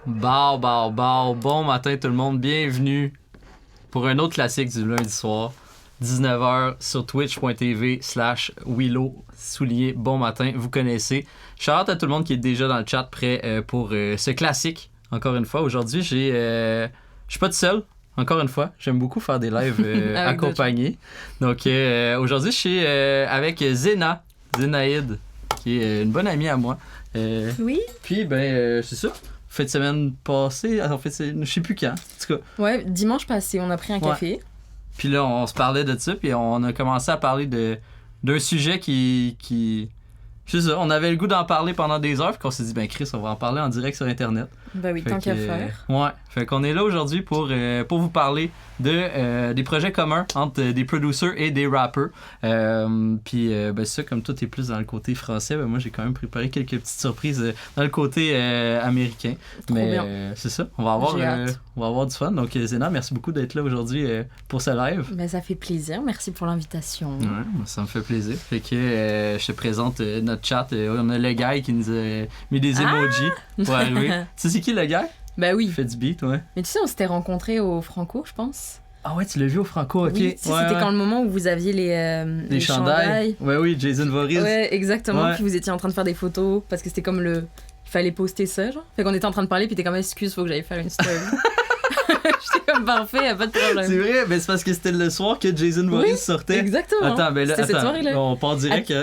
Bon matin tout le monde, bienvenue pour un autre classique du lundi soir, 19h sur twitch.tv/Willow, souligné bon matin, vous connaissez. Shout-out à tout le monde qui est déjà dans le chat prêt pour ce classique, encore une fois. Aujourd'hui, je suis pas tout seul, encore une fois, j'aime beaucoup faire des lives accompagnés. Donc aujourd'hui, je suis avec Zénaïde, qui est une bonne amie à moi. Oui. Puis, c'est ça. Fin de semaine passée, en fait, je sais plus quand. En tout cas. Ouais, dimanche passé, on a pris un café. Puis là, on se parlait de ça, puis on a commencé à parler d'un sujet qui... C'est ça, on avait le goût d'en parler pendant des heures, puis qu'on s'est dit, Chris, on va en parler en direct sur Internet. Ben oui, tant qu'à faire. Ouais, fait qu'on est là aujourd'hui pour vous parler des projets communs entre des producers et des rappers. Puis ça, comme tout est plus dans le côté français, moi j'ai quand même préparé quelques petites surprises dans le côté américain. Trop bien. C'est ça, on va avoir du fun. Donc Zéna, merci beaucoup d'être là aujourd'hui pour ce live. Ben ça fait plaisir, merci pour l'invitation. Ouais, ça me fait plaisir. Fait que je te présente notre chat. On a le gars qui nous a mis des emojis pour arriver. Tu sais c'est qui le gars? Ben oui. Il fait du beat, ouais. Mais tu sais, on s'était rencontrés au Franco, je pense. Ah ouais, tu l'as vu au Franco, ok. Oui, c'était quand le moment où vous aviez les chandails. Ouais, oui, Jason Voorhees. Ouais, exactement. Ouais. Puis vous étiez en train de faire des photos parce que c'était comme il fallait poster ça, genre. Fait qu'on était en train de parler, puis t'es comme excuse, faut que j'aille faire une story. J'étais comme parfait, y'a pas de problème. C'est vrai, mais c'est parce que c'était le soir que Jason Voorhees sortait. Exactement. Attends, là, c'était cette soirée-là. On part direct.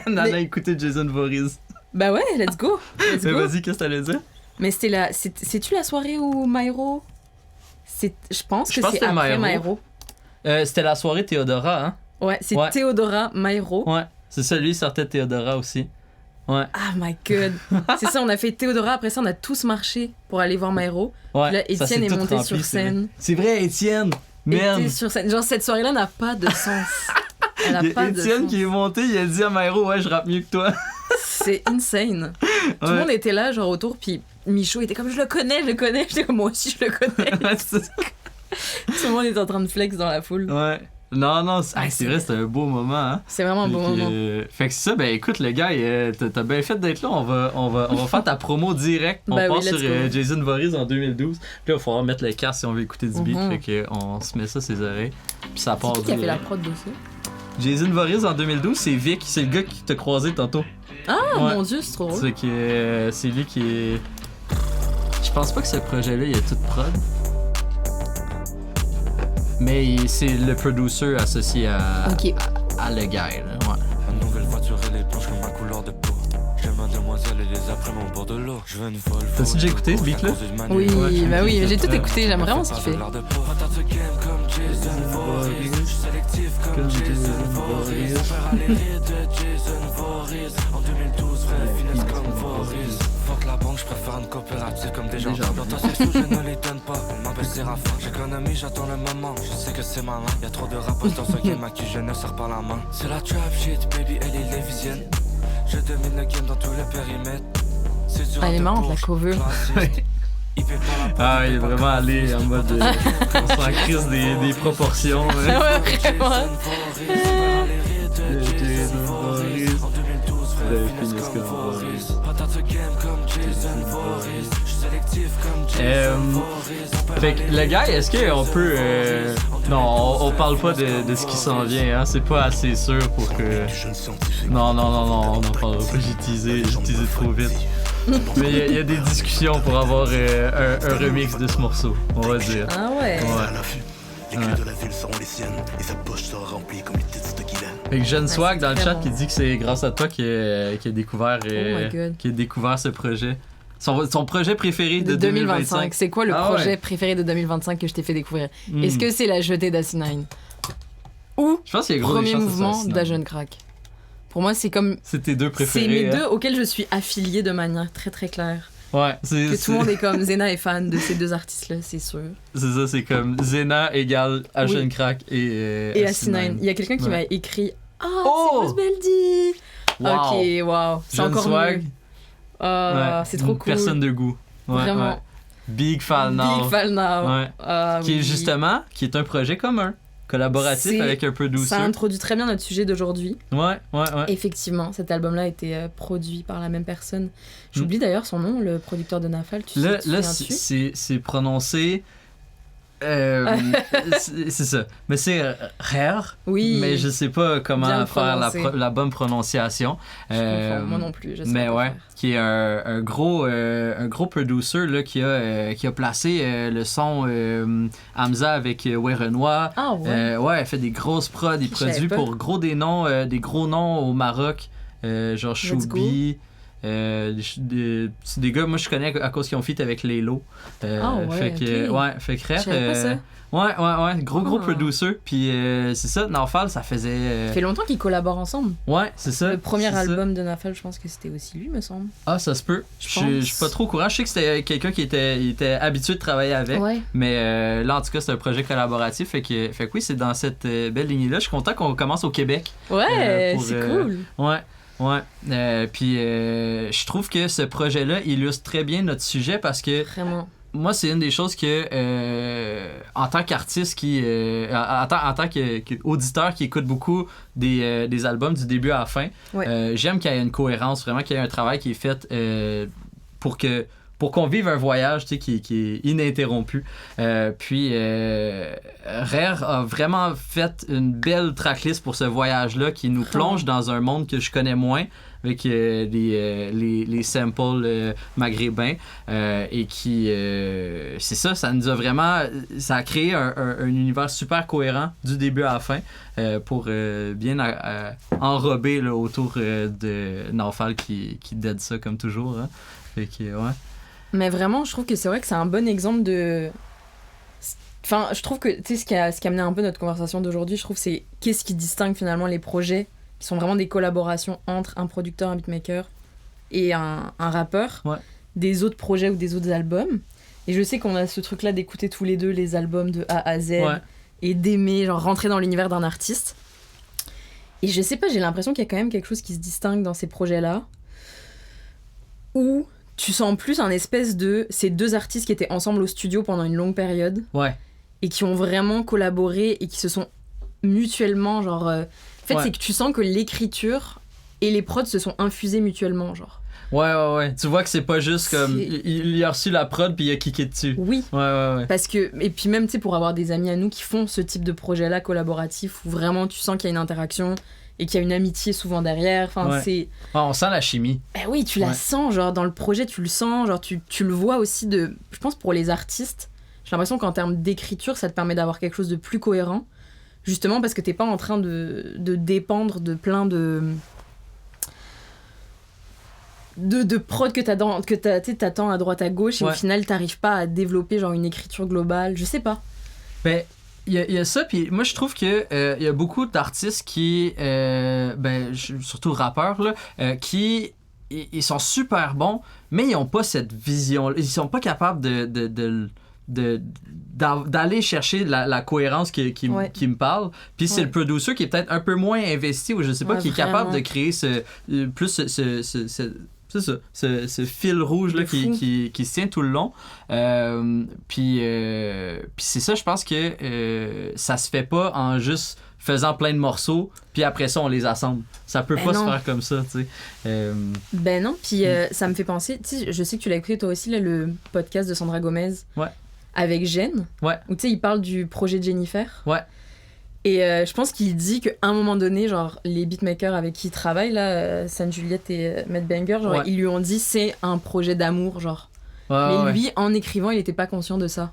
Nana écouter Jason Voorhees. Bah ouais, let's go. Vas-y, qu'est-ce que t'allais dire? Mais c'est-tu la soirée où Myro? Je pense que c'est après Myro. C'était la soirée Théodora, hein? Ouais, c'est Théodora, Myro. Ouais, c'est ça, lui, il sortait de Théodora aussi. Ouais. Ah my god. C'est ça, on a fait Théodora, après ça, on a tous marché pour aller voir Myro. Ouais, puis là, Étienne est monté sur scène. C'est vrai, Étienne! Merde! Sur scène. Genre, cette soirée-là n'a pas de sens. Elle a pas de sens. Étienne qui est monté, il a dit à Myro, ouais, je rappe mieux que toi. C'est insane. Tout le monde était là, genre autour, puis Michaud était comme je le connais. J'étais comme moi aussi, je le connais. Tout le monde était en train de flex dans la foule. Ouais. Non, c'est vrai, c'était un beau moment. Hein? C'est vraiment un beau moment. Fait que c'est ça, écoute, le gars, t'as bien fait d'être là. On va faire ta promo direct. On part sur Jason Voorhees en 2012. Puis là, il va falloir mettre le casque si on veut écouter du beat. Fait qu'on se met ça ses oreilles. Puis ça part. C'est qui a fait la prod de ça? Jason Voorhees en 2012, c'est Vic. C'est le gars qui t'a croisé tantôt. Ah, mon Dieu, c'est trop drôle. C'est lui qui est... Je pense pas que ce projet-là, il est tout prod. Mais c'est le producer associé à le gars, là. Ouais. Ma nouvelle voiture, elle est blanche comme ma couleur de peau. J'aime ma demoiselle et les après mon bord de l'eau. Je veux une folle. T'as-tu déjà écouté ce beat-là? Oui, bah oui, j'ai tout écouté, j'aime vraiment ce qu'il fait. Comme Jason Voorhees. En 2012, finesse comme Voorhees. Fuck la banque, je préfère une coopérative comme des gens. Dans ta section, je ne les donne pas. Elle m'appelle Séraphin. J'économise, j'attends le moment. Je sais que c'est malin. Y'a trop de rappeurs dans ce game à qui je ne sers pas la main. C'est la trap shit, baby, elle est lévisienne. Je domine le game dans tout le périmètre. Elle est marrante, la cover. Ah, il est vraiment allé en mode. On s'en crise des proportions. Ouais, vraiment. Fait que le gars, est-ce qu'on peut. Non, on parle pas de ce qui s'en vient, hein. C'est pas assez sûr pour que. Non, on n'en parlera pas. J'ai teasé trop vite. Mais il y a des discussions pour avoir un remix de ce morceau, on va dire. Ah ouais. Les clés de la ville seront les siennes et sa poche sera remplie comme les tits de Guylaine. Fait que Jeune Swag dans le chat qui dit que c'est grâce à toi qu'il a découvert ce projet. Son projet préféré de 2025. C'est quoi le projet préféré de 2025 que je t'ai fait découvrir? Est-ce que c'est la jetée d'Asinine? Ou je pense qu'il y a gros premier mouvement d'Ajeune Crack? Pour moi, c'est comme... C'est tes deux préférés. C'est mes deux auxquels je suis affiliée de manière très très claire. Ouais, que tout le monde est comme Zéna est fan de ces deux artistes-là, c'est sûr. C'est ça, c'est comme Zéna égale Ajeune Crack et Asinine. Il y a quelqu'un qui m'a écrit c'est Rose Beldi. Ok, wow. C'est encore mieux. C'est trop cool. Personne de goût. Ouais, vraiment. Ouais. Big Fall Now. Big Fall Now. Ouais. Qui est justement, qui est un projet commun. collaboratif avec un producer. Ça introduit très bien notre sujet d'aujourd'hui. Ouais. Effectivement, cet album-là a été produit par la même personne. J'oublie d'ailleurs son nom, le producteur de Nafal. Tu là, sais, c'est prononcé... c'est ça. Mais c'est rare. Oui. Mais je sais pas comment faire la bonne prononciation. Moi non plus. Je sais mais pas ouais, faire. qui est un gros producer là, qui a placé le son Hamza avec Renoir. Ah ouais. Ouais, elle fait des grosses prods, des produits pour des gros noms au Maroc, genre Choubi. C'est des gars moi je connais à cause qu'ils ont feat avec Lélo. Fait que Rare, ouais, gros producer. Puis c'est ça, Nafal, ça faisait. Ça fait longtemps qu'ils collaborent ensemble. Ouais, c'est ça. Le premier album de Nafal, je pense que c'était aussi lui, me semble. Ah, ça se peut. Je suis pas trop au courant. Je sais que c'était quelqu'un qui était habitué de travailler avec. Ouais. Mais là, en tout cas, c'est un projet collaboratif. Fait que oui, c'est dans cette belle lignée-là. Je suis content qu'on commence au Québec. Ouais, c'est cool. Ouais. Puis je trouve que ce projet-là illustre très bien notre sujet parce que vraiment. Moi, c'est une des choses que, en tant qu'artiste en tant qu'auditeur qui écoute beaucoup des albums du début à la fin, j'aime qu'il y ait une cohérence, vraiment qu'il y ait un travail qui est fait pour qu'on vive un voyage, tu sais, qui est ininterrompu. Puis Rare a vraiment fait une belle tracklist pour ce voyage-là qui nous plonge dans un monde que je connais moins, avec les samples maghrébins et qui c'est ça nous a vraiment ça a créé un univers super cohérent du début à la fin pour bien enrober là, autour de Nafal qui dead ça comme toujours, hein. Fait que ouais. Mais vraiment, je trouve que c'est vrai que c'est un bon exemple de... Enfin, je trouve que, tu sais, ce qui a amené un peu notre conversation d'aujourd'hui, je trouve que c'est qu'est-ce qui distingue finalement les projets qui sont vraiment des collaborations entre un producteur, un beatmaker et un rappeur, des autres projets ou des autres albums. Et je sais qu'on a ce truc-là d'écouter tous les deux les albums de A à Z et d'aimer, genre rentrer dans l'univers d'un artiste. Et je sais pas, j'ai l'impression qu'il y a quand même quelque chose qui se distingue dans ces projets-là où tu sens plus un espèce de ces deux artistes qui étaient ensemble au studio pendant une longue période et qui ont vraiment collaboré et qui se sont mutuellement genre en fait c'est que tu sens que l'écriture et les prods se sont infusés mutuellement genre. Ouais. Tu vois que c'est pas juste comme il a reçu la prod puis il a kické dessus. Oui. Ouais. Parce que et puis même tu sais pour avoir des amis à nous qui font ce type de projet là collaboratif où vraiment tu sens qu'il y a une interaction et qu'il y a une amitié souvent derrière. Enfin, c'est... on sent la chimie. Ben oui, tu la sens, genre dans le projet, tu le sens, genre tu le vois aussi de... Je pense pour les artistes, j'ai l'impression qu'en termes d'écriture, ça te permet d'avoir quelque chose de plus cohérent, justement parce que t'es pas en train de dépendre de plein de prod que t'attends à droite à gauche et au final t'arrives pas à développer genre une écriture globale, je sais pas. Ben... Il y a ça, puis moi je trouve que il y a beaucoup d'artistes qui, surtout rappeurs, là, qui ils sont super bons, mais ils ont pas cette vision, ils sont pas capables d'aller chercher la cohérence qui me parle. Puis c'est le producer qui est peut-être un peu moins investi, ou je sais pas, qui est capable de créer ce fil rouge là, qui se tient tout le long. Puis c'est ça, je pense que ça se fait pas en juste faisant plein de morceaux, puis après ça, on les assemble. Ça peut pas se faire comme ça, tu sais. Ben non, puis ça me fait penser... Tu sais, je sais que tu l'as écouté toi aussi, là, le podcast de Sandra Gomez. Avec Jen. Où tu sais, il parle du projet de Jennifer. Et je pense qu'il dit qu'à un moment donné, genre, les beatmakers avec qui il travaille, là, San Juliette et Matt Banger, genre, ils lui ont dit c'est un projet d'amour, genre. Mais lui, en écrivant, il était pas conscient de ça.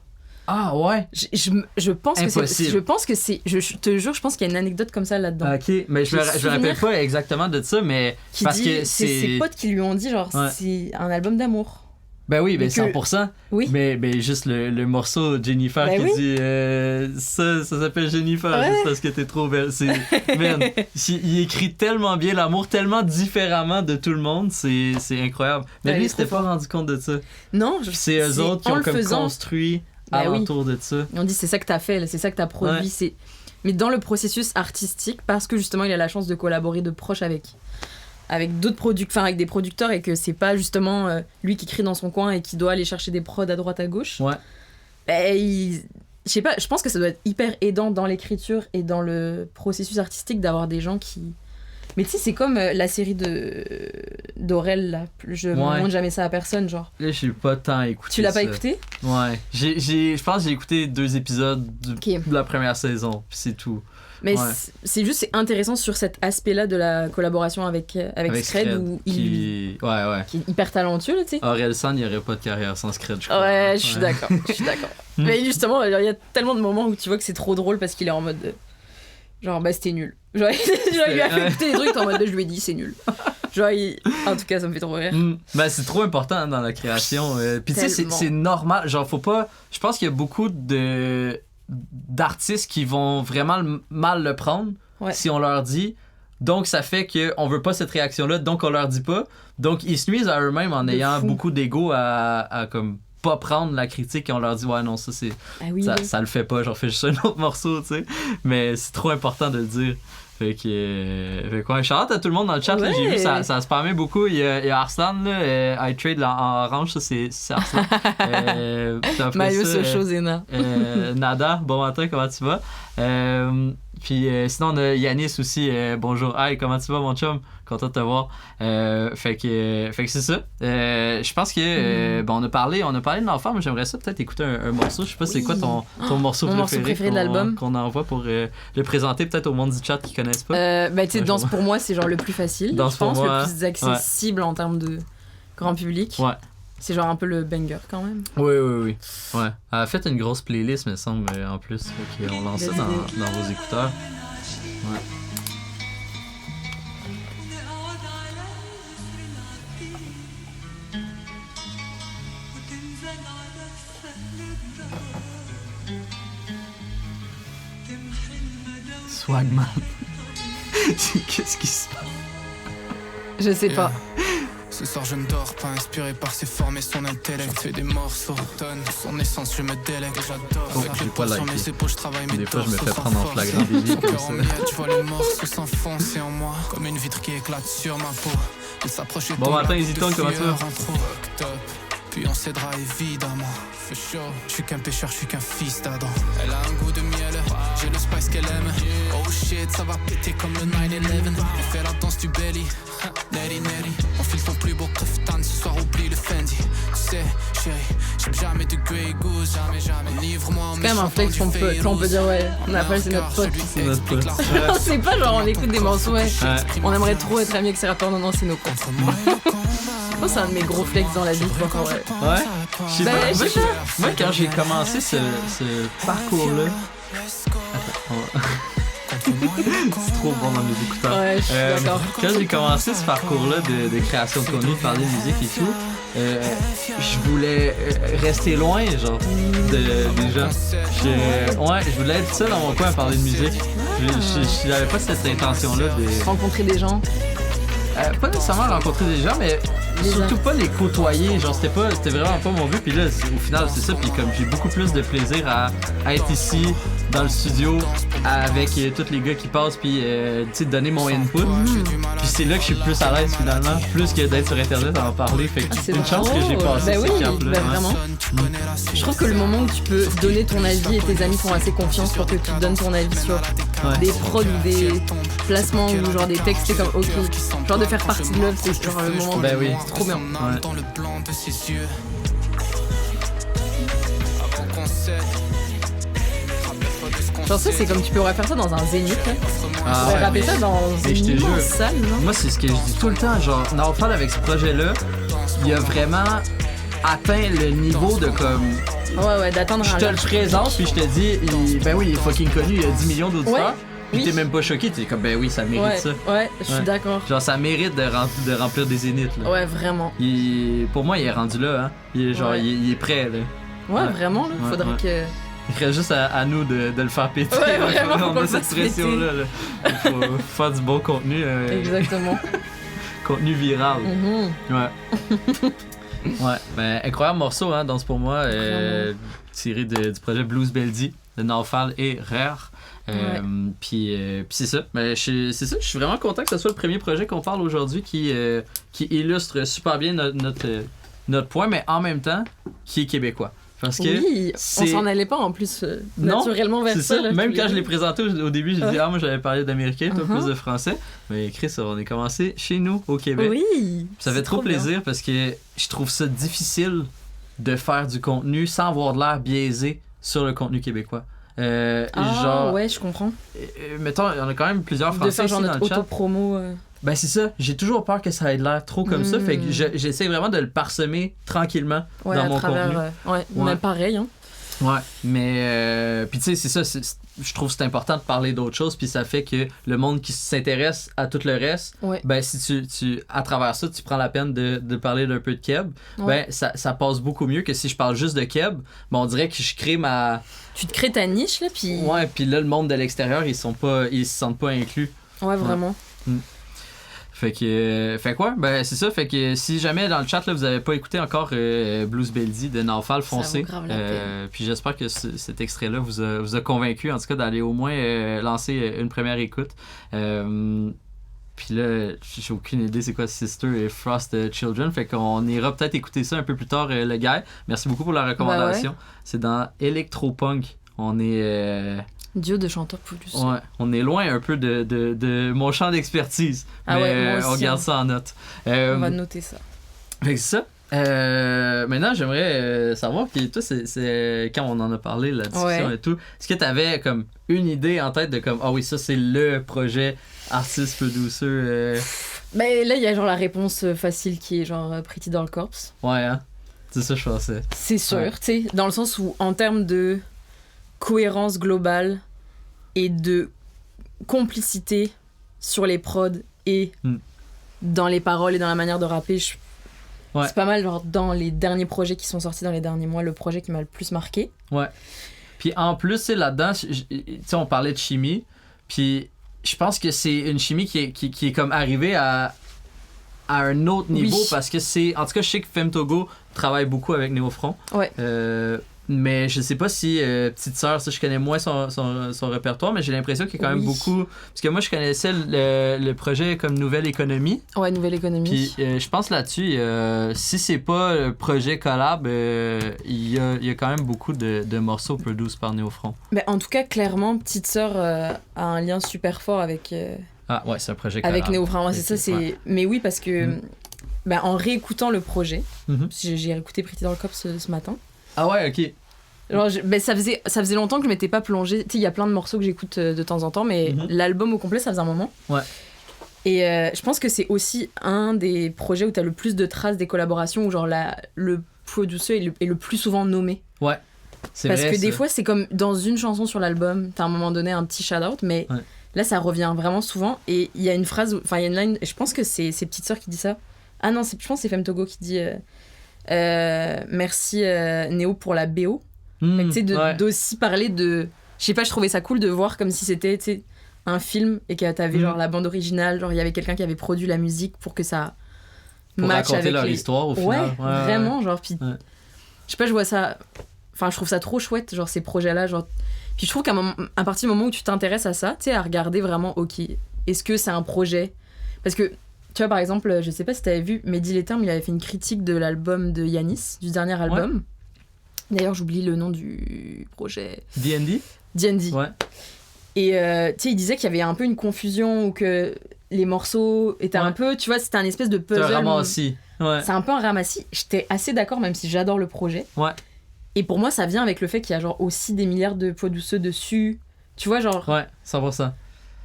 Ah ouais? Je pense que c'est... Je te jure, je pense qu'il y a une anecdote comme ça là-dedans. Ok, mais je me rappelle pas exactement de ça, mais... Parce que c'est ses potes qui lui ont dit, genre, c'est un album d'amour. Ben oui, ben 100%. Oui. Mais juste le morceau Jennifer dit ça s'appelle Jennifer, juste parce que t'es trop belle. Man, il écrit tellement bien l'amour, tellement différemment de tout le monde, c'est incroyable. Mais lui, il s'était pas rendu compte de ça. Non, c'est eux autres qui ont comme construit alentour de ça. On dit c'est ça que t'as fait, c'est ça que t'as produit. Mais dans le processus artistique, parce que justement il a la chance de collaborer de proche avec d'autres producteurs, avec des producteurs, et que c'est pas justement lui qui crie dans son coin et qui doit aller chercher des prods à droite à gauche. Je je sais pas, je pense que ça doit être hyper aidant dans l'écriture et dans le processus artistique d'avoir des gens qui... Mais tu sais, c'est comme la série d'Aurel, là. Je montre jamais ça à personne, genre. Là, j'ai pas tant écouté. Tu l'as pas écouté? Ouais. Je pense que j'ai écouté 2 épisodes de la première saison, puis c'est tout. Mais c'est juste c'est intéressant sur cet aspect-là de la collaboration avec Scred, où qui est hyper talentueux, tu sais. Aurel San, il n'y aurait pas de carrière sans Scred, je crois. Ouais, je suis d'accord. Mais justement, il y a tellement de moments où tu vois que c'est trop drôle parce qu'il est en mode... Genre, c'était nul. Genre, il lui a fait écouter des trucs en mode je lui ai dit, c'est nul. Genre, en tout cas, ça me fait trop rire. Ben, c'est trop important dans la création. Puis tu sais, c'est normal. Genre, faut pas... Je pense qu'il y a beaucoup d'artistes qui vont vraiment mal le prendre si on leur dit. Donc, ça fait qu'on veut pas cette réaction-là, donc on leur dit pas. Donc, ils se nuisent à eux-mêmes en ayant beaucoup d'ego à comme pas prendre la critique et on leur dit ouais non ça c'est ça le fait pas, genre fais juste un autre morceau, tu sais. Mais c'est trop important de le dire. Fait que shout-out à tout le monde dans le chat, là, j'ai vu ça spammait beaucoup. Il y a Arslan là, I trade en orange, ça c'est Arslan. Mayo Sochozena. Nada, bon matin, comment tu vas? Puis sinon on a Yanis aussi, bonjour, hi, comment tu vas mon chum? Content de te voir. Fait que c'est ça. Je pense que on a parlé de l'enfant, mais j'aimerais ça peut-être écouter un morceau. Je sais pas c'est quoi ton morceau préféré de l'album qu'on envoie pour le présenter peut-être au monde du chat qui connaissent pas. Tu sais, Danse pour moi, c'est genre le plus facile. Danse je pense pour moi, le plus accessible en termes de grand public. Ouais. C'est genre un peu le banger quand même. Oui. Ouais. Elle a fait une grosse playlist, me semble, en plus. Fait qu'on lance ça dans vos écouteurs. Ouais. Swagman. Qu'est-ce qui se passe? Je sais pas. Ce soir je ne dors pas, inspiré par ses formes et son intellect. Je fais des morceaux, tonnes, son essence je me délecte. J'adore ça, j'ai pas sur mes épaules, je travaille mes des fois je me torses fais prendre en flagrant délit comme ça. Tu vois les morceaux s'enfoncer en moi, comme une vitre qui éclate sur ma peau. Il s'approche et bon matin Hésiton, comment tu vas? Puis on s'aidera évidemment. Fait chaud, je suis qu'un pêcheur, je suis qu'un fils d'Adam. Elle a un goût de miel, j'ai le spice qu'elle aime. Oh shit, ça va péter comme le 9/11. On fait la danse du belly, Nelly. On file ton plus beau keftan, ce soir oublie le Fendi. Tu sais, chérie, j'aime jamais de Grey Goose, jamais. Livre-moi en c'est quand même un flex qu'on peut dire on appelle c'est notre pote. C'est notre pote. C'est pas genre on écoute des morceaux, on aimerait trop être amis avec ces rappeurs, non, c'est nos potes. Je pense que c'est un de mes gros flex dans la vie, quoi. Ouais. Je sais pas. Moi, quand j'ai commencé ce parcours-là. C'est trop bon dans mes écouteurs. Ouais, je suis d'accord. Quand j'ai commencé ce parcours-là de création de contenu, de parler de musique et tout, je voulais rester loin, genre, des gens. Je voulais être seul dans mon coin à parler de musique. J'avais pas cette intention-là de rencontrer des gens. Pas nécessairement rencontrer des gens, mais surtout pas les côtoyer. Genre, c'était vraiment pas mon but. Puis là, au final, c'est ça. Puis comme j'ai beaucoup plus de plaisir à être ici, dans le studio, avec tous les gars qui passent, puis tu sais, donner mon input. Puis c'est là que je suis plus à l'aise finalement, plus que d'être sur Internet à en parler. Fait que c'est une chance que j'ai passé ce cap-là. Vraiment. Je trouve que le moment où tu peux donner ton avis et tes amis font assez confiance pour que tu donnes ton avis sur des prods ou des placements ou genre des textes, c'est comme ok. Genre de faire partie de l'œuvre, c'est genre le moment. Ben oui. C'est trop bien. Dans le blanc de ses yeux. Genre ça, c'est comme tu pourrais faire ça dans un zénith. Tu pourrais rapper ça dans une immense salle, non? Moi, c'est ce que je dis tout le temps. Genre, Northfall avec ce projet-là, il a vraiment atteint le niveau de comme... Ouais, d'atteindre un... Je te le présente, puis je te dis, ben oui, il est fucking connu, il y a 10 millions d'auditeurs. Puis t'es même pas choqué, t'es comme ben oui, ça mérite ça. Ouais, je suis d'accord. Genre ça mérite de remplir des zéniths là. Ouais, vraiment. Pour moi, il est rendu là, hein. Il est prêt là. Ouais, vraiment là. Faudrait que. Il reste juste à nous de le faire péter. Ouais, vraiment, on a cette pression là. Il faut faire du bon contenu. Exactement. Contenu viral. Ouais. Ouais, ben incroyable morceau hein, Danse pour moi, tiré du projet Blues Beldy de Northfall et Rare. Puis c'est ça. Mais je suis vraiment content que ce soit le premier projet qu'on parle aujourd'hui qui illustre super bien notre point, mais en même temps qui est québécois. Parce que oui, on s'en allait pas en plus naturellement vers c'est ça. Là, même quand je l'ai présenté au début, j'ai dit moi j'avais parlé d'américain, toi plus de français. Mais Chris, on est commencé chez nous au Québec. Oui. Ça fait trop plaisir bien. parce que je trouve ça difficile de faire du contenu sans avoir de l'air biaisé sur le contenu québécois. Genre, ouais, je comprends. Mettons, il y en a quand même plusieurs Français de faire genre ici dans notre le chat. autopromo. Ben c'est ça, j'ai toujours peur que ça ait l'air trop comme ça, fait que j'essaie vraiment de le parsemer tranquillement dans mon contenu. Ouais, mais pareil. Hein. Ouais, mais puis tu sais, c'est ça, je trouve que c'est important de parler d'autres choses, puis ça fait que le monde qui s'intéresse à tout le reste, ben si tu à travers ça, tu prends la peine de parler d'un peu de Keb, ben ça passe beaucoup mieux que si je parle juste de Keb, ben on dirait que je crée ma... Tu te crées ta niche, là, puis... Ouais, puis là, le monde de l'extérieur, ils se sentent pas inclus. Ouais, vraiment. Fait que quoi? Ben c'est ça, fait que si jamais dans le chat là, vous avez pas écouté encore Blues Beldy de Naufal, foncez. Puis j'espère que cet extrait là vous a convaincu en tout cas d'aller au moins lancer une première écoute. Puis là, j'ai aucune idée c'est quoi Sister et Frost Children, fait qu'on ira peut-être écouter ça un peu plus tard le gars. Merci beaucoup pour la recommandation. C'est dans Electropunk. On est Dieu de chanteur plus. Ouais, on est loin un peu de mon champ d'expertise. Ah mais moi aussi, on garde ça en note. On va noter ça. Fait que c'est ça. Maintenant, j'aimerais savoir, toi, c'est quand on en a parlé, la discussion et tout, est-ce que tu avais comme une idée en tête de comme, oui, ça, c'est le projet artiste producer? Ben là, il y a genre la réponse facile qui est genre Pretty Doll Corps. Ouais, hein? C'est ça, je pensais. C'est sûr, tu sais, dans le sens où, en termes de cohérence globale et de complicité sur les prods et dans les paroles et dans la manière de rapper, c'est pas mal genre dans les derniers projets qui sont sortis dans les derniers mois, le projet qui m'a le plus marqué. Ouais. Puis en plus, là-dedans, on parlait de chimie, puis je pense que c'est une chimie qui est comme arrivée à un autre niveau parce que c'est... En tout cas, je sais que Femtogo travaille beaucoup avec Néofront. Ouais. Mais je sais pas si Petite Sœur, ça je connais moins son répertoire, mais j'ai l'impression qu'il y a quand même beaucoup. Parce que moi je connaissais le projet comme Nouvelle Économie. Ouais, Nouvelle Économie. Puis je pense là-dessus, si c'est pas le projet collab, il y a quand même beaucoup de morceaux produits par Néofront. Mais en tout cas, clairement, Petite Sœur a un lien super fort avec. Ah ouais, c'est un projet collab. Avec Néofront, ouais, c'est ça. Mais oui, parce que en réécoutant le projet, j'ai réécouté Pretty Doll Corps ce matin. Ah ouais, ok. Genre, ça faisait longtemps que je m'étais pas plongée. Tu sais, il y a plein de morceaux que j'écoute de temps en temps, mais l'album au complet, ça faisait un moment. Ouais. Et je pense que c'est aussi un des projets où t'as le plus de traces des collaborations, où genre le producer est le plus souvent nommé. Ouais. C'est parce vrai, que des fois, c'est comme dans une chanson sur l'album, t'as à un moment donné un petit shout-out, mais là, ça revient vraiment souvent. Et il y a une phrase, enfin, il y a une line, je pense que c'est Petite Sœur qui dit ça. Ah non, je pense que c'est Femtogo qui dit merci Néo pour la BO. Tu sais, d'aussi parler de... Je sais pas, je trouvais ça cool de voir comme si c'était un film et que t'avais genre la bande originale, genre il y avait quelqu'un qui avait produit la musique pour que ça match avec leur histoire au final. Ouais, vraiment, genre, puis je sais pas, je vois ça... Enfin, je trouve ça trop chouette, genre ces projets-là, genre... Puis je trouve qu'à partir du moment où tu t'intéresses à ça, tu sais, à regarder vraiment, ok, est-ce que c'est un projet? Parce que, tu vois, par exemple, je sais pas si t'avais vu, Mehdi Leterme, il avait fait une critique de l'album de Yanis, du dernier album. Ouais. D'ailleurs, j'oublie le nom du projet. D&D? D&D. Ouais. Et tu sais, il disait qu'il y avait un peu une confusion ou que les morceaux étaient un peu, tu vois, c'était un espèce de puzzle. C'est un ramassis. Ouais. C'est un peu un ramassis. J'étais assez d'accord, même si j'adore le projet. Ouais. Et pour moi, ça vient avec le fait qu'il y a genre aussi des milliards de producers dessus. Tu vois, genre. Ouais, 100%.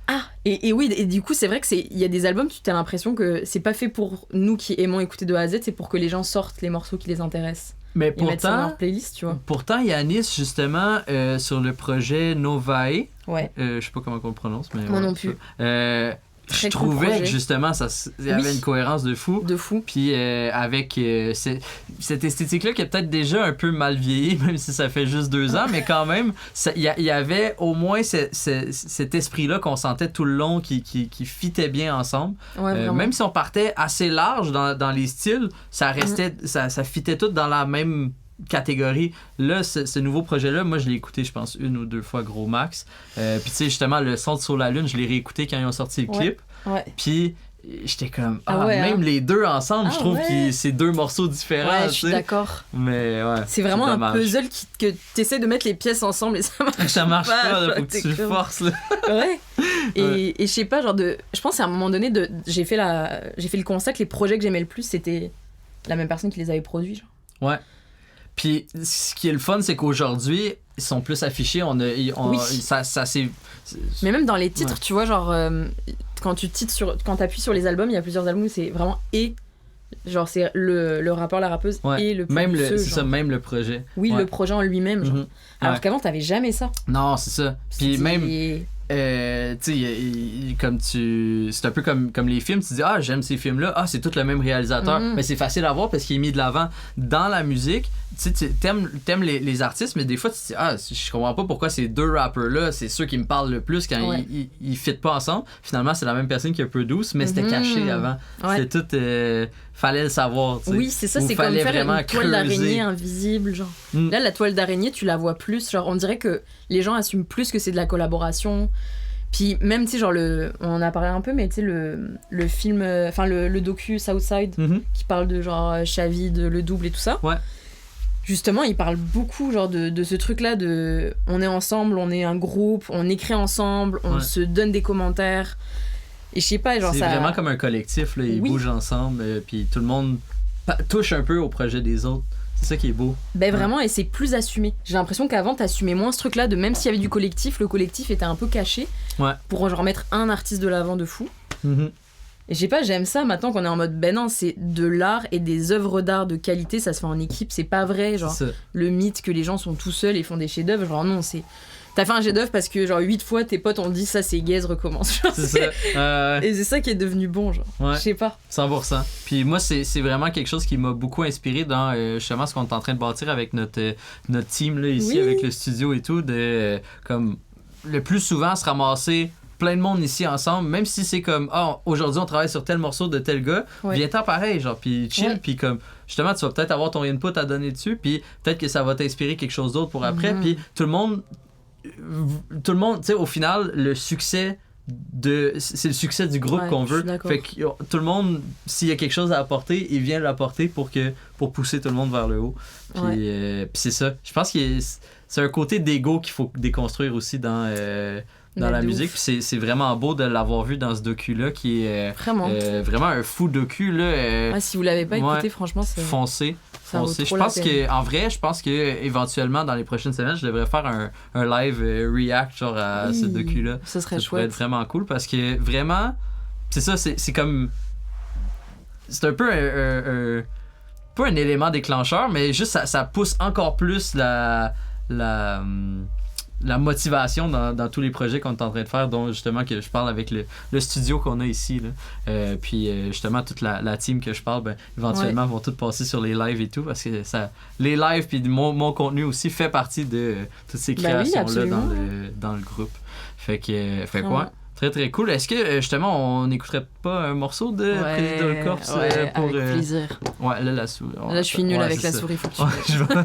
Ah, et oui, et du coup, c'est vrai que il y a des albums, tu as l'impression que c'est pas fait pour nous qui aimons écouter de A à Z, c'est pour que les gens sortent les morceaux qui les intéressent. Mais pourtant, ça dans leur playlist, tu vois. Pourtant, Yanis, justement, sur le projet Novae, je sais pas comment on le prononce, mais... Moi non plus. Je trouvais que justement il y avait une cohérence de fou. Puis avec cette esthétique-là qui est peut-être déjà un peu mal vieillie, même si ça fait juste 2 ans, mais quand même, il y avait au moins cet esprit-là qu'on sentait tout le long qui fitait bien ensemble. Ouais, même si on partait assez large dans les styles, ça restait, ça fitait tout dans la même catégorie. Là, ce nouveau projet-là, moi, je l'ai écouté, je pense, 1 ou 2 fois gros max. Puis, tu sais, justement, le son de Sur la Lune, je l'ai réécouté quand ils ont sorti le clip. Ouais. Puis, j'étais comme ouais, même les deux ensemble, je trouve ouais. que c'est deux morceaux différents. Ouais, je suis d'accord. Mais ouais. C'est vraiment un dommage. puzzle que t'essaies de mettre les pièces ensemble et ça marche Ça marche pas, là, genre, faut que t'es tu le comme- forces. Là. Ouais. Et je sais pas, genre je pense à un moment donné, j'ai fait le constat que les projets que j'aimais le plus, c'était la même personne qui les avait produits. Genre. Ouais. Puis ce qui est le fun, c'est qu'aujourd'hui, ils sont plus affichés. Oui. Ça c'est. Mais même dans les titres, Ouais. tu vois, genre, quand t'appuies sur les albums, il y a plusieurs albums où c'est vraiment genre c'est le rappeur, la rappeuse Ouais. et le Même producteur, c'est genre. ça, même le projet. Oui, Ouais. le projet en lui-même, genre. Mhm. Alors Ouais. qu'avant, t'avais jamais ça. Non, c'est ça. Puis C'était- même. Tu sais, comme c'est un peu comme les films, tu dis j'aime ces films-là, c'est tout le même réalisateur, Mhm. mais c'est facile à voir parce qu'il est mis de l'avant dans la musique. Tu sais, t'aimes les artistes, mais des fois tu te dis je comprends pas pourquoi ces deux rappers-là, c'est ceux qui me parlent le plus quand Ouais. ils fit pas ensemble. Finalement, c'est la même personne qui a produit, mais c'était Mhm. caché avant. Ouais. C'était tout fallait le savoir, tu sais. Oui, c'est ça, Ou c'est comme fallait faire vraiment une toile creuser. d'araignée invisible, genre. Mm. Là, la toile d'araignée, tu la vois plus, genre, on dirait que les gens assument plus que c'est de la collaboration. Puis même, tu sais, genre, on en a parlé un peu, mais tu sais, le film, enfin, le docu Southside, Mhm. qui parle de, genre, Shavid, le double et tout ça. Ouais. Justement, il parle beaucoup, genre, de ce truc-là, de on est ensemble, on est un groupe, on écrit ensemble, on Ouais. se donne des commentaires. Et je sais pas, genre, C'est ça... vraiment comme un collectif, là. Ils Oui. bougent ensemble, puis tout le monde touche un peu au projet des autres. C'est ça qui est beau. Ben vraiment, et c'est plus assumé. J'ai l'impression qu'avant, t'assumais moins ce truc-là, de même s'il y avait du collectif, le collectif était un peu caché Ouais. pour genre mettre un artiste de l'avant de fou. Et je sais pas, j'aime ça maintenant qu'on est en mode, ben non, c'est de l'art et des œuvres d'art de qualité, ça se fait en équipe, c'est pas vrai, genre C'est ça. le mythe que les gens sont tout seuls et font des chefs-d'œuvre, genre non, c'est... T'as fait un chef-d'œuvre parce que genre 8 fois tes potes ont dit ça c'est gaze, recommence. Genre, C'est ça. Et c'est ça qui est devenu bon, genre. Ouais. Je sais pas. 100%. Puis moi, c'est vraiment quelque chose qui m'a beaucoup inspiré dans justement ce qu'on est en train de bâtir avec notre team là, ici, Oui. avec le studio et tout, de comme le plus souvent se ramasser plein de monde ici ensemble, même si c'est comme aujourd'hui on travaille sur tel morceau de tel gars, Ouais. viens-t'en pareil, genre, puis chill, Ouais. puis comme justement tu vas peut-être avoir ton input à donner dessus, puis peut-être que ça va t'inspirer quelque chose d'autre pour après, Mhm. puis tout le monde, tu sais, au final, le succès c'est le succès du groupe Ouais, qu'on je veut. suis d'accord. Fait que tout le monde, s'il y a quelque chose à apporter, il vient l'apporter pour pousser tout le monde vers le haut. Puis, Ouais. puis c'est ça. Je pense que c'est un côté d'ego qu'il faut déconstruire aussi dans Mais la de musique. ouf. Puis c'est vraiment beau de l'avoir vu dans ce docu-là, qui est Vraiment. vraiment un fou docu, là. Ah, si vous l'avez pas ouais. écouté, franchement, c'est... Foncé. ça vaut Je trop la pense peine. que en vrai, je pense que éventuellement dans les prochaines semaines, je devrais faire un live react genre à ce Oui, docu-là. Ce serait Ça pourrait être chouette. vraiment cool parce que vraiment, c'est ça, c'est comme. C'est un peu pas un élément déclencheur, mais juste ça pousse encore plus la motivation dans tous les projets qu'on est en train de faire, dont justement que je parle avec le studio qu'on a ici. Là. Puis justement, toute la team que je parle, ben, éventuellement, vont tous passer sur les lives et tout, parce que les lives puis mon contenu aussi fait partie de toutes ces Ben oui, créations-là absolument. dans le groupe. Fait que Vraiment. ouais. Très très cool. Est-ce que justement on n'écouterait pas un morceau de Président Corps ouais, pour avec plaisir. ouais là la souris. Là, je suis nulle avec la souris, faut que tu... Ouais, je vois.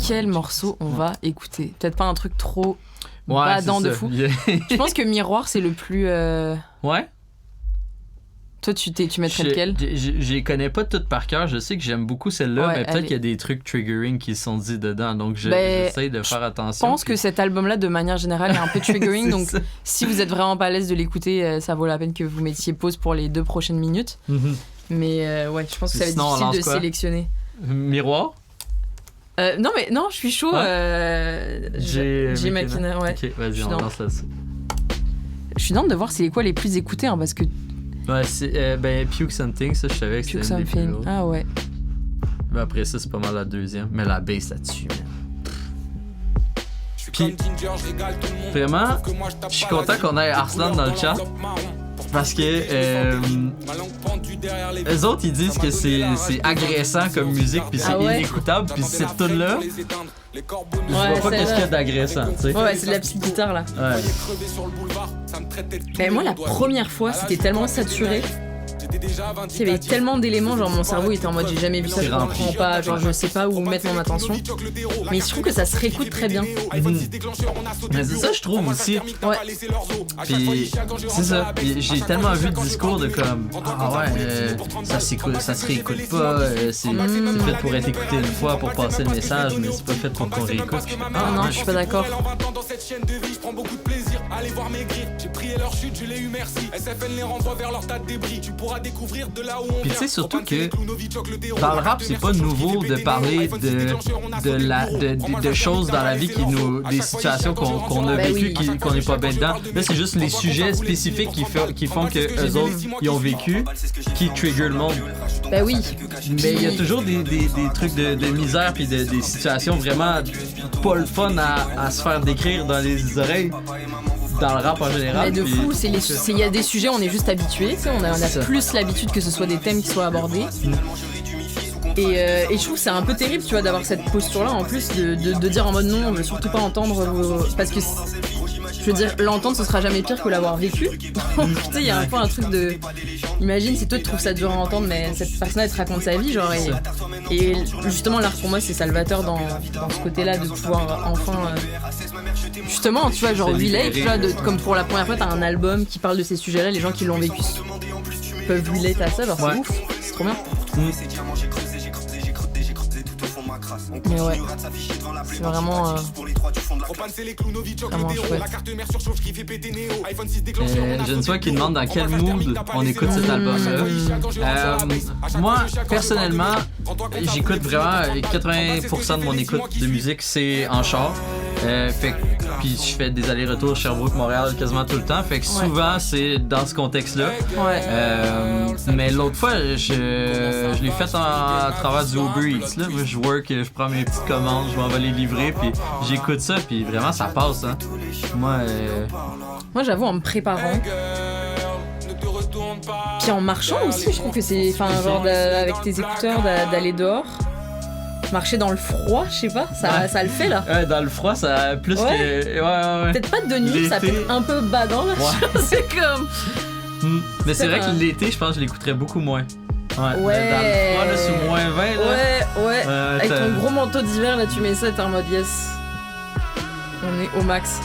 Quel morceau on va écouter? Peut-être pas un truc trop Ouais, badant c'est de ça. fou. Je pense que Miroir, c'est le plus... Ouais. Toi, tu mettrais lequel? Je les connais pas toutes par cœur. Je sais que j'aime beaucoup celle-là, Ouais, mais peut-être allez. qu'il y a des trucs triggering qui se sont dit dedans. Donc Ben, j'essaie de faire Je attention. pense que cet album-là, de manière générale, est un peu triggering. C'est Donc, ça. si vous êtes vraiment pas à l'aise de l'écouter, ça vaut la peine que vous mettiez pause pour les 2 prochaines minutes. Mhm. Mais ouais, je pense que ça va être Sinon, on difficile lance de quoi? sélectionner. Miroir. Non, je suis chaud. Ouais. J'ai McKenna, ouais. Ok, vas-y, suis on dans. lance là-dessus. Je suis dans de voir c'est quoi les plus écoutés, hein, parce que Ouais, c'est ben Puke Something, ça je savais que Puke c'était une des plus Something. lourdes. Ah ouais. Mais après ça, c'est pas mal la deuxième. Mais la bass là-dessus, man. Puis, vraiment, je suis content qu'on ait Arslan dans le chat. Parce que eux autres, ils disent que c'est agressant comme musique, puis c'est Ah ouais? inécoutable, puis cette tune-là, je Ouais, vois pas c'est qu'est-ce qu'il y a vrai. d'agressant, tu sais. Ouais, c'est de la petite guitare là. Ouais. Mais moi, la première fois, c'était tellement saturé Il y avait tellement d'éléments, genre mon cerveau était en mode j'ai jamais vu ça, je comprends pas, genre je sais pas où mettre mon attention. Mais je trouve que ça se réécoute très bien. Mais c'est ça, je trouve aussi. Ouais. Puis c'est ça. J'ai tellement vu de discours de comme ça se réécoute pas, c'est fait pour être écouté une fois pour passer le message, mais c'est pas fait pour qu'on réécoute. Ah non, je suis pas d'accord. Puis tu sais surtout que dans le rap, c'est pas nouveau de parler de choses dans la vie des situations qu'on a vécues, qu'on n'est pas bien dedans. Là, c'est juste les sujets spécifiques qui font que eux autres ils ont vécu, qui trigger le monde. Ben oui. Mais il y a toujours des trucs de misère puis des situations vraiment pas le fun à se faire décrire dans les oreilles. Dans le rap en général. Mais de fou, il y a des sujets, on est juste habitués, on a plus l'habitude que ce soit des thèmes qui soient abordés. Et je trouve que c'est un peu terrible, tu vois, d'avoir cette posture-là en plus de dire en mode non, on veut surtout pas entendre parce que je veux dire, l'entendre ce sera jamais pire que l'avoir vécu. Tu sais, il y a un peu un truc de. Imagine si toi tu trouves ça dur à entendre, mais cette personne elle te raconte sa vie, genre. Et justement, l'art pour moi c'est salvateur dans ce côté-là de pouvoir enfin. Justement, tu vois, genre relate, tu vois, comme pour la première fois t'as un album qui parle de ces sujets-là, les gens qui l'ont vécu peuvent relate à ça, genre c'est ouf, c'est trop bien. Mais ouais, c'est vraiment chouette. Jensois qui demande dans quel mood on écoute cet album-là. Moi, personnellement, j'écoute vraiment 80% de mon écoute de musique, c'est en char. Puis je fais des allers-retours Sherbrooke-Montréal quasiment tout le temps. Fait que souvent, c'est dans ce contexte-là. Ouais. Mais l'autre fois, je l'ai fait à travers du Uber Eats. Là. Moi, je work, je prends mes petites commandes, je m'en vais les livrer, puis j'écoute ça, puis vraiment, ça passe. Hein. Moi, j'avoue, en me préparant, puis en marchant aussi, je trouve que c'est... Enfin, genre avec tes écouteurs, d'aller dehors. Marcher dans le froid, je sais pas, ça le fait là. Ouais, dans le froid, ça plus que. Ouais. Peut-être pas de nuit, l'été. Ça peut être un peu badant là. Ouais. C'est comme. Mais c'est vrai que l'été, je pense que je l'écouterais beaucoup moins. Ouais. Dans le froid, là, sous moins 20, là. Ouais. Avec ton gros manteau d'hiver, là, tu mets ça, t'es en mode yes. On est au max.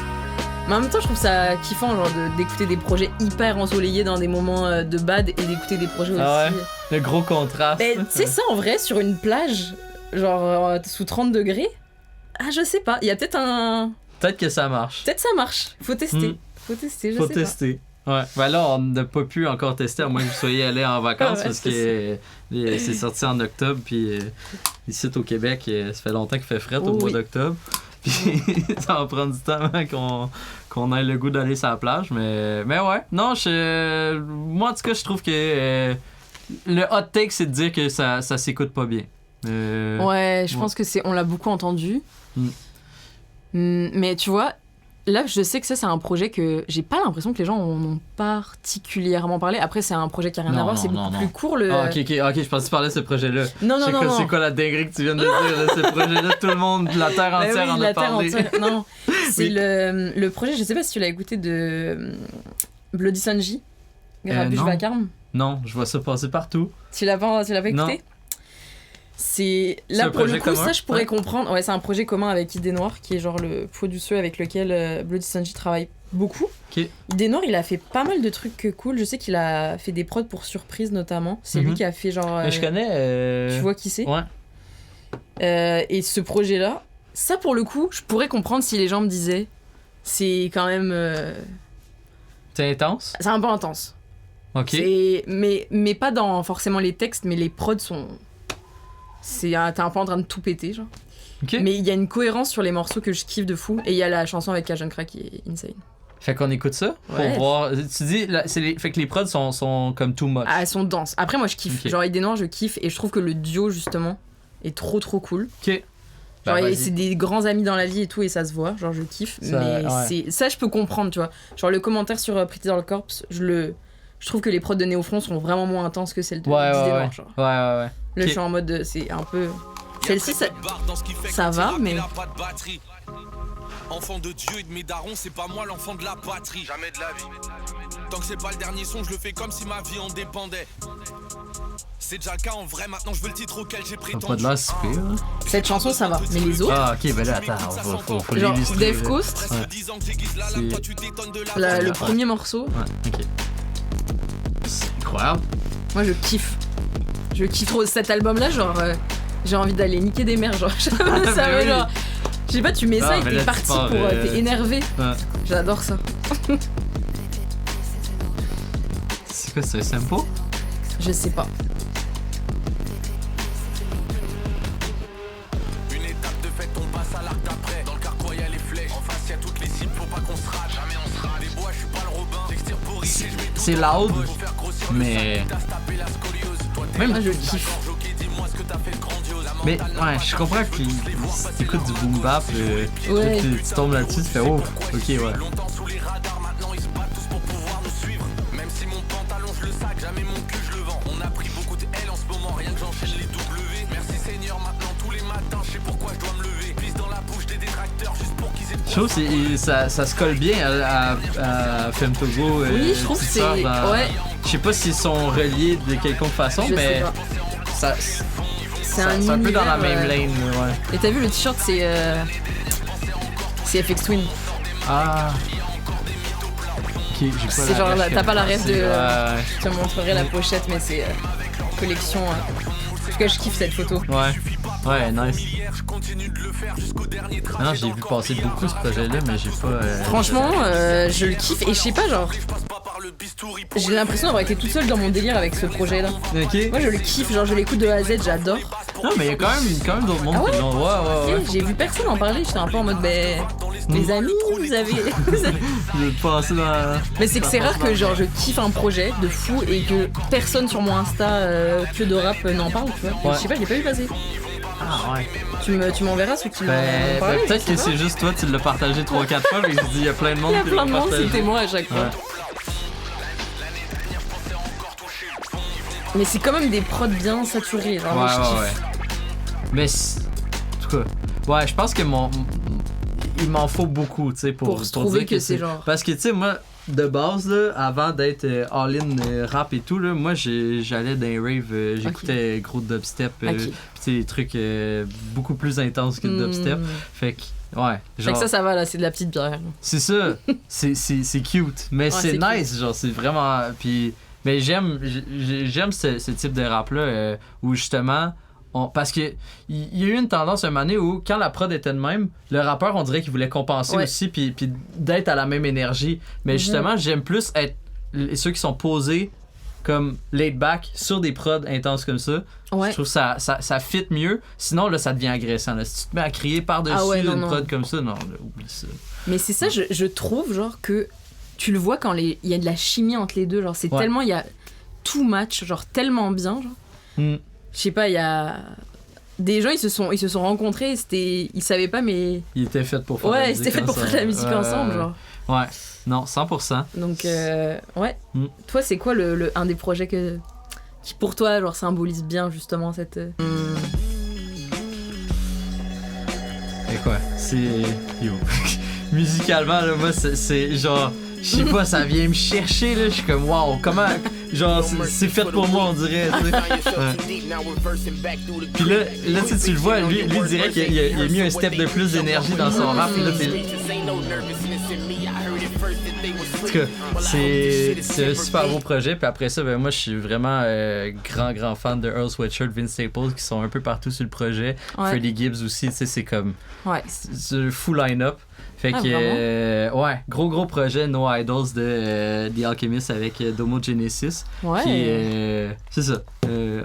Mais en même temps, je trouve ça kiffant, genre, d'écouter des projets hyper ensoleillés dans des moments de bad et d'écouter des projets aussi. Ah ouais. Le gros contraste. Mais tu sais, ça en vrai, sur une plage. Genre sous 30 degrés. Ah, je sais pas. Il y a peut-être un. Peut-être que ça marche. Peut-être ça marche. Faut tester. Faut tester. Ouais. Ben là, on n'a pas pu encore tester, à moins que vous soyez allés en vacances parce que c'est sorti en octobre. Puis ici au Québec, ça fait longtemps qu'il fait fret au mois d'octobre. Puis ça va prendre du temps avant qu'on ait le goût d'aller sur la plage. Mais ouais. Non, moi en tout cas, je trouve que le hot take, c'est de dire que ça s'écoute pas bien. Ouais, je pense que on l'a beaucoup entendu. Mais tu vois, là, je sais que ça, c'est un projet que j'ai pas l'impression que les gens en ont particulièrement parlé. Après, c'est un projet qui a rien à voir, c'est beaucoup plus court. Ah, ok, je pensais que tu parlais de ce projet-là. Non. C'est quoi la dinguerie que tu viens de dire, là, ce projet-là? Tout le monde, la terre entière en a parlé. Non, c'est le projet, je sais pas si tu l'as écouté, de Bloody Sanji, Grabuge Vacarme. Non, je vois ça passer partout. Tu l'as pas écouté? Non. C'est là pour le coup, commun. Ça je pourrais comprendre. Ouais, c'est un projet commun avec Idée Noire, qui est genre le producer avec lequel Bloody Sanji travaille beaucoup. Okay. Idée Noire, il a fait pas mal de trucs cool. Je sais qu'il a fait des prods pour Surprise notamment. C'est lui qui a fait genre. Mais je connais. Tu vois qui c'est? Ouais. Et ce projet-là, ça pour le coup, je pourrais comprendre si les gens me disaient, c'est quand même. C'est intense. C'est un peu intense. Ok. Mais pas dans forcément les textes, mais les prods sont. T'es un peu en train de tout péter, genre. Okay. Mais il y a une cohérence sur les morceaux que je kiffe de fou. Et il y a la chanson avec Cajun Crack qui est insane. Fait qu'on écoute ça pour voir. Tu dis, fait que les prods sont comme too much. Ah, elles sont denses. Après, moi, je kiffe. Okay. Genre, Idée Noire, je kiffe. Et je trouve que le duo, justement, est trop cool. Ok. Genre, c'est des grands amis dans la vie et tout, et ça se voit. Genre, je kiffe. Mais ça, je peux comprendre, tu vois. Genre, le commentaire sur Pretty Doll Corpse, je trouve que les prods de Néofront sont vraiment moins intenses que celles de Idée Noire. Genre. Ouais. Là, je suis en mode, c'est un peu. Celle-ci, ça va, mais. Enfant de Dieu et de mes darons, c'est pas moi l'enfant de la patrie. Jamais de la vie. Tant que c'est pas le dernier son, je le fais comme si ma vie en dépendait. C'est déjà le cas en vrai, maintenant je veux le titre auquel j'ai T'as prétendu. pas de l'air si pire, hein? Cette chanson, ça va. Mais les autres, Ah, ok, ben là, attends, faut genre l'illustrer. Dave Coast, Ouais. le premier morceau, Ouais, ok. C'est incroyable. moi je kiffe. Je kiffe trop cet album-là, genre j'ai envie d'aller niquer des mères, genre ça mais va, oui. genre. Je sais pas, tu mets Ah, ça et mais t'es là, tu parti pars, pour. T'es énervé. Ouais. J'adore ça. C'est quoi, c'est un sample? Je sais pas. Une étape de fait, on passe à l'arc d'après. Dans le carquois y'a les flèches. En face y'a toutes les cibles, faut pas qu'on se rate. Jamais on se rate. Les bois, je suis pas le Robin. J'extirporise et je mets tout. C'est loud, Faut faire grossir le mais. sang, t'as tapé la scoliose. Toi, t'es Même. Moi je kiffe. ok, dis-moi ce que t'as fait de grandiose. La Mais mentale, ouais, je comprends que si t'écoutes du boom bap, Ouais. tu tombes là-dessus, tu fais oh, ok, ouais. longtemps sous les radars, maintenant ils se battent tous pour pouvoir nous suivre. Même si mon pantalon je le sac, jamais mon cul je le vends. On a pris beaucoup de L en ce moment, rien que j'enchaîne les W. Merci Seigneur, maintenant tous les matins, je sais pourquoi je dois me lever. Pisse dans la bouche des détracteurs juste pour qu'ils aient. Je trouve que ça se colle bien à Femme Togo. Oui, je trouve que c'est. Ouais, Je sais pas s'ils sont reliés de quelconque façon, je sais mais pas. ça, C'est un c'est un peu dans la univers, même lane, ouais. Et t'as vu le t-shirt, c'est FX Twin. Ah. Ok, j'ai pas C'est la genre, ref, t'as pas la ref c'est- de- Ouais, Je te montrerai la pochette, mais c'est collection. En tout cas, je kiffe cette photo. ouais, nice. Non, j'ai vu passer beaucoup ce projet-là, mais j'ai pas. Franchement, je le kiffe et je sais pas, genre. J'ai l'impression d'avoir été toute seule dans mon délire avec ce projet-là. Ok. Moi, je le kiffe, genre, je l'écoute de A à Z, j'adore. Non, mais il y a quand même d'autres mondes Ah ouais? qui l'ont. Ouais. J'ai vu personne en parler, j'étais un peu en mode, mes amis, vous avez. J'ai passé dans la... Mais c'est que c'est rare que genre je kiffe un projet de fou et que personne sur mon Insta que de rap n'en parle, tu vois. Et Ouais. je sais pas, je l'ai pas vu passer. Ah ouais. Tu m'enverras ceux qui m'en Ben, parlé. peut-être que c'est juste toi, tu l'as partagé 3-4 fois, mais je dis, il y a plein de monde Il y a qui plein l'ont de monde, partagé. c'était moi à chaque fois. Ouais. Mais c'est quand même des prods bien saturés, genre moi, je kiffe. Mais, en tout cas, ouais, je pense que il m'en faut beaucoup, tu sais, Pour se trouver dire que c'est genre. Parce que, tu sais, moi, de base, là, avant d'être all-in rap et tout, là, moi, j'allais dans les raves, j'écoutais gros dubstep, Ok. tu sais, des trucs beaucoup plus intenses que le dubstep. Fait que, ouais, Fait genre... que ça va là, c'est de la petite bière. C'est ça, c'est cute, mais c'est c'est nice, genre, c'est vraiment... Puis, mais j'aime ce type de rap-là, où justement... Parce que il y a eu une tendance un moment donné où, quand la prod était de même, le rappeur, on dirait qu'il voulait compenser aussi, puis d'être à la même énergie. Mais justement, j'aime plus être ceux qui sont posés comme laid back sur des prods intenses comme ça. Ouais. Je trouve que ça fit mieux. Sinon, là, ça devient agressant. Là. Si tu te mets à crier par-dessus une prod comme ça, non, là, oublie ça. Mais c'est ça, je trouve, genre, que tu le vois quand il y a de la chimie entre les deux. Genre, c'est tellement, il y a tout match, genre, tellement bien, genre. Je sais pas, il y a des gens, ils se sont rencontrés, ils savaient pas, mais ils étaient faits pour faire la musique. Ouais, c'était fait pour faire de la musique ensemble, genre. Ouais, non, 100%. Donc ouais. Toi, c'est quoi un des projets qui pour toi genre symbolise bien justement cette Et quoi, c'est yo. Musicalement là, moi c'est genre je sais pas, ça vient me chercher là, je suis comme waouh, comment genre c'est fait pour moi on dirait, tu sais. Puis là tu le vois, lui dirait qu'il a mis un step de plus d'énergie dans son rap, là en tout cas, c'est un super beau projet. Puis après ça, ben moi je suis vraiment grand fan de Earl Sweatshirt, Vince Staples qui sont un peu partout sur le projet. Freddie Gibbs aussi, tu sais, c'est comme c'est un full line-up. Fait que ouais, gros projet No Idols de The Alchemist avec Domo Genesis qui est c'est ça,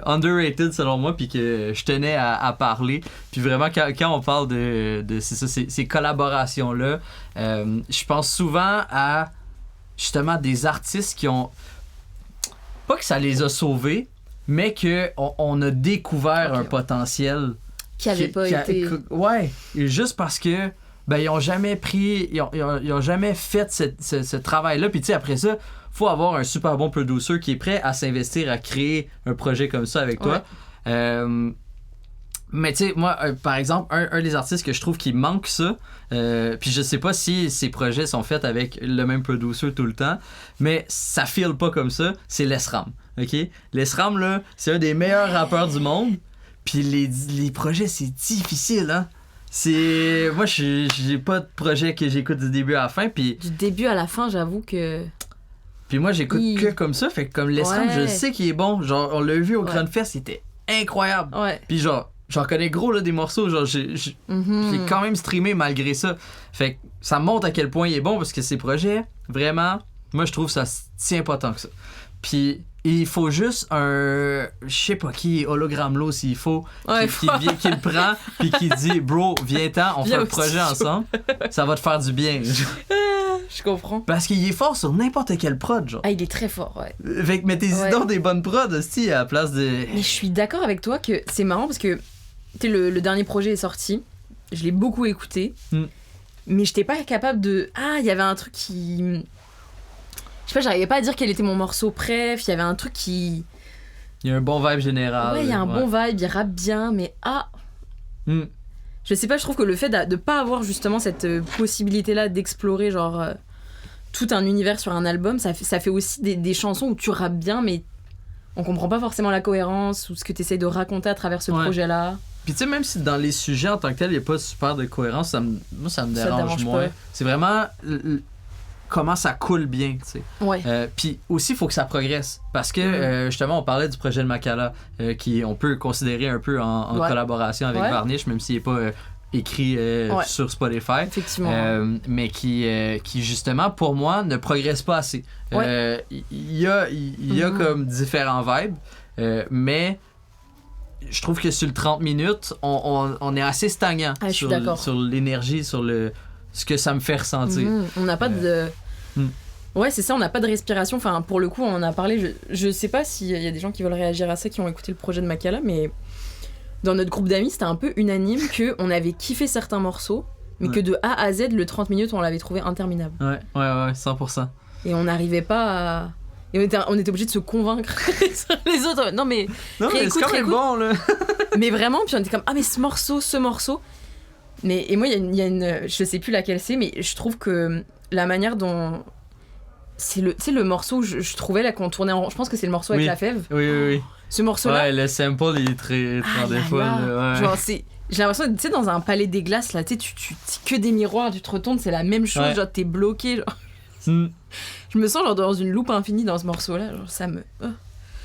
underrated selon moi, puis que je tenais à parler. Puis vraiment quand on parle de c'est ça, ces collaborations là, je pense souvent à justement des artistes qui ont pas que ça les a sauvés, mais que on a découvert un potentiel qui avait pas été juste parce que ben ils ont jamais pris, ils ont jamais fait ce travail-là. Puis tu sais, après ça, faut avoir un super bon producer qui est prêt à s'investir à créer un projet comme ça avec toi. Mais tu sais, moi, par exemple, un des artistes que je trouve qui manque ça, puis je sais pas si ses projets sont faits avec le même producer tout le temps, mais ça file pas comme ça, c'est Lesram. OK? Lesram, là, c'est un des meilleurs rappeurs du monde, puis les projets, c'est difficile, hein? Moi, j'ai pas de projet que j'écoute du début à la fin, puis... Du début à la fin, j'avoue que... Puis moi, j'écoute que comme ça, fait que comme Lesram, je sais qu'il est bon. Genre, on l'a vu au Grand Fest, c'était incroyable. Ouais. Puis genre, j'en connais gros là, des morceaux, genre j'ai quand même streamé malgré ça. Fait que ça montre à quel point il est bon parce que ses projets, vraiment, moi je trouve ça se tient pas tant que ça. Puis il faut juste un, je sais pas qui, Hologramlo s'il faut, qui le prend puis qui dit bro, viens-t'en, on fait un projet ensemble, ça va te faire du bien. Je comprends. Parce qu'il est fort sur n'importe quel prod, genre. Ah, il est très fort, ouais. Fait que mets tes idées des bonnes prods aussi à la place de... Mais je suis d'accord avec toi que c'est marrant parce que tu sais, le dernier projet est sorti, je l'ai beaucoup écouté, mais j'étais pas capable de... Ah, il y avait un truc qui... Je sais pas, j'arrivais pas à dire quel était mon morceau préf, il y avait un truc qui... Il y a un bon vibe général. Ouais, il y a un bon vibe, il rappe bien, mais je sais pas, je trouve que le fait de pas avoir justement cette possibilité-là d'explorer genre tout un univers sur un album, ça fait aussi des chansons où tu rappes bien, mais on comprend pas forcément la cohérence ou ce que tu essaies de raconter à travers ce projet-là. Puis tu sais, même si dans les sujets en tant que tel, il n'y a pas super de cohérence, moi ça me dérange moins. Pas. C'est vraiment comment ça coule bien, tu sais. Ouais. Puis aussi, il faut que ça progresse. Parce que justement, on parlait du projet de Makala, qui on peut considérer un peu en collaboration avec Varnish, même s'il n'est pas écrit sur Spotify. Effectivement. Mais qui justement, pour moi, ne progresse pas assez. Il y a comme différents vibes, mais je trouve que sur le 30 minutes, on est assez stagnant sur l'énergie, sur ce que ça me fait ressentir. On n'a pas de... Ouais, c'est ça, on n'a pas de respiration. Enfin, pour le coup, on en a parlé. Je sais pas s'il y a des gens qui veulent réagir à ça, qui ont écouté le projet de Makala, mais dans notre groupe d'amis, c'était un peu unanime qu'on avait kiffé certains morceaux, mais que de A à Z, le 30 minutes, on l'avait trouvé interminable. Ouais, 100%. Et on n'arrivait pas à... Et on était obligés de se convaincre les autres. Non, mais c'est quand même bon, là. Mais vraiment, puis on était comme, ah, mais ce morceau. Et moi, il y a une... Je sais plus laquelle c'est, mais je trouve que la manière dont... C'est le morceau où je trouvais là qu'on tournait en... Je pense que c'est le morceau avec la fève. Oui. Ce morceau-là... Ouais, le sample, il est très des fois. Ouais. Genre, j'ai l'impression, tu sais, dans un palais des glaces, là, tu sais, que des miroirs, tu te retournes, c'est la même chose, genre, t'es bloqué, genre... Je me sens genre dans une loupe infinie dans ce morceau-là, genre, ça me...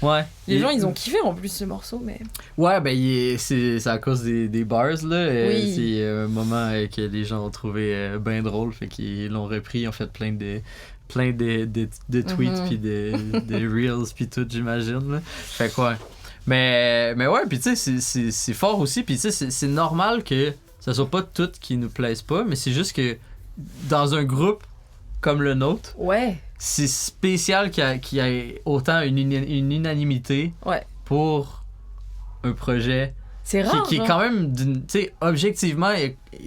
Ouais. Les gens, ils ont kiffé en plus ce morceau, mais... Ouais, ben c'est à cause des bars, là. C'est un moment que les gens ont trouvé bien drôle, fait qu'ils l'ont repris, ils ont fait plein de tweets, puis des reels, puis tout, j'imagine, là. Fait quoi. Mais ouais, puis tu sais, c'est fort aussi, puis tu sais, c'est normal que ça soit pas tout qui nous plaise pas, mais c'est juste que dans un groupe comme le nôtre, c'est spécial qu'il y ait autant une unanimité pour un projet c'est rare, qui est quand même, tu sais, objectivement,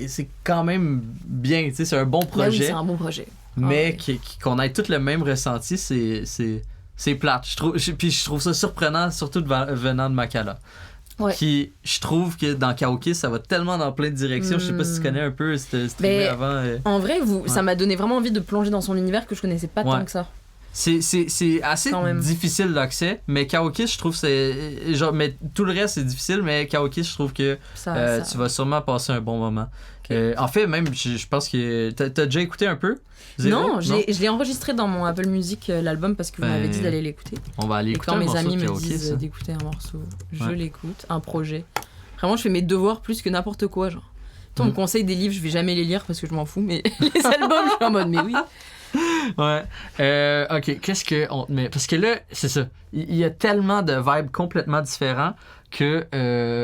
c'est quand même bien, tu sais, c'est un bon projet. Oui, c'est un bon projet. Mais qu'on ait tout le même ressenti, c'est plate. Puis je trouve ça surprenant, surtout venant de Makala. Qui, je trouve que dans Kaokis, ça va tellement dans plein de directions. Je sais pas si tu connais un peu ce streamer avant. En vrai, ça m'a donné vraiment envie de plonger dans son univers que je connaissais pas tant que ça. C'est assez difficile d'accès, mais Kaokis, je trouve c'est genre, mais tout le reste c'est difficile, mais Kaokis, je trouve que tu vas sûrement passer un bon moment. En fait, même, je pense que t'as déjà écouté un peu? Non, je l'ai enregistré dans mon Apple Music, l'album, parce que vous m'avez dit d'aller l'écouter. On va aller écouter un morceau. Quand mes amis me disent d'écouter un morceau, je l'écoute, un projet. Vraiment, je fais mes devoirs plus que n'importe quoi, genre. On me conseille des livres, je vais jamais les lire parce que je m'en fous, mais les albums, je suis en mode, mais oui. Ouais. Ok, qu'est-ce que on met? Parce que là, c'est ça. Il y a tellement de vibes complètement différents que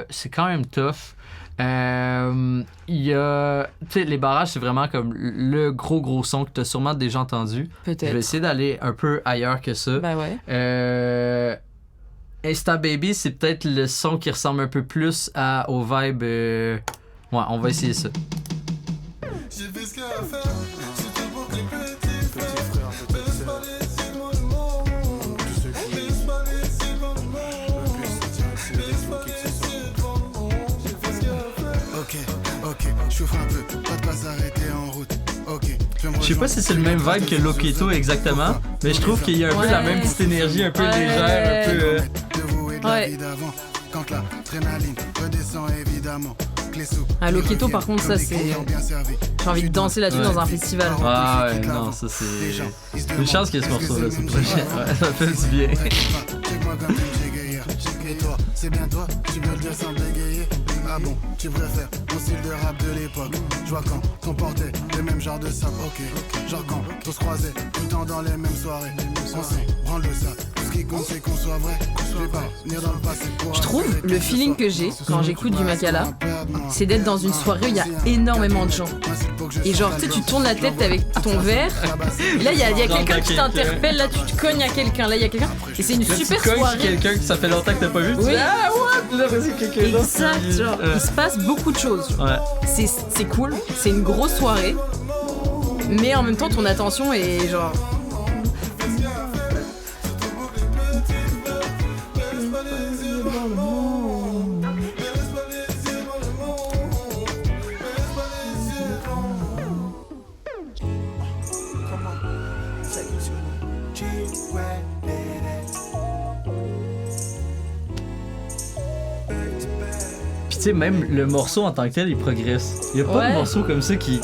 c'est quand même tough. Il y a... Tu sais, les barrages, c'est vraiment comme le gros son que tu as sûrement déjà entendu. Peut-être. Je vais essayer d'aller un peu ailleurs que ça. Ben ouais. Insta Baby, c'est peut-être le son qui ressemble un peu plus au vibe... Ouais, on va essayer ça. J'ai fait ce qu'il y a à faire. C'était pour les petits frères. Baisse pas les ciments du monde. Baisse pas les ciments du monde. Baisse pas les ciments du monde. J'ai fait sais pas si c'est le même vibe que Loketo exactement, mais je trouve qu'il y a un peu la même petite énergie, un peu légère, un peu. Ouais. Quand l'adrénaline redescend évidemment. Ah, Loketo, par contre, ça c'est. J'ai envie de danser là-dessus dans un festival. Ah ouais, non, ça c'est. Une chance qu'il y ait ce morceau-là, c'est prochain. Ouais, ça fait du bien. Et toi, c'est bien toi, tu veux le dire sans bégayer. Ah bon, tu préfères mon style de rap de l'époque. Je vois quand on portait les mêmes genres de sable. Ok, genre quand on se croisait tout le temps dans les mêmes soirées. On s'en branle de ça. Tout ce qui compte c'est qu'on soit vrai. Je vais pas venir dans le passé pour. Je trouve le feeling que j'ai quand j'écoute du Makala, c'est d'être dans une soirée où il y a énormément de gens. Et genre, tu sais, tu tournes la tête avec ton verre. Et là, il y a quelqu'un qui t'interpelle. Là, tu te cognes à quelqu'un. Là, il y a quelqu'un. Et c'est une super soirée. Quelqu'un que ça fait longtemps que t'as pas vu. Oui. Ah ouais, là, vas-y, quelqu'un d'autre. Exact, genre, il se passe beaucoup de choses. Ouais. C'est cool, c'est une grosse soirée, mais en même temps ton attention est genre. Tu sais, même le morceau en tant que tel, il progresse. Il y a pas de morceau comme ça qui.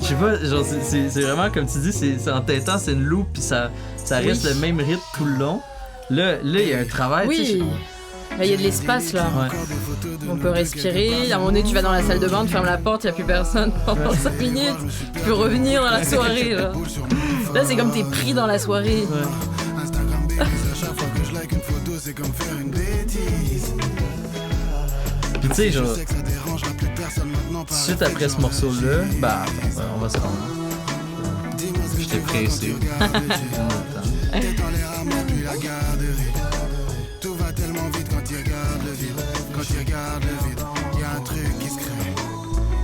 Je sais pas, genre, c'est vraiment comme tu dis, c'est entêtant, c'est une loupe, pis ça reste le même rythme tout le long. Là, il y a un travail, tu sais. Oui, il y a de l'espace là. Ouais. On peut respirer. À un moment donné, tu vas dans la salle de bain, tu fermes la porte, il n'y a plus personne pendant 5 minutes. Tu peux revenir dans la soirée. Là, c'est comme t'es pris dans la soirée. Ouais. C'est comme faire une bêtise. Pis tu sais, genre, suite après ce morceau-là, bah, on va se rendre. J'étais pressé. Tout va tellement vite quand tu regardes le vide. Quand tu regardes le vide, y'a un truc qui se crée.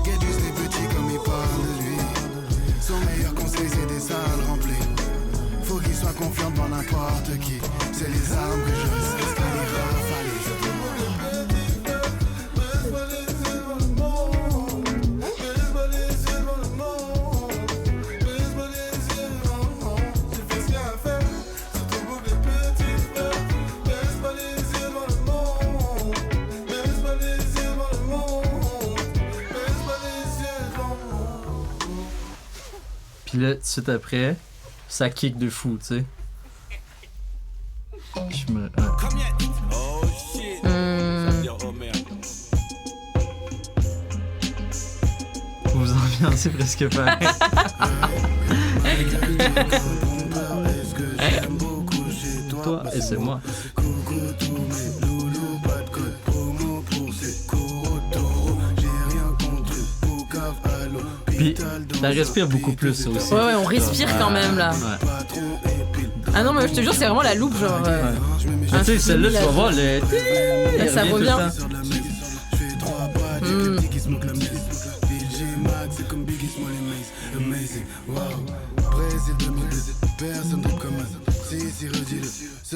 Get juste les petits comme il parle de lui. Son meilleur conseil, c'est des salles remplies. Faut qu'il soit confiant devant n'importe qui. C'est les armes que je sais, quand il rafale. Puis là, tout de suite après, ça kick de fou, tu sais. Je me. Vous vous ambiancez presque pareil. Toi et c'est moi. Puis, ça respire beaucoup plus, ça aussi. Ouais, on respire quand même là. Ouais. Ah non, mais je te jure, c'est vraiment la loupe, genre. Tu sais, celle-là, tu vas voir, le. Là, ça revient.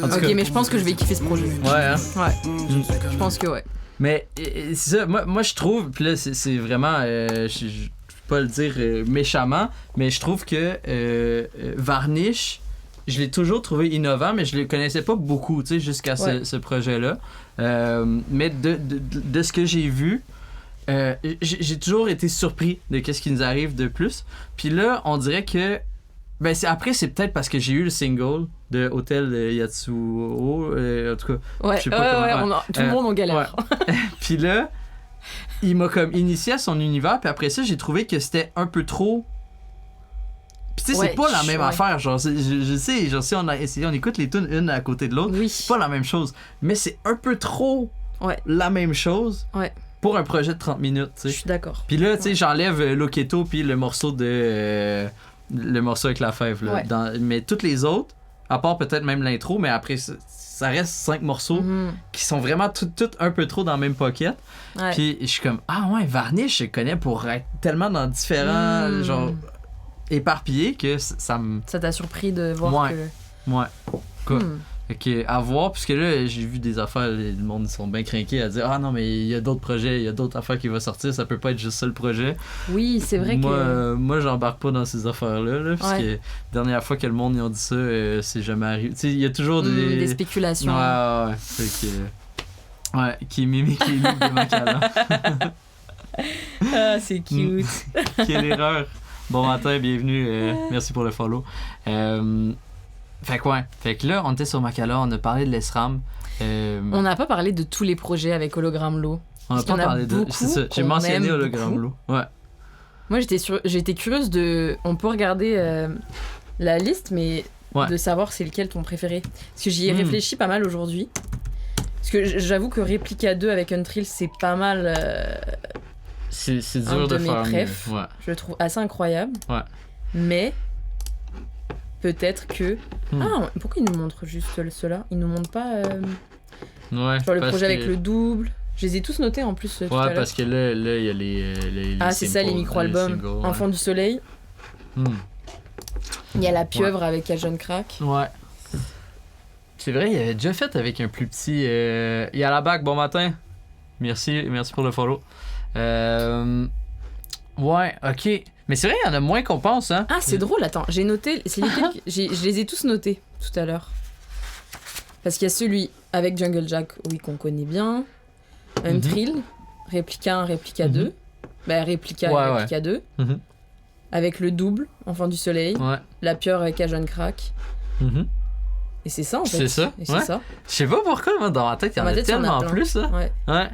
Ok, mais je pense que je vais kiffer ce projet. Ouais, hein? Ouais. Je pense que ouais. Mais c'est ça, moi je trouve, puis là c'est vraiment, je peux pas le dire méchamment, mais je trouve que Varnish, je l'ai toujours trouvé innovant, mais je le connaissais pas beaucoup, tu sais, jusqu'à ce projet-là. Mais de ce que j'ai vu, j'ai toujours été surpris de qu'est-ce qui nous arrive de plus. Puis là, on dirait que ben c'est peut-être parce que j'ai eu le single de Hotel Yatsuo, en tout cas. Ouais, je sais pas comment, tout le monde en galère. Ouais. Puis là, il m'a comme initié à son univers, puis après ça, j'ai trouvé que c'était un peu trop. Puis tu sais, c'est pas la même affaire, genre, je sais, genre, si on a essayé, on écoute les tunes une à côté de l'autre, c'est pas la même chose, mais c'est un peu trop la même chose. Ouais. Pour un projet de 30 minutes, tu sais. Je suis d'accord. Puis là, tu sais, j'enlève Loketo puis le morceau de le morceau avec la fève là. Mais toutes les autres, à part peut-être même l'intro, mais après ça reste 5 morceaux qui sont vraiment tout un peu trop dans le même pocket. Ouais. Puis je suis comme ah ouais, Varnish je connais pour être tellement dans différents genre éparpillés que ça me. Ça t'a surpris de voir que. Ouais. Quoi. Ok, à voir, parce que là, j'ai vu des affaires, le monde sont bien craqués à dire « Ah non, mais il y a d'autres projets, il y a d'autres affaires qui vont sortir, ça peut pas être juste ça le projet. » Oui, c'est vrai que... Moi, j'embarque pas dans ces affaires-là, là, parce que la dernière fois que le monde ils ont dit ça, c'est jamais arrivé. Tu sais, il y a toujours des spéculations. Ouais. Fait que... Ouais, qui mimique de Macala. Ah, c'est cute. Quelle erreur. Bon matin, bienvenue, merci pour le follow. Fait que là, on était sur Macala, on a parlé de l'ESRAM. On n'a pas parlé de tous les projets avec Hologram Low. On n'a pas parlé de... C'est ça, j'ai mentionné Hologram Low. Ouais. Moi, j'étais curieuse de... On peut regarder la liste, mais de savoir c'est lequel ton préféré. Parce que j'y ai réfléchi pas mal aujourd'hui. Parce que j'avoue que Replica 2 avec Untrill, c'est pas mal... c'est dur de faire mieux. Ouais. Je le trouve assez incroyable. Ouais. Mais... Peut-être que... Ah, pourquoi ils nous montrent juste ceux-là? Ils nous montrent pas... Ouais, genre le projet avec le double. Je les ai tous notés en plus. Tout à l'heure. Parce que là, il y a les ah, c'est ça, les micro-albums. Enfant du soleil. Il y a La Pieuvre avec Ajon Crack. Ouais. C'est vrai, il avait déjà fait avec un plus petit... Il y a la bac, bon matin. Merci pour le follow. Ouais, ok. Mais c'est vrai, il y en a moins qu'on pense, hein. Ah, c'est drôle, attends. J'ai noté... C'est lesquels je les ai tous notés tout à l'heure. Parce qu'il y a celui avec Jungle Jack, oui, qu'on connaît bien. Untrill, Replica 1, Replica 2. Ben, Replica et Replica 2. Avec le double, Enfant du Soleil. Ouais. La Pieuvre avec Ajon Crack. Et c'est ça, en fait. C'est ça. Et c'est ça. Je sais pas pourquoi, moi, dans ma tête, il y en a tellement plus, là. Ouais.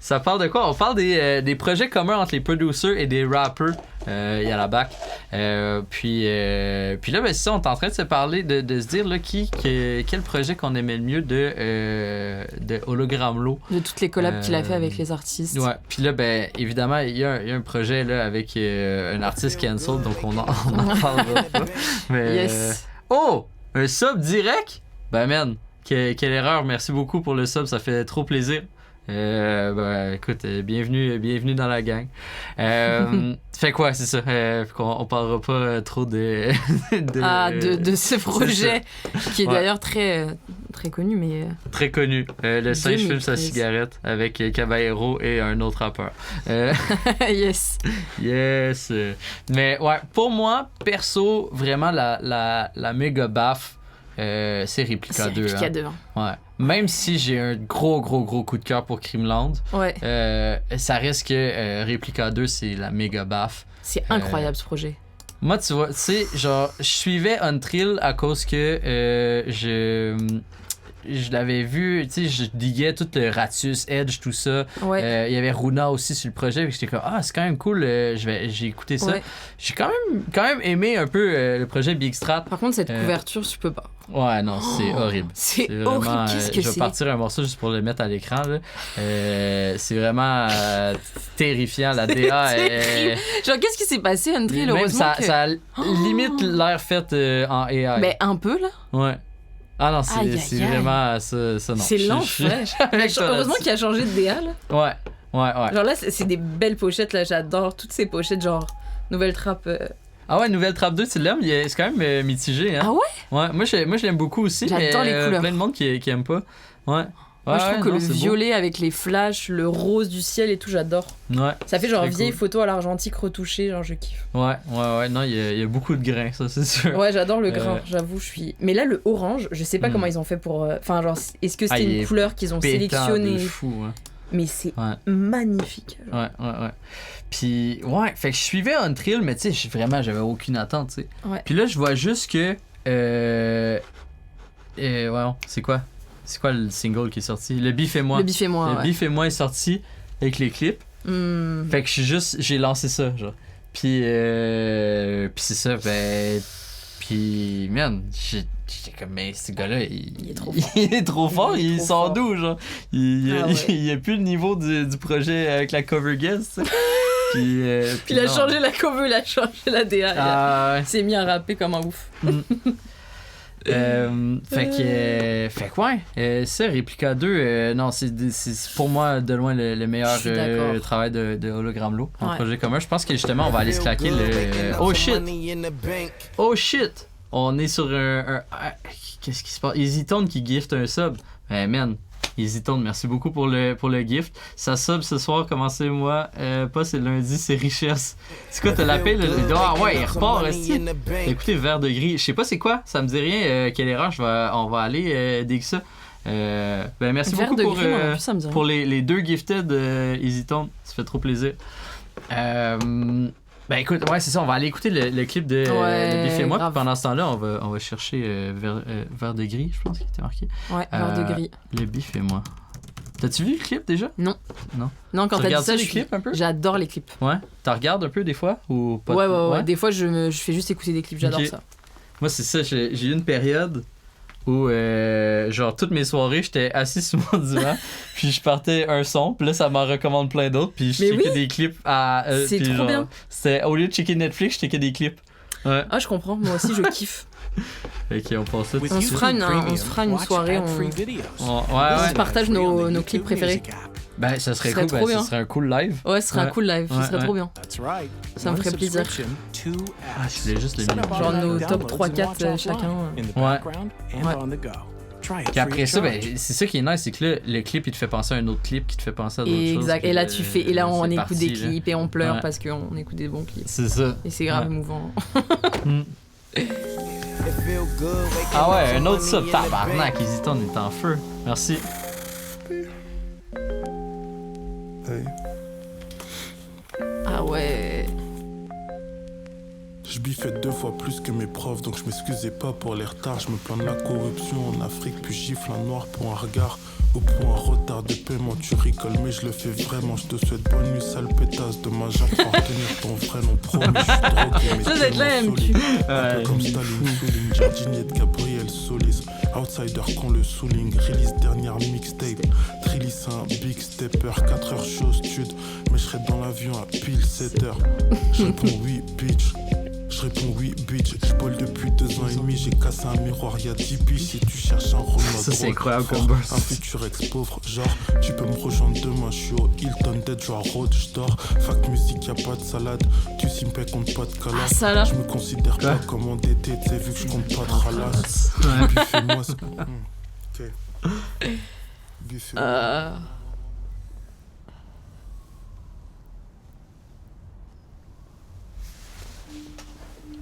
Ça parle de quoi? On parle des projets communs entre les producers et des rappers. Il y a la bac. Puis là, ben, c'est ça, on est en train de se parler, de se dire là, quel projet qu'on aimait le mieux de Hologram Low. De toutes les collabs qu'il a fait avec les artistes. Ouais. Puis là, ben, évidemment, il y a un projet là, avec un artiste cancel, donc on en parlera pas. Mais, yes. Oh! Un sub direct? Ben, man, quelle erreur. Merci beaucoup pour le sub, ça fait trop plaisir. Ben, écoute, bienvenue dans la gang. Fait quoi, c'est ça. On parlera pas trop de ce projet qui est d'ailleurs très connu, mais très connu. Le singe fume sa cigarette avec Caballero et un autre rappeur. Yes. Mais ouais, pour moi, perso, vraiment la méga baffe. C'est Replica 2. Replica 2. Ouais. Même si j'ai un gros coup de cœur pour Crimeland, ça reste que Replica 2, c'est la méga baffe. C'est incroyable ce projet. Moi, tu vois, tu sais, genre, je suivais Untrill à cause que je l'avais vu, tu sais, je diguais tout le Ratus, Edge, tout ça. Ouais. Il y avait Runa aussi sur le projet, j'étais comme, c'est quand même cool, j'ai écouté ça. Ouais. J'ai quand même aimé un peu le projet Big Strat. Par contre, cette couverture, tu peux pas. Ouais, non, c'est horrible. C'est vraiment, horrible, qu'est-ce que c'est? Je vais partir un morceau juste pour le mettre à l'écran, là. C'est vraiment terrifiant, la DA est... Genre, qu'est-ce qui s'est passé, Untrill? Même ça a limite l'air fait en AI. Mais un peu, là? Ouais. Ah non, c'est vraiment ça non. C'est l'enfer. Heureusement qu'il a changé de DA, là. Ouais. Genre là, c'est des belles pochettes, là. J'adore toutes ces pochettes, genre Nouvelle Trappe. Ah ouais, Nouvelle Trappe 2, tu l'aimes? C'est quand même mitigé, hein? Ah ouais? Ouais, moi je l'aime beaucoup aussi, j'adore mais les couleurs. Plein de monde qui aime pas. Ouais. Moi, je trouve que le violet avec les flashs, le rose du ciel et tout, j'adore. Ouais. Ça fait genre vieille photo à l'argentique retouchée, genre je kiffe. Ouais. Non, il y a beaucoup de grains, ça, c'est sûr. Ouais, j'adore le grain, j'avoue, je suis. Mais là, le orange, je sais pas comment ils ont fait pour. Enfin, genre, est-ce que c'était une couleur qu'ils ont sélectionnée? Fou, hein. Mais c'est magnifique. Genre. Ouais. Puis, fait que je suivais Untrill, mais tu sais, j'avais aucune attente, tu sais. Ouais. Puis là, je vois juste que. C'est quoi? C'est quoi le single qui est sorti? Le Bif et moi. Le Bif et moi, Bif et moi est sorti avec les clips. Fait que j'ai lancé ça, genre. Puis c'est ça, ben... Puis, man, j'étais comme, mais ce gars-là, il est trop fort. Il est trop fort, il sort d'où, genre? Il a plus le niveau du projet avec la cover guest, Puis il a changé la cover, il a changé la DA. Il s'est mis à rapper comme un ouf. Fait que ouais, ça, Replica 2, non, c'est pour moi de loin le meilleur travail de Hologram Low en projet commun. Je pense que justement on va aller se claquer le oh shit on est sur qu'est-ce qui se passe? EasyTone qui gift un sub. Ben, man, EasyTone, merci beaucoup pour le gift. Ça sub ce soir, commencez-moi. Pas c'est lundi, c'est richesse. C'est quoi, t'as la paix? Ah ouais, il repart aussi. Écoutez, Vert de Gris. Je sais pas c'est quoi, ça me dit rien. Quelle erreur, on va aller dès que ça. Ben merci Vert beaucoup de pour, Gris, moi, ça me dit rien. pour les 2 gifted EasyTone. Ça fait trop plaisir. Ben écoute, ouais, c'est ça, on va aller écouter le clip de Biff et moi. Puis pendant ce temps-là, on va chercher Vert de Gris, je pense qu'il était marqué. Ouais, Vert de Gris. Le Biff et moi. T'as-tu vu le clip déjà? Non. Non. Non, quand t'as dit ça, les clips un peu? J'adore les clips. Ouais. T'en regardes un peu des fois ou pas? Ouais. Des fois, je fais juste écouter des clips, j'adore ça. Moi, c'est ça, j'ai eu une période où, genre, toutes mes soirées, j'étais assis sur mon divan, puis je partais un son, puis là, ça m'en recommande plein d'autres, puis je checkais des clips à... c'est trop genre, bien. C'était, au lieu de checker Netflix, je checkais des clips. Ouais. Ah, je comprends, moi aussi, je kiffe. Ok, on passe ça. On se fera une soirée, on se partage nos clips préférés. Ben, ça serait cool, trop bien. Ça serait un cool live. Ouais, ce serait un cool live, ce serait trop bien. Ça me ferait plaisir. Ah, je voulais juste le mettre. Genre nos top 3-4 chacun. Ouais. Puis après ça, ben, c'est ça qui est nice, c'est que là, le clip, il te fait penser à un autre clip qui te fait penser à d'autres choses. Exact. Et là, et là, on écoute des clips et on pleure Ouais. parce qu'on écoute des bons clips. C'est ça. Et c'est grave émouvant. Ah ouais, un autre sub, tabarnak, EasyTone est en feu. Merci. Ah ouais. Je biffais 2 fois plus que mes profs, donc je m'excusais pas pour les retards. Je me plains de la corruption en Afrique, puis gifle un noir pour un regard. Ou pour un retard de paiement, tu rigoles, mais je le fais vraiment. Je te souhaite bonne nuit, sale pétasse. Demain, j'apprends à retenir ton vrai nom promis. Je suis drogué, mais ça doit être la même, un peu comme Staline, Souligne, jardinier de Gabriel Solis. Outsider qu'on le souligne, release dernière mixtape. Trillis un big stepper, 4 heures chaud stud. Mais je serai dans l'avion à pile 7 heures. Je réponds oui, bitch. Je réponds oui, bitch. Je pole depuis 2 ans et demi. J'ai cassé un miroir, y'a 10 piges. Si tu cherches un Renoir Ça, c'est drôle, incroyable fort, comme burst. un futur ex-pauvre, genre, tu peux me rejoindre demain. Je suis au Hilton, dead, je road, je dors. Fac musique, y'a pas de salade. Tu simpais, compte pas de calage. Ah, ça là. Je me considère pas comme endetté, t'sais, vu que je compte pas de ralasse. Buffez-moi, c'est. Ok. Buffez-moi.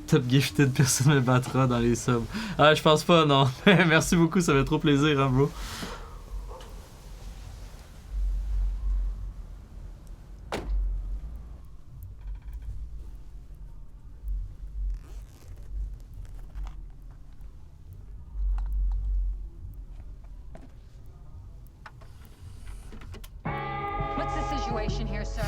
Top gifted, personne ne me battra dans les subs. Ah, je pense pas, non. Merci beaucoup, ça fait trop plaisir, hein, bro. What's the situation here, sir?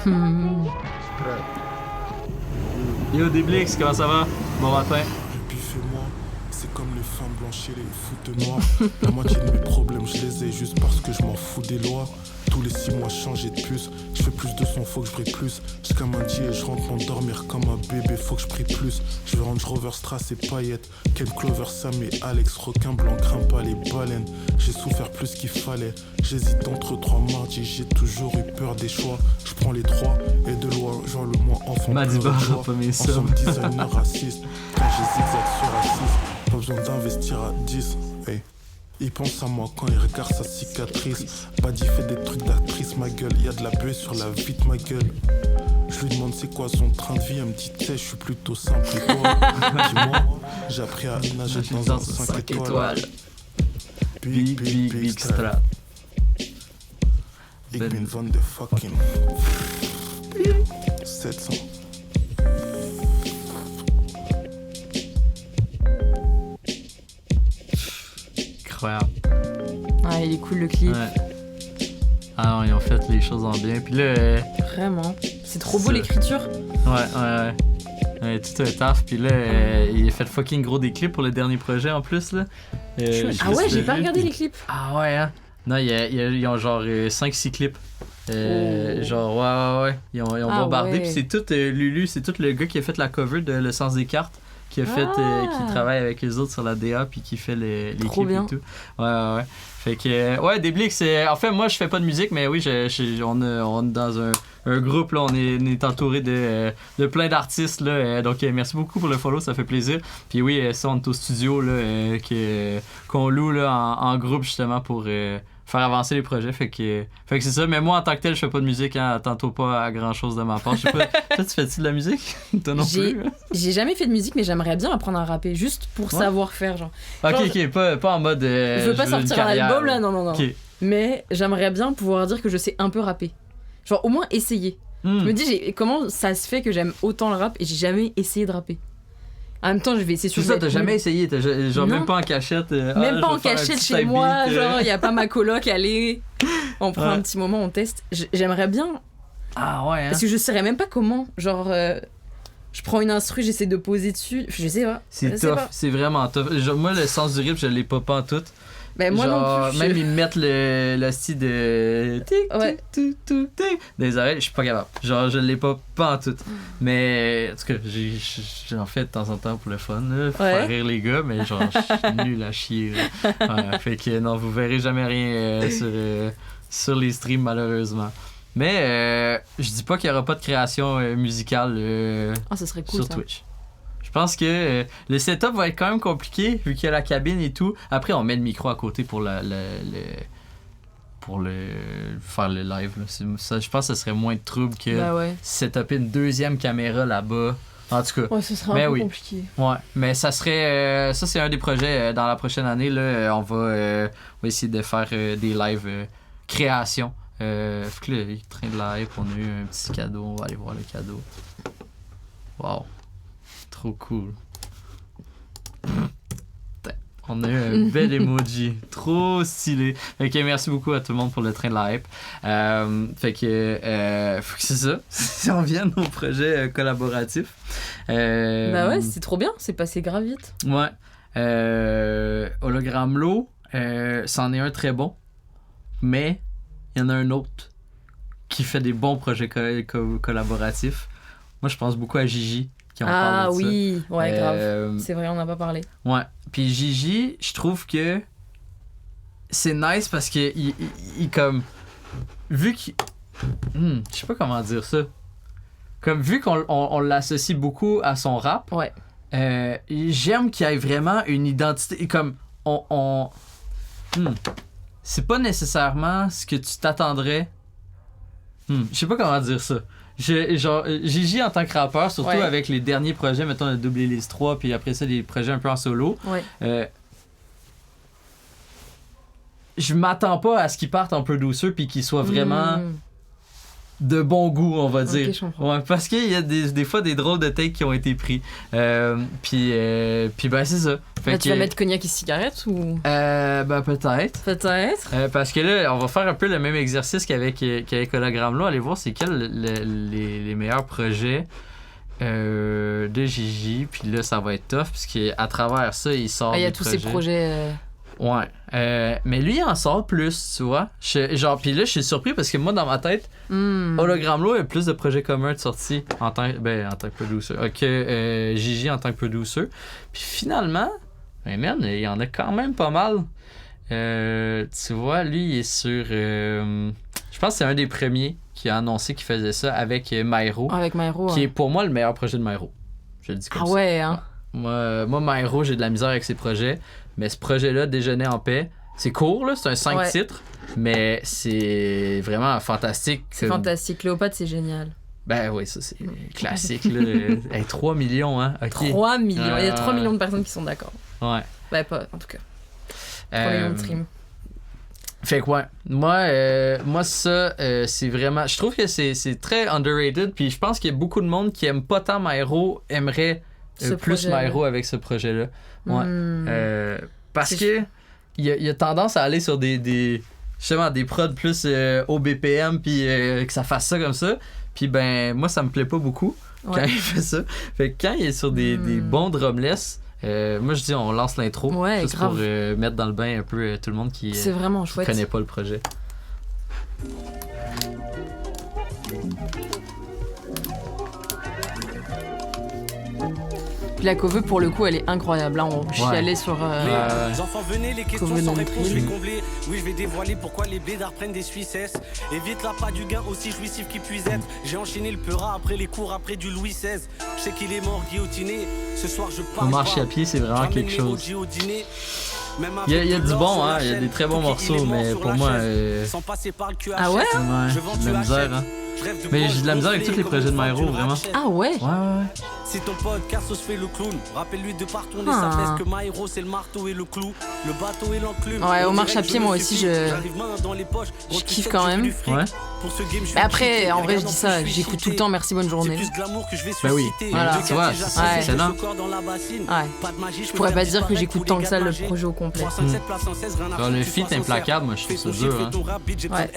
Yo, Déblix, comment ça va? Bon matin. Buffez-moi, c'est comme les femmes blanches et les foutes noires. La moitié de mes problèmes, je les ai juste parce que je m'en fous des lois. Tous les 6 mois, changer de puce. Je fais plus de son, faut que je brille plus. J'suis comme un dieu et je rentre m'endormir comme un bébé, faut que je prie plus. Je vais Range Rover, Strass et paillettes. Ken Clover, Sam et Alex. Requin blanc, crains pas les baleines. J'ai souffert plus qu'il fallait. J'hésite entre 3 mardis, j'ai toujours eu peur des choix. Je prends les 3 et de loin, genre le moins enfant. Madiba, pas mes subs. Ensemble designer raciste. Quand j'ai zigzag sur A6, pas besoin d'investir à 10. Hey. Il pense à moi quand il regarde sa cicatrice. Buddy fait des trucs d'actrice, ma gueule. Y'a de la buée sur la vie de ma gueule. Je lui demande c'est quoi son train de vie. Elle me dit tu sais, je suis plutôt simple et toi. Dis-moi, j'ai appris à nager dans un 5 étoiles. Big strat. Ik ben van de fucking 700. Incroyable. Ah, il est cool le clip. Ouais. Ah non, ils ont fait les choses en bien. Puis là. Vraiment. C'est trop beau l'écriture. Ouais. Tout un taf. Puis là, il a fait fucking gros des clips pour le dernier projet en plus. Là. Ah ouais, j'ai pas regardé les clips. Ah ouais, hein. Non, ils ont genre 5-6 clips. Genre, ouais. Ils ont bombardé. Ouais. Puis c'est tout, Lulu, c'est tout le gars qui a fait la cover de Le Sens des cartes qui a fait, qui travaille avec les autres sur la DA puis qui fait l'équipe et tout. Ouais. Fait que, ouais, Déblix, c'est. En fait, moi, je fais pas de musique, mais oui, on est dans un groupe, là, on est entouré de plein d'artistes, là. Donc, merci beaucoup pour le follow, ça fait plaisir. Puis oui, ça, on est au studio, là, qu'on loue, là, en groupe, justement, pour faire avancer les projets. Fait que c'est ça. Mais moi, en tant que tel, je fais pas de musique, hein. Attends-toi pas à grand-chose de ma part. Je sais pas. Toi, tu fais-tu de la musique? Toi non plus? J'ai jamais fait de musique, mais j'aimerais bien apprendre à rapper, juste pour savoir faire, genre. Ok, pas en mode. Je veux pas sortir un album, là, non. Okay. Mais j'aimerais bien pouvoir dire que je sais un peu rapper. Genre, au moins essayer. Je me dis, comment ça se fait que j'aime autant le rap et j'ai jamais essayé de rapper? En même temps, je vais essayer sur ça, t'as jamais essayé? Genre, même pas en cachette? Même pas en cachette chez moi, genre, y a pas ma coloc, allez, on prend un petit moment, on teste. J'aimerais bien. Ah ouais, hein? Parce que je saurais même pas comment. Genre, je prends une instru, j'essaie de poser dessus. Je sais pas. C'est tough, c'est vraiment tough. Genre, moi, le sens du rythme, je l'ai pas en tout. Ben moi genre, non plus. Même ils me mettent le style de des oreilles, je suis pas capable. Genre, je l'ai pas en tout. Mais en tout cas, j'en fais de temps en temps pour le fun, là, pour faire rire les gars, mais genre, je suis nul à chier. Fait que non, vous verrez jamais rien sur les streams, malheureusement. Mais je dis pas qu'il y aura pas de création musicale ça serait cool, sur Twitch. Je pense que le setup va être quand même compliqué vu qu'il y a la cabine et tout. Après, on met le micro à côté pour faire le live. Là. Ça, je pense que ce serait moins de trouble que setuper une deuxième caméra là-bas. En tout cas. Ouais, ce serait un peu compliqué. Ouais, mais ça serait. Ça, c'est un des projets dans la prochaine année. Là, on va essayer de faire des lives création. Fait que là, train de live, on a eu un petit cadeau. On va aller voir le cadeau. Wow. Trop cool. On a eu un bel emoji. Trop stylé. Ok, merci beaucoup à tout le monde pour le train de la hype. Fait que c'est ça. Si on vient au projet collaboratif. Bah ouais, c'est trop bien. C'est passé grave vite. Ouais. Hologramlo, c'en est un très bon. Mais il y en a un autre qui fait des bons projets collaboratifs. Moi, je pense beaucoup à Gigi. Ah oui, ouais, grave. C'est vrai, on n'a pas parlé. Ouais. Puis Gigi, je trouve que c'est nice parce que il comme vu qu'il je sais pas comment dire ça. Comme vu qu'on l'associe beaucoup à son rap. Ouais. J'aime qu'il y ait vraiment une identité comme c'est pas nécessairement ce que tu t'attendrais. Je sais pas comment dire ça. Genre, Gigi en tant que rappeur, surtout avec les derniers projets, mettons le Double List 3, puis après ça, les projets un peu en solo, je m'attends pas à ce qu'il parte en producer puis qu'il soit vraiment de bon goût, on va dire. Ouais, parce qu'il y a des fois des drôles de takes qui ont été pris. Puis ben c'est ça. Fait tu vas mettre cognac et cigarette ou ben peut-être. Parce que là, on va faire un peu le même exercice qu'avec Hologramlo. Allez voir c'est quels les meilleurs projets de Gigi. Puis là, ça va être tough parce qu'à travers ça, il sort. Il y a tous ces projets. Ouais. Mais lui, il en sort plus, tu vois. Genre, pis là, je suis surpris parce que moi, dans ma tête, Hologramlo a plus de projets communs de sortie en tant que producer que Gigi en tant que producer. Puis finalement, ben man, il y en a quand même pas mal. Tu vois, lui, il est sur... je pense que c'est un des premiers qui a annoncé qu'il faisait ça avec Myro. Avec Myro, qui est pour moi le meilleur projet de Myro. Je le dis comme ça. Ah ouais, hein? Moi, Myro, j'ai de la misère avec ses projets. Mais ce projet-là, Déjeuner en paix, c'est court, là, c'est un 5 titres, mais c'est vraiment fantastique. C'est fantastique. Cléopâtre, c'est génial. Ben oui, ça, c'est classique. Là. 3 millions, hein? Okay. 3 millions. Il y a 3 millions de personnes qui sont d'accord. Ouais. Ben pas, en tout cas. 3 millions de streams. Fait que ouais, moi ça, c'est vraiment... Je trouve que c'est très underrated, puis je pense qu'il y a beaucoup de monde qui aime pas tant Myro, aimerait plus Myro avec ce projet-là. Ouais. Parce que il y a tendance à aller sur justement des prods plus au BPM puis que ça fasse ça comme ça. Puis ben moi ça me plaît pas beaucoup quand il fait ça. Fait que quand il est sur des bons drumless, moi je dis on lance l'intro juste pour mettre dans le bain un peu tout le monde qui c'est vraiment chouette. Connaît pas le projet. Puis la cover, pour le coup, elle est incroyable. Là, on chialait sur. Les enfants, venez, les questions sans réponse, je vais combler. Oui, je vais dévoiler pourquoi les blédards prennent des Suissesses. Évite la pas du gain aussi jouissif qu'il puisse être. J'ai enchaîné le peurat après les cours, après du Louis XVI. Je sais qu'il est mort guillotiné. Ce soir, je parle. Au marché à pied, c'est vraiment quelque chose. Il y a du bon, hein, il y a des très bons morceaux, mais pour moi. Ah ouais? J'ai de la misère, hein. Mais j'ai de la misère avec tous les projets de Myro, vraiment. Ah ouais? Ouais. Si ton pote Carsos fait le clown, rappelle-lui de par tourner sa veste que Myro c'est le marteau et le clou, le bateau et l'enclume. Ouais, au marche à pied, moi aussi, je kiffe quand même. Ouais. Mais après, en vrai, je dis ça, j'écoute tout le temps Merci Bonne Journée. Bah oui, voilà. Tu vois, c'est excellent. Ouais. Je pourrais pas dire que j'écoute tant que ça le projet au complet. Genre le feat implacable, moi je trouve ça dur, hein. Ouais.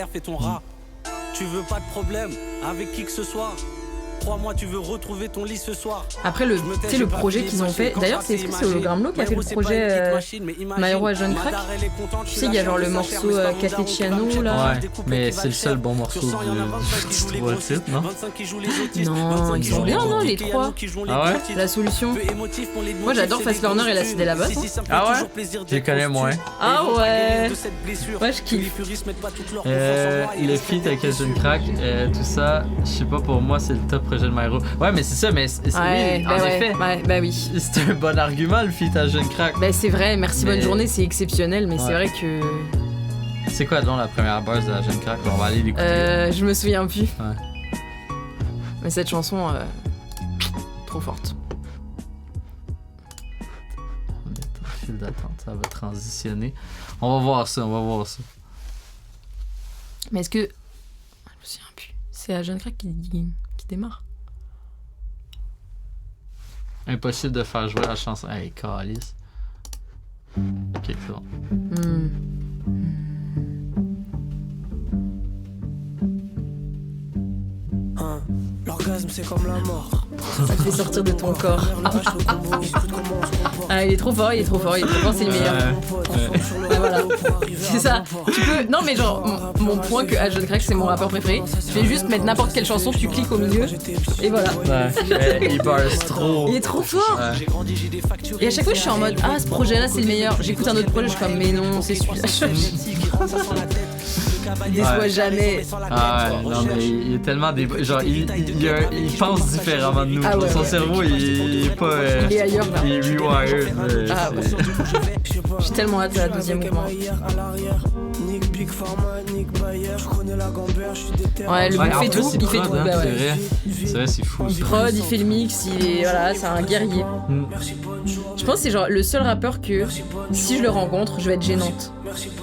Tu veux pas de problème avec qui que ce soit. Crois-moi, tu veux retrouver ton lit ce soir. Après, le projet qu'ils ont fait. D'ailleurs, c'est Hologramlo qui a fait le projet Myro à Jeune Crack. Tu sais, il y a genre le morceau Cateciano là. Ouais, mais c'est le seul bon morceau du trois titres, non? Non, ils sont bien, non, les trois. Ah ouais? La solution. Moi, j'adore Fast Learner et la Cité là-bas. Ah ouais? Je les connais moins. Ah ouais? Ouais, je kiffe. Le feat avec Jeune Crack, tout ça, je sais pas, pour moi, c'est le top projet de Myro. Ouais, mais c'est ça, mais ouais, oui, en effet. Ouais, bah oui. C'est un bon argument, le feat à Jeune Crack. Bah c'est vrai, Merci Bonne Journée, c'est exceptionnel, mais c'est vrai que... C'est quoi, donc, la première base de la Jeune Crack? On va aller l'écouter. Je me souviens plus. Ouais. Mais cette chanson, trop forte. On est en file d'attente, ça va transitionner. On va voir ça. Mais est-ce que... Je me souviens plus. C'est la Jeune Crack qui démarre. Impossible de faire jouer la chanson. Hey, calice. Ok, c'est bon. L'orgasme c'est comme la mort. Ça te fait sortir de ton corps. Ah, il est trop fort, c'est le meilleur. Ah, voilà. C'est ça. Tu peux. Non, mais genre, mon point que Jeune Crack, c'est mon rappeur préféré. Je vais juste mettre n'importe quelle chanson, tu cliques au milieu, et voilà. Ouais. Il barre trop. Il est trop fort. Ouais. Et à chaque fois, je suis en mode, ce projet-là, c'est le meilleur. J'écoute un autre projet, je suis comme, mais non, c'est celui-là. Il déçoit jamais. Ah ouais, non mais il est tellement genre il pense différemment de nous. Ah ouais, son cerveau il est pas il est ailleurs là. Il est rewired. Ah ouais. J'ai tellement hâte à la deuxième mouvement. Ouais, le mec fait tout, il fait tout. Bah ouais. C'est vrai, c'est fou. Il prod, il fait le mix, voilà, c'est un guerrier. Je pense que c'est genre le seul rappeur que si je le rencontre, je vais être gênante.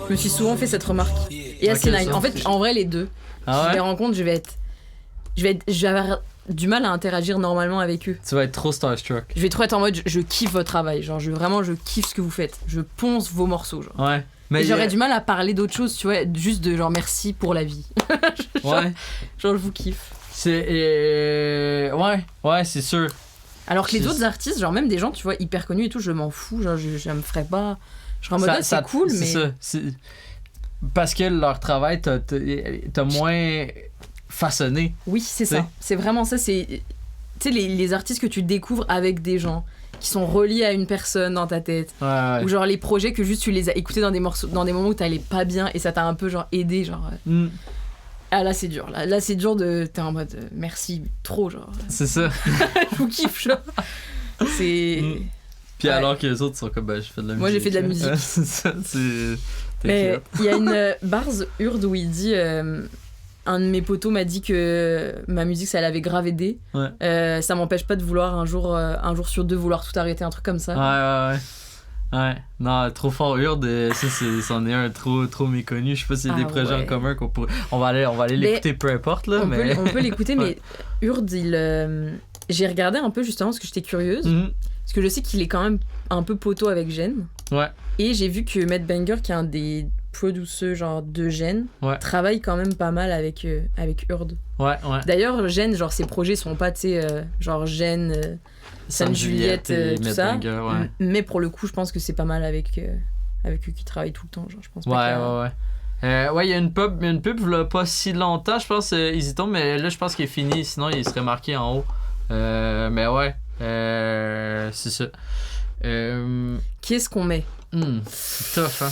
Je me suis souvent fait cette remarque. Et AC9. En fait, en vrai, les deux. Ah ouais? Je les rencontre, je vais avoir du mal à interagir normalement avec eux. Tu vas être trop starstruck. Je vais trop être en mode, je kiffe votre travail. Genre, je kiffe ce que vous faites. Je ponce vos morceaux. Genre. Ouais. Mais j'aurais du mal à parler d'autre chose, tu vois, juste de genre merci pour la vie. Ouais. Genre, je vous kiffe. C'est. Ouais, c'est sûr. Alors que les autres artistes, genre même des gens, tu vois, hyper connus et tout, je m'en fous. Genre, je me ferais pas. Je serais en mode, c'est cool, mais. C'est ça. Parce que leur travail t'a moins façonné. Oui, c'est ça. C'est vraiment ça. C'est, tu sais, les artistes que tu découvres avec des gens qui sont reliés à une personne dans ta tête. Ouais. Ou genre les projets que juste tu les as écoutés dans des morceaux, dans des moments où t'allais pas bien et ça t'a un peu genre aidé. Genre. Ah là, c'est dur. Là, c'est dur de. T'es en mode merci, trop, genre. C'est ça. Je vous kiffe, genre. C'est. Puis alors que les autres sont comme, je fais de la musique. Moi, j'ai fait de la musique. C'est ça, c'est. Mais il y a une bars Urd où il dit un de mes potos m'a dit que ma musique ça l'avait grave aidé. Ouais. Ça m'empêche pas de vouloir un jour sur deux vouloir tout arrêter, un truc comme ça. Ouais. Non, trop fort Urd, ça c'en est un trop méconnu. Je sais pas s'il y a des projets en commun qu'on pourrait. On va aller l'écouter peu importe là. On peut l'écouter, mais Urd, j'ai regardé un peu justement parce que j'étais curieuse. Parce que je sais qu'il est quand même un peu poteau avec Gênes. Ouais. Et j'ai vu que Matt Banger, qui est un des producers genre de Gênes, travaille quand même pas mal avec Urd. Ouais. D'ailleurs, Gênes, genre ses projets sont pas, tu sais, genre Gênes, Sainte Juliette, tout ça. Banger, ouais. Mais pour le coup, je pense que c'est pas mal avec eux qui travaillent tout le temps. Genre, je pense pas ouais, il y a une pub là, pas si longtemps, je pense, Easytone, mais là, je pense qu'il est fini, sinon il serait marqué en haut. Mais ouais. C'est ça. Qui est-ce qu'on met? Tough, hein?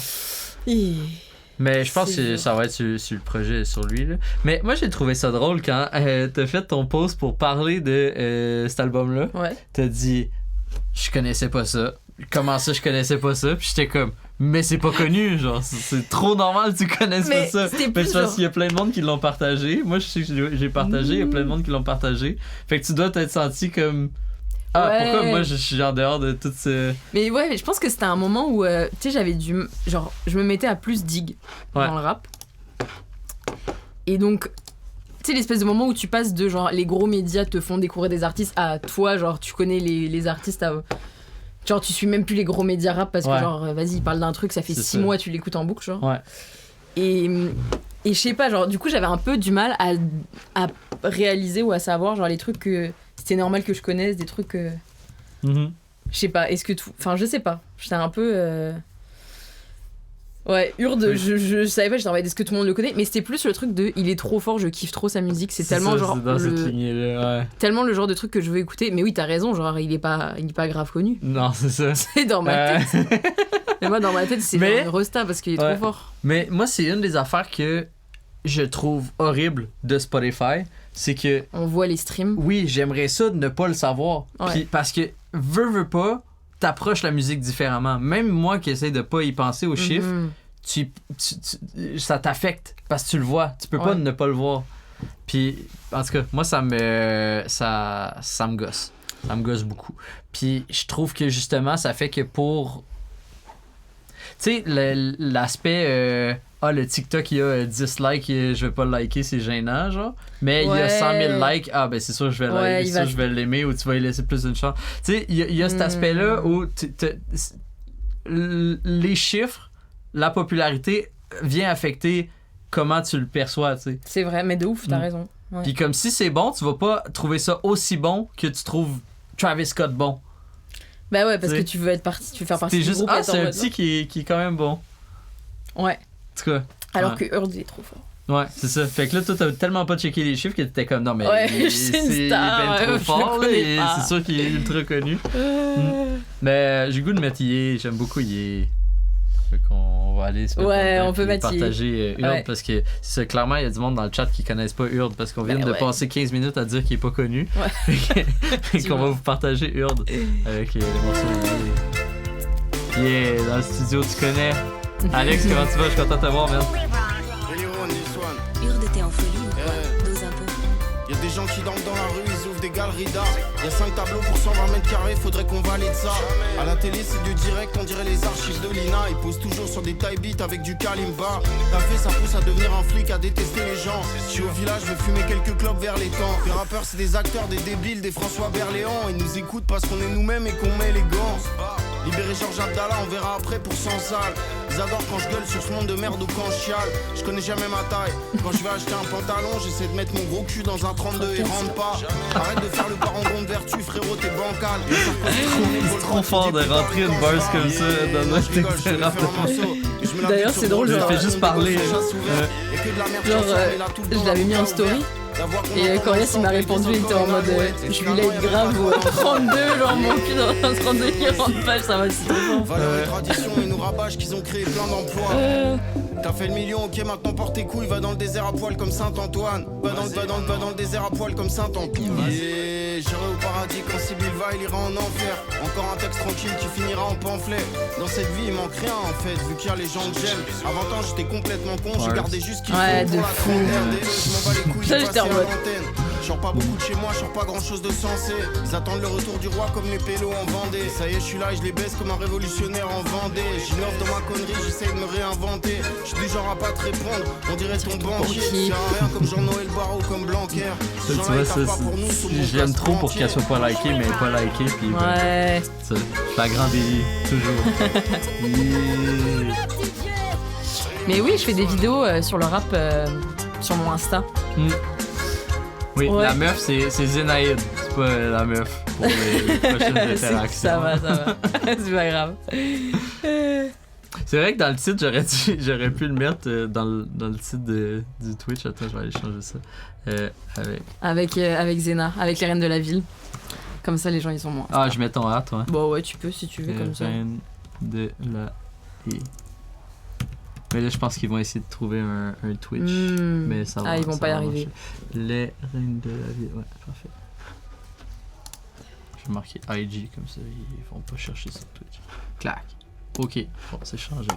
Mais je pense que ça va être sur le projet, sur lui. Là. Mais moi, j'ai trouvé ça drôle quand t'as fait ton post pour parler de cet album-là. Ouais. T'as dit, je connaissais pas ça. Comment ça, je connaissais pas ça? Puis j'étais comme, mais c'est pas connu, genre, c'est trop normal que tu connaisses pas ça. Mais c'est parce qu'il y a plein de monde qui l'ont partagé. Moi, je sais que j'ai partagé, il y a plein de monde qui l'ont partagé. Fait que tu dois t'être senti comme... pourquoi moi je suis en dehors de tout ce... Mais ouais, je pense que c'était un moment où, tu sais, j'avais dû... Genre, je me mettais à plus dig dans le rap. Et donc, tu sais, l'espèce de moment où tu passes de, genre, les gros médias te font découvrir des artistes à toi, genre, tu connais les artistes à... Genre, tu suis même plus les gros médias rap parce que, genre, vas-y, il parle d'un truc, ça fait 6 mois, tu l'écoutes en boucle, genre. Ouais. Et je sais pas, genre, du coup, j'avais un peu du mal à réaliser ou à savoir, genre, les trucs que... C'était normal que je connaisse, des trucs que... Je sais pas, est-ce que tout... Enfin, je sais pas. J'étais un peu... Ouais, Urde, je savais pas, j'étais en mode, est-ce que tout le monde le connaît? Mais c'était plus le truc de, il est trop fort, je kiffe trop sa musique. C'est tellement ça, genre... C'est dans cette lignée-là, ouais. Tellement le genre de truc que je veux écouter. Mais oui, t'as raison, genre, il est pas grave connu. Non, c'est ça. C'est dans ma tête. Mais moi, dans ma tête, c'est un resta parce qu'il est trop fort. Mais moi, c'est une des affaires que je trouve horrible de Spotify. C'est que... On voit les streams. Oui, j'aimerais ça de ne pas le savoir. Ouais. Puis, parce que, veux pas, t'approches la musique différemment. Même moi qui essaie de pas y penser aux chiffres, ça t'affecte parce que tu le vois. Tu peux pas ne pas le voir. Puis, en tout cas, moi, ça me gosse. Ça me gosse beaucoup. Puis, je trouve que justement, ça fait que pour... Tu sais, l'aspect... le TikTok, il y a 10 likes, je vais pas le liker, c'est gênant, genre. Mais il y a 100 000 likes, ben c'est sûr, je vais liker, c'est sûr, je vais l'aimer, ou tu vas y laisser plus d'une chance. Tu sais, il y a cet aspect-là où les chiffres, la popularité vient affecter comment tu le perçois, tu sais. C'est vrai, mais de ouf, t'as raison. Ouais. Puis comme si c'est bon, tu vas pas trouver ça aussi bon que tu trouves Travis Scott bon. Ben ouais, parce que tu veux faire partie du groupe. C'est un petit qui est quand même bon. Ouais. En tout cas. Alors que Urde est trop fort. Ouais, c'est ça. Fait que là, toi, t'as tellement pas checké les chiffres que t'étais comme, non, mais c'est une star, trop fort, et c'est sûr qu'il est ultra connu. Mais j'ai le goût de mettre Yé, j'aime beaucoup Yé. Fait qu'on va aller on peut partager Urde parce que c'est clairement, il y a du monde dans le chat qui connaissent pas Urde parce qu'on vient de passer 15 minutes à dire qu'il est pas connu. Et qu'on va vous partager Urde avec les morceaux de Yé. Dans le studio, tu connais. Alex, comment tu vas? Je suis content de te voir, man. Urde était en folie ou quoi? Dose un peu. Y'a des gens qui dorment dans la rue, ils ouvrent des galeries d'art. Y'a 5 tableaux pour 120 mètres carrés, faudrait qu'on valide ça. À la télé c'est du direct, on dirait les archives de l'INA. Ils posent toujours sur des taille beats avec du kalimba. T'as fait, ça pousse à devenir un flic, à détester les gens. Je suis au village, je vais fumer quelques clopes vers les temps. Les rappeurs c'est des acteurs, des débiles, des François Berléand. Ils nous écoutent parce qu'on est nous-mêmes et qu'on met les gants. Libérer Georges Abdallah, on verra après pour 100 salles. Ils adorent quand je gueule sur ce monde de merde ou quand je chiale. Je connais jamais ma taille. Quand je vais acheter un pantalon, j'essaie de mettre mon gros cul dans un 32 et rentre pas. Arrête de faire le parangon de vertu, frérot, t'es bancal. C'est trop fort de rentrer une verse comme ça dans notre texte rap. D'ailleurs, c'est drôle, je fais juste parler. Genre, je l'avais mis en story. Et quand Yass il m'a répondu, il était en mode je suis là grave au 32, genre mon cul dans un 32 qui rentre pas, ça va si bon. Valeurs et traditions et nous rabâches qu'ils ont créé plein d'emplois. T'as fait le million, ok, maintenant porte tes couilles, va dans le désert à poil comme Saint-Antoine. Va dans le désert à poil comme Saint-Antoine. Yeah, j'irai au paradis quand Sibyl va, il ira en enfer. Encore un texte tranquille qui finira en pamphlet. Dans cette vie, il manque rien en fait, vu qu'il y a les gens que j'aime. À 20 ans, j'étais complètement con, je gardais juste ce qu'il faut pour la trentaine. Je m'en bats les couilles, j'ai passé à l'antenne. Je sors pas beaucoup de chez moi, je sors pas grand chose de sensé. Ils attendent le retour du roi comme les pélos en Vendée. Ça y est, je suis là et je les baisse comme un révolutionnaire en Vendée. J'innove dans ma connerie, j'essaye de me réinventer. Je suis du genre à pas te répondre, on dirait ton banquier. C'est rien comme Jean-Noël Barrot, comme Blanquer. Tu vois, ça, j'aime trop pour qu'elle soit pas likée, mais pas likée. Puis ouais. Ça, la grande délit, toujours. Mais oui, je fais des vidéos sur le rap sur mon Insta. Oui, la meuf, c'est Zénaïde. C'est pas la meuf pour les prochaines interactions. Ça va. C'est pas grave. C'est vrai que dans le titre, j'aurais pu le mettre dans le titre du Twitch. Attends, je vais aller changer ça. Avec Zéna, avec les reines de la ville. Comme ça, les gens, ils sont moins. Ah, je mets ton A, toi. Bon, ouais, tu peux si tu veux, comme ça. Reine de la vie. Mais là, je pense qu'ils vont essayer de trouver un Twitch. Mais ça va. Ah, ils vont pas y arriver. Les reines de la vie. Ouais, parfait. Je vais marquer IG comme ça, ils vont pas chercher sur Twitch. Clac. Ok, bon, c'est changé.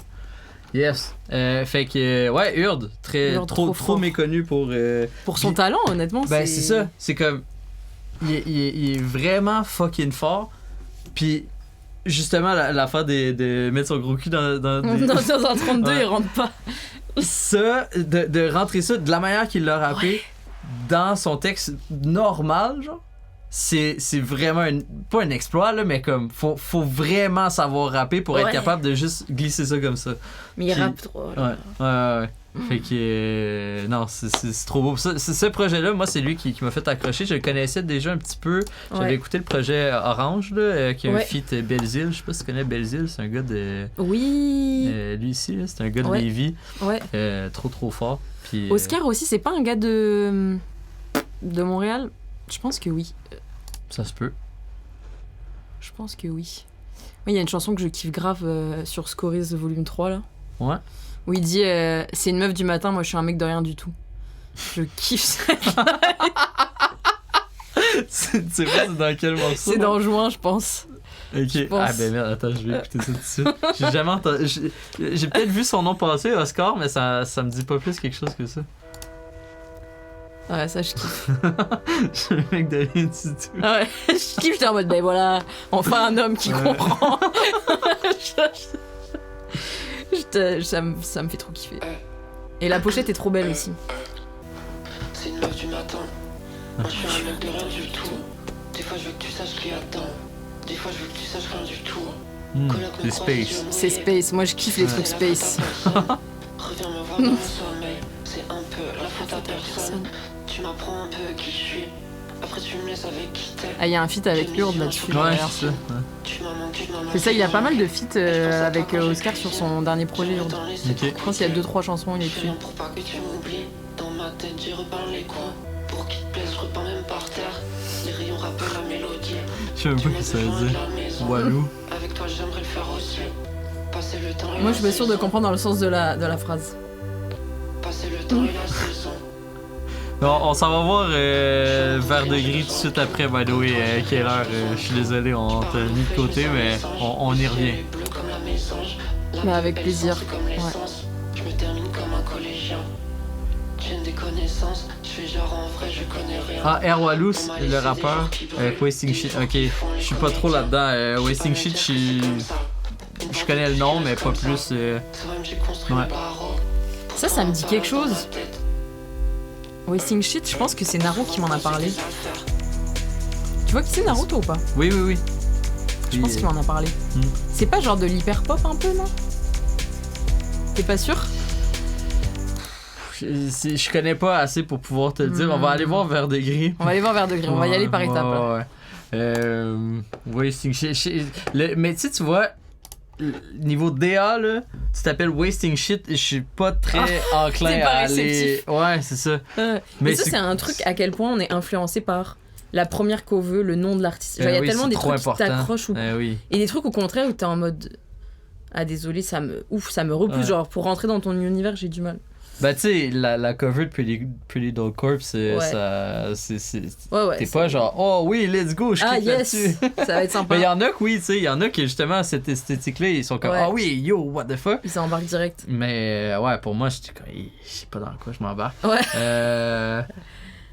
Yes. Fait que, ouais, Urd, trop méconnu pour son talent, honnêtement. Ben, c'est ça. C'est comme. Il est vraiment fucking fort. Puis, justement, l'affaire de mettre son gros cul dans des... Dans 32, il rentre pas. Ça, de rentrer ça de la manière qu'il l'a rappé dans son texte normal, genre. C'est vraiment pas un exploit là, mais comme faut vraiment savoir rapper pour être capable de juste glisser ça comme ça. Mais il rappe trop. Ouais. Fait que non, c'est trop beau. Ce projet-là, moi, c'est lui qui m'a fait accrocher. Je le connaissais déjà un petit peu. J'avais écouté le projet Orange là, qui a un feat Belzile. Je sais pas si tu connais Belzile, c'est un gars de. Oui. Lui ici, là, c'est un gars de Lévis. Ouais. Trop fort. Puis, Oscar aussi, c'est pas un gars de Montréal? Je pense que oui. Ça se peut. Je pense que oui. Il y a une chanson que je kiffe grave sur Scories volume 3 là. Ouais. Où il dit c'est une meuf du matin, moi je suis un mec de rien du tout. Je kiffe ça. C'est pas dans quel morceau? C'est dans Juin, je pense. Ok. Ah ben merde, attends, je vais écouter ça tout de suite. J'ai jamais entendu. J'ai peut-être vu son nom passer, Oscar, mais ça me dit pas plus quelque chose que ça. Ouais, ça je kiffe. Je suis un mec de rien du tout. Ah ouais, je kiffe, j'étais en mode ben voilà, enfin un homme qui comprend. Ça me fait trop kiffer. Et la pochette est trop belle aussi. C'est une meuf du matin. Moi je suis un mec de rien du tout. Des fois je veux que tu saches qui attend. Des fois je veux que tu saches rien du tout. C'est space. C'est space, moi je kiffe les trucs space. Reviens me voir dans mon sommeil. C'est un peu la faute à personne. Tu m'apprends un peu qui je suis. Après tu me laisses avec qui t'es. Ah, il y a un feat avec Urd là-dessus. Ouais, c'est ça. C'est ça, il y a pas mal de feats avec Oscar sur son dernier projet Urd. Okay. Je pense qu'il y a 2-3 chansons, il est dessus. Pour pas que tu m'oublies. Dans ma tête j'y repeins les coins. Pour qu'il te plaise, je repeins même par terre. Les rayons rappellent la mélodie. Je sais même pas ce que ça veut dire. Walou. Avec toi j'aimerais le faire aussi. Passer le temps. Moi je suis pas sûre de comprendre dans le sens de la phrase. Passer le temps et la saison. Bon, on s'en va voir Vert de Gris tout de suite après, by the way. Quelle heure? Je suis désolé, on t'a mis de côté, mais on y revient. Mais avec plaisir. Ouais. Je me termine comme un collégien. J'ai des connaissances, je fais genre en vrai, je connais rien. Ah, Air Walou, le rappeur. Wasting Shit. Ok, je suis pas trop là-dedans. Wasting Shit, je connais le nom, mais pas plus. Ouais. Ça me dit quelque chose. Wasting Shit, je pense que c'est Naro qui m'en a parlé. Tu vois qui c'est Naro, toi, ou pas? Oui. Je pense qu'il m'en a parlé. C'est pas genre de l'hyper-pop un peu, non? T'es pas sûr? Je connais pas assez pour pouvoir te le dire. On va aller voir Vert de Gris. On va aller voir Vert de Gris, on va y aller par étapes. Là. Wasting Shit. Mais tu vois, niveau DA, là, tu t'appelles Wasting Shit et je suis pas très enclin à aller. Ouais, c'est ça. Mais ça, c'est un truc à quel point on est influencé par la première qu'on veut, le nom de l'artiste. Genre, il y a tellement des trucs qui t'accrochent et des trucs au contraire où t'es en mode ah désolé, ça me repousse. Genre pour rentrer dans ton univers, j'ai du mal. Bah tu sais, la cover de Pretty Doll Corpse, ça t'es pas genre oh oui, let's go, je kiffe là-dessus. Ça va être sympa. Mais il y en a que oui, tu sais, il y en a qui justement cette esthétique-là, ils sont comme ah oui, yo, what the fuck. Ils s'embarquent direct. Mais ouais, pour moi, je sais pas dans quoi je m'embarque. Ouais.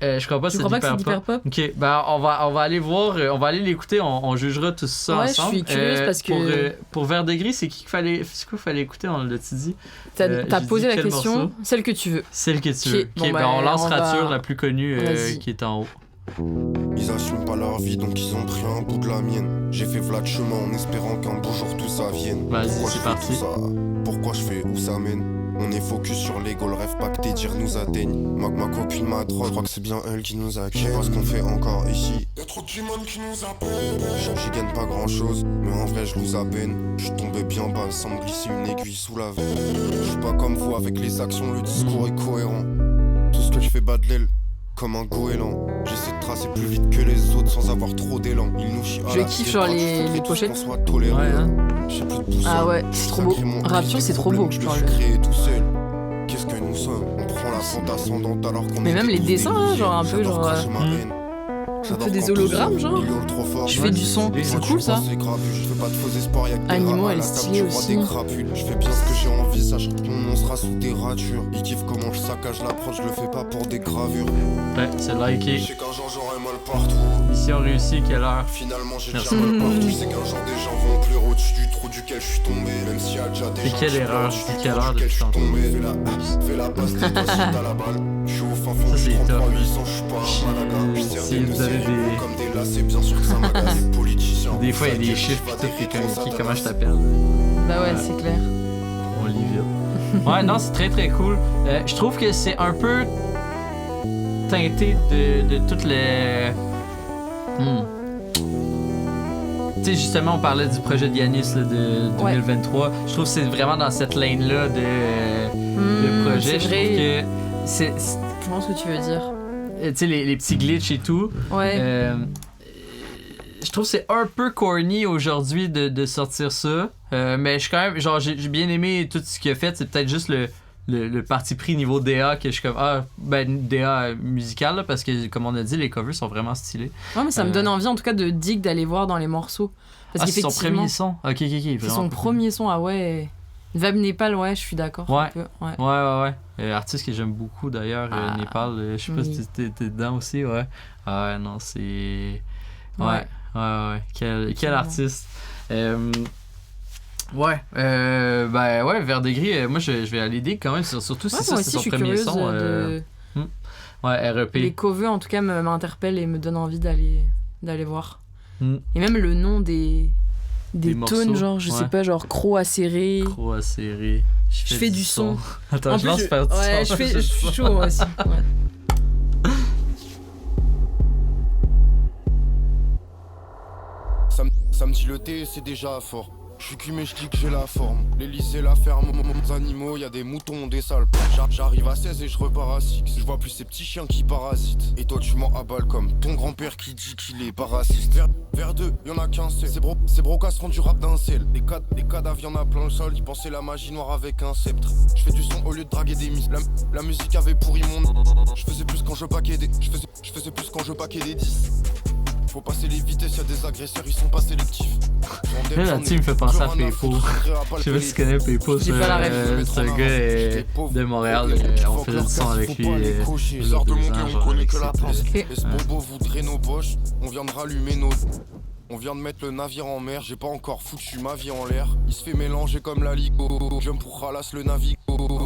Je crois pas que c'est d'hyper pop. Ok, ben on va aller voir, on va aller l'écouter, on jugera tout ça ensemble. Je suis curieuse parce que pour Vert de Gris, c'est quoi qu'il fallait écouter, on l'a-tu dit? T'as posé la question, morceau? Celle que tu veux. Celle que tu veux. Ok, on lance Rature, la plus connue qui est en haut. Ils assument pas leur vie donc ils ont pris un bout de la mienne. J'ai fait v'là de chemin en espérant qu'un beau jour tout ça vienne. Vas-y, c'est parti. Pourquoi je fais où ça mène? On est focus sur l'ego, le rêve pacté, dire nous atteigne. Ma copine, ma drogue, je crois que c'est bien elle qui nous accueille. Je sais pas ce qu'on fait encore ici. Y'a trop de monde qui nous appelle. J'y gagne pas grand chose, mais en vrai je lose à peine. Je suis tombé bien bas sans me glisser une aiguille sous la veine. Je suis pas comme vous avec les actions, le discours est cohérent. Tout ce que je fais bat de l'aile. comme un goéland. J'essaie de tracer plus vite que les autres sans avoir trop d'élan. Il nous chie à Je la kiffe tête, genre faudrait les tous qu'on pochettes. soit tolérants. Ouais, hein. J'ai plus de boussole. Ah ouais, c'est trop beau. Sacré mon Rapture, fils, c'est des trop beau. problèmes, je me Genre, suis créé tout seul. Qu'est-ce que nous sommes? On prend la pente ascendante alors qu'on Mais est même les tous dessins, des genre, un peu, J'adore genre, cracher ma haine. un peu des hologrammes, genre. Je fais du son, c'est cool ça. Animaux, elle est stylée aussi. Je fais bien ce que j'ai envie, sache que mon nom sera sous des ratures. Ils kiffent comment je saccage l'approche, je le fais pas pour des gravures. Ouais, c'est liké. Je sais qu'un jour j'aurai mal partout. Mission réussie, quelle heure? Finalement j'ai Merci. déjà mal partout. Je sais qu'un jour des gens vont pleurer au-dessus du trou duquel je suis tombé. Même s'il y a déjà des Et gens quelle qui erreur, pleurent c'est au-dessus quelle du heure trou duquel je suis depuis tombé. tantôt. Fais la passe, t'es toi si t'as la balle. Je suis au fin fond Ça, du c'est 33 top. 800, je suis pas un Malaga. Je Si sers vous avez des... comme des lacets, bien sûr que ça m'agace. Les politiciens. Des fois, il y a des chiffres pis tout, pis comme, comment je t'appelle? Bah ouais, c'est clair. On lit vite. Ouais, non, c'est très très cool. Je trouve que c'est un peu teinté de toutes les... Tu sais, justement, on parlait du projet de Yanis là, de 2023. Je trouve que c'est vraiment dans cette lane-là de projet. Je trouve que c'est... Je pense ce que tu veux dire. Tu sais, les petits glitches et tout. Ouais. Je trouve que c'est un peu corny aujourd'hui de sortir ça. Mais je suis quand même... Genre, j'ai bien aimé tout ce qu'il a fait. C'est peut-être juste le parti pris niveau DA que je suis comme... Ah, ben, DA musical, là, parce que, comme on a dit, les covers sont vraiment stylés. Ouais, mais ça me donne envie, en tout cas, de Dig d'aller voir dans les morceaux. Parce c'est son premier son? Ok. C'est son premier son, ah ouais. Vab Népal, ouais, je suis d'accord. Ouais. Un peu, ouais. Artiste que j'aime beaucoup, d'ailleurs, Népal. Je sais pas si t'es dedans aussi, ouais. Ah ouais, non, c'est... Ouais. Quel artiste. Ben ouais, Vert de Gris, moi je vais aller dig quand même, surtout si ça c'est son premier son. Ouais, REP. Les covers en tout cas m'interpellent et me donnent envie d'aller voir. Et même le nom des tones, genre, je sais pas, genre Croc acéré. Croc acéré. Je fais du son. Attends, je lance faire du son. Ouais, je suis chaud moi aussi. Ouais. Samedi le thé, c'est déjà fort. Je suis cul mais je dis que j'ai la forme. L'Élysée, la ferme, les animaux, y'a des moutons, des sales. J'arrive à 16 et je repars à 6. Je vois plus ces petits chiens qui parasitent. Et toi tu m'en abales comme ton grand-père qui dit qu'il est parasite. Vers 2, y'en a qu'un seul. Ces brocas font du rap d'un sel. Les cadavres y'en a plein le sol. Ils pensaient la magie noire avec un sceptre. Je fais du son au lieu de draguer des miss. La musique avait pourri mon... Je faisais plus quand je paquais des... Je faisais plus quand je paquais des 10. Faut passer les vitesses, y'a des agresseurs, ils sont pas sélectifs. Là, là-dessus, il me fait penser à Paypo. Je sais pas si tu connais Paypo, c'est un gars de Montréal. On faisait du son avec lui. Sors de monter, on connaît que la place. Ce bobo voudrait nos poches, on vient de rallumer nos... On vient de mettre le navire en mer, j'ai pas encore foutu ma vie en l'air. Il se fait mélanger comme la ligo. J'aime pour ralasse le navigo.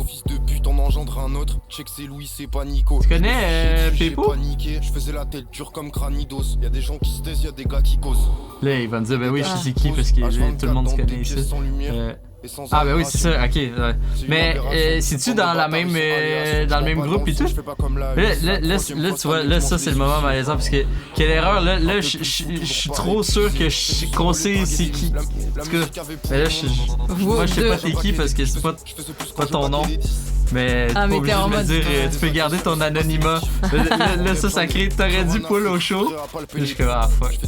Fils de pute en engendre un autre. Je sais que c'est Louis, c'est pas Nico. Tu connais Paypo? Je faisais la tête dure comme Cranidos. Y'a des gens qui se taisent, y'a des gars qui causent. Là, il va me dire, ben oui, je sais qui parce que tout le monde se connaît ici. Ah ben oui, c'est ça, ok. Ouais. Mais c'est-tu dans la même dans le même groupe et tout? Là, tu vois, là ça c'est le moment malaisant parce que quelle erreur, là je suis trop sûr qu'on sait c'est qui. En tout cas, mais là moi je sais pas t'es qui parce que c'est pas ton nom. Mais t'es pas obligé de me dire, tu peux garder ton anonymat. Là ça crée, t'aurais dû pull au show. Je suis comme, ah fuck.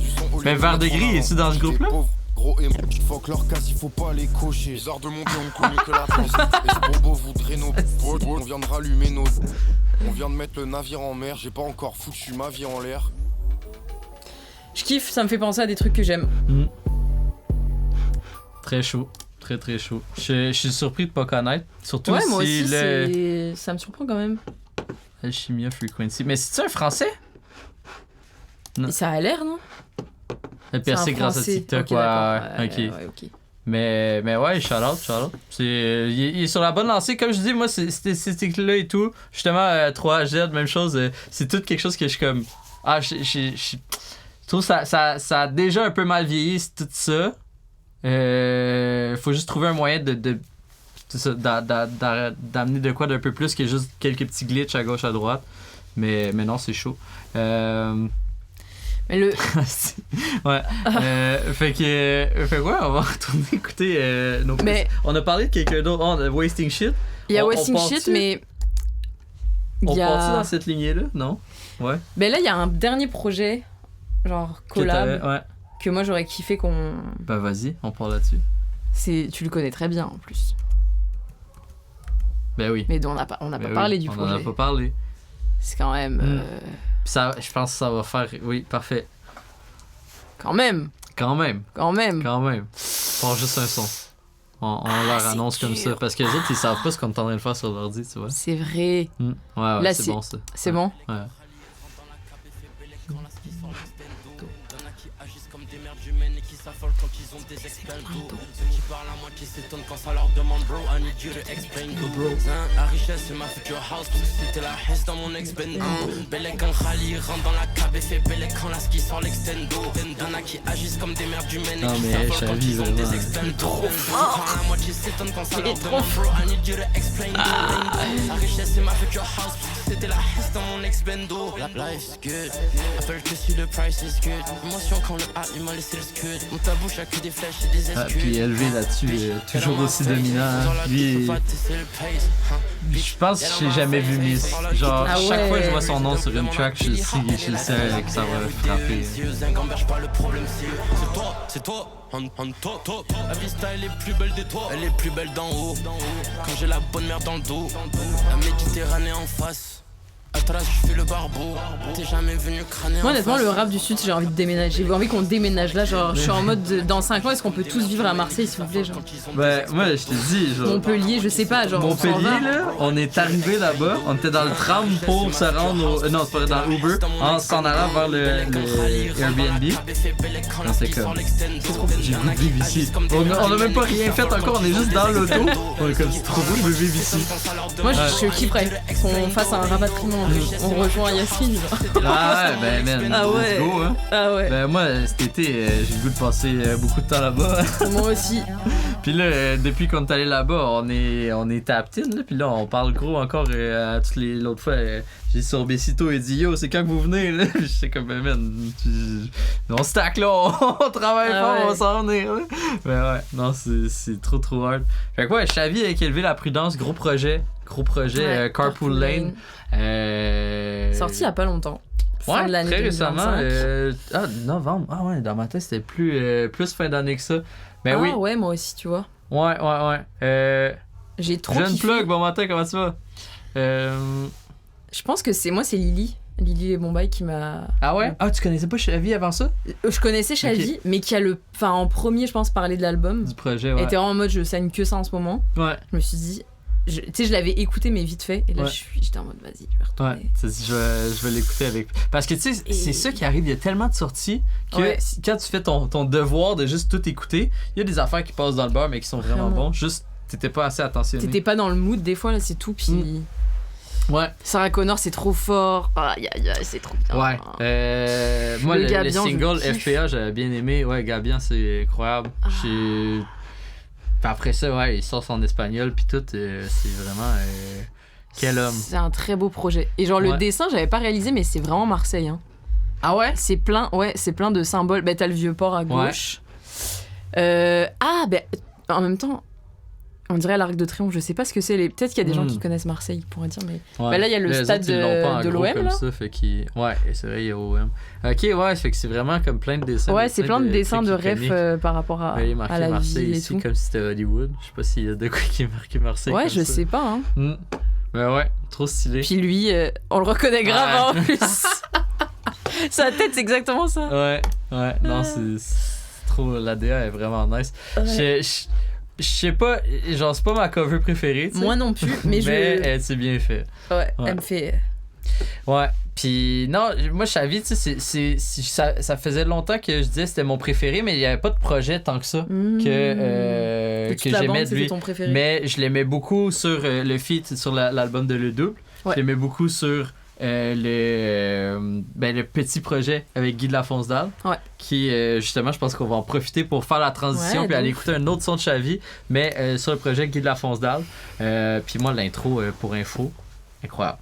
Mais Vert de Gris, es-tu dans ce groupe-là? Gros et fuck leur casse, il faut pas les cocher. Bizarre de monter, on connaît que la France. Et ce bobo voudrait nos... On vient de rallumer nos... On vient de mettre le navire en mer, j'ai pas encore foutu ma vie en l'air. Je kiffe, ça me fait penser à des trucs que j'aime. Très chaud. Très très chaud. Je suis surpris de pas connaître. Surtout ouais, si moi aussi, ça me surprend quand même. Alchimia Frequency. Mais c'est-tu un français? Non. Ça a l'air, non? Percé grâce à TikTok, okay, ok. Mais ouais, shout out. Il est sur la bonne lancée. Comme je dis, moi, c'est là et tout. Justement, 3HZ, même chose. C'est tout quelque chose que je suis comme... Ah, je trouve ça a déjà un peu mal vieilli, c'est tout ça. Faut juste trouver un moyen d'amener de quoi d'un peu plus que juste quelques petits glitches à gauche, à droite. Mais non, c'est chaud. Mais le... ouais. Fait que ouais, on va retourner écouter nos... Mais... On a parlé de quelqu'un d'autre. Wasting Shit. Il y a Wasting Shit, mais... On Il y a- part dans cette lignée-là, non? Ouais. Ben là, il y a un dernier projet, genre collab, Ouais. que moi j'aurais kiffé qu'on. Ben vas-y, on part là-dessus. Tu le connais très bien en plus. Ben oui. Mais dont on n'a pas parlé du on projet. en a pas parlé. C'est quand même. Puis ça, je pense que ça va faire... Oui, parfait. Quand même. Quand même. Quand même. Pas juste un son. On leur annonce comme ça. Parce que les autres, ils savent pas ce qu'on est en train de faire sur l'ordi, tu vois. C'est vrai. Ouais, Là, c'est bon ça. C'est bon? Ouais. Quand ils ont des expendos. Ceux qui parlent à moi qui s'étonnent quand ça leur demande bro. I need you to explain to bro. La richesse c'est ma future house. Tout c'était la hesse dans mon ex-bendo. Bellec quand Khali rentre dans la cab et fait Bellec quand la ski sort l'extendo. Y'en a qui agissent comme des merdes humaines et qui s'affolent quand ils ont des expendos. Ceux qui parlent à moi qui s'étonnent quand ça leur demande bro. I need you to explain to La richesse c'est ma future house. C'était la hesse dans mon ex-bendo. Life's good. Appelle que si le price is good. Émotion quand le hype il m'a laissé le scud. Mon tabou a que des flèches et des excuses. Puis élevé là-dessus, toujours aussi dominant. Lui, je pense que j'ai jamais vu Miss. Genre, chaque fois que je vois son nom sur une track, je sais que ça va frapper. C'est toi, on top. La vista elle est plus belle de toi, elle est plus belle d'en haut. Quand j'ai la bonne merde dans le dos, la Méditerranée en face. Atrás, je fais le barbeau. T'es jamais venu crâner. Moi, honnêtement, le rap du Sud, j'ai envie de déménager. J'ai envie qu'on déménage là. Genre, je suis en mode dans 5 ans, est-ce qu'on peut tous vivre à Marseille, s'il vous plaît? Genre. Ben, moi, je te dis, genre. Montpellier, je sais pas. Genre, Montpellier, là, on est arrivé là-bas, on était dans le tram pour se rendre au. Non, c'est pas dans Uber, en s'en allant vers le Airbnb. Non, c'est comme. J'ai voulu vivre ici. On a même pas rien fait encore, on est juste dans l'auto. On est comme, c'est trop beau, je veux vivre ici. Moi, je kifferais qu'on fasse un rapatriement. On rejoint Yasmine. Genre. Ah ouais, ben man, ah ouais. let's go, hein. Ah ouais. Ben moi, cet été, j'ai le goût de passer beaucoup de temps là-bas. Moi aussi. Puis là, depuis qu'on est allé là-bas, on est à Aptine, là. Puis là, on parle gros encore toutes les l'autre fois. J'ai dit sur Bessito, il dit yo, c'est quand que vous venez, là? Puis j'étais comme, ben man, on stack là, on travaille fort, ouais. on va s'en venir, là. Ben ouais, non, c'est trop hard. Fait que ouais, Chavi avec Élever la Prudence, gros projet, ouais, Carpool Lane. Sorti il y a pas longtemps. Fin Ouais, de l'année très 2025. récemment. Novembre. Ah ouais, dans ma tête, c'était plus fin d'année que ça. Ben oui. Ouais, moi aussi, tu vois. Ouais. J'ai trop Jeune kiffé. plug, bon matin, comment tu vas? Je pense que c'est Lily et Bombay qui m'a... Ah ouais? Ah, tu connaissais pas Chavi avant ça? Je connaissais Chavi, Okay. mais qui a en premier, je pense, parlé de l'album. Du projet, ouais. Et était en mode, je saigne que ça en ce moment. Ouais. Je me suis dit... Tu sais, je l'avais écouté, mais vite fait. Et là, Ouais. j'étais en mode, vas-y, je vais retourner. Ouais, je vais l'écouter avec. Parce que tu sais, c'est ça qui arrive, il y a tellement de sorties que Ouais. quand tu fais ton devoir de juste tout écouter, il y a des affaires qui passent dans le beurre mais qui sont vraiment bons. Juste, t'étais pas assez attentionné. T'étais pas dans le mood, des fois, là, c'est tout. Puis. Ouais. Sarah Connor, c'est trop fort. Aïe, c'est trop bien. Ouais. Moi, le Gabian, single je kiffe. FPA, j'avais bien aimé. Ouais, Gabian, c'est incroyable. Puis après ça, ouais, il sort en espagnol, puis tout, c'est vraiment. Quel homme. C'est un très beau projet. Et genre, le dessin, j'avais pas réalisé, mais c'est vraiment Marseille. Hein. Ah ouais? C'est plein de symboles. Ben, t'as le vieux port à gauche. Ouais. En même temps, on dirait l'Arc de Triomphe. Je sais pas ce que c'est. Peut-être qu'il y a des gens qui connaissent Marseille, qui pourraient dire, mais. Ouais. Ben là, il y a le stade de l'OM, là. Ça, fait ouais, c'est vrai, il y a OM. Ok, ouais, fait que c'est vraiment comme plein de dessins. Ouais, c'est plein de dessins de rêve par rapport à la Marseille vie et ici, tout. comme si c'était Hollywood. Je sais pas s'il y a de quoi qui est marqué Marseille. Ouais, comme je ça. sais pas. Hein. Mais ouais, trop stylé. Puis lui, on le reconnaît grave en plus. Sa tête, c'est exactement ça. Ouais, non, c'est trop. L'ADA est vraiment nice. Ouais. Je sais pas, genre, c'est pas ma cover préférée. T'sais. Moi non plus, mais c'est bien fait. Ouais, elle me fait. Ouais, puis non, moi Chavi, tu sais, ça faisait longtemps que je disais que c'était mon préféré, mais il n'y avait pas de projet tant que ça que j'aimais de lui. Ton préféré. Mais je l'aimais beaucoup sur le feat, sur l'album de Le Double. Ouais. Je l'aimais beaucoup sur le petit projet avec Guy de la Fonce-Dalle, qui justement, je pense qu'on va en profiter pour faire la transition puis aller écouter un autre son de Chavi, mais sur le projet Guy de la Fonce-Dalle. Puis moi, l'intro pour info, incroyable.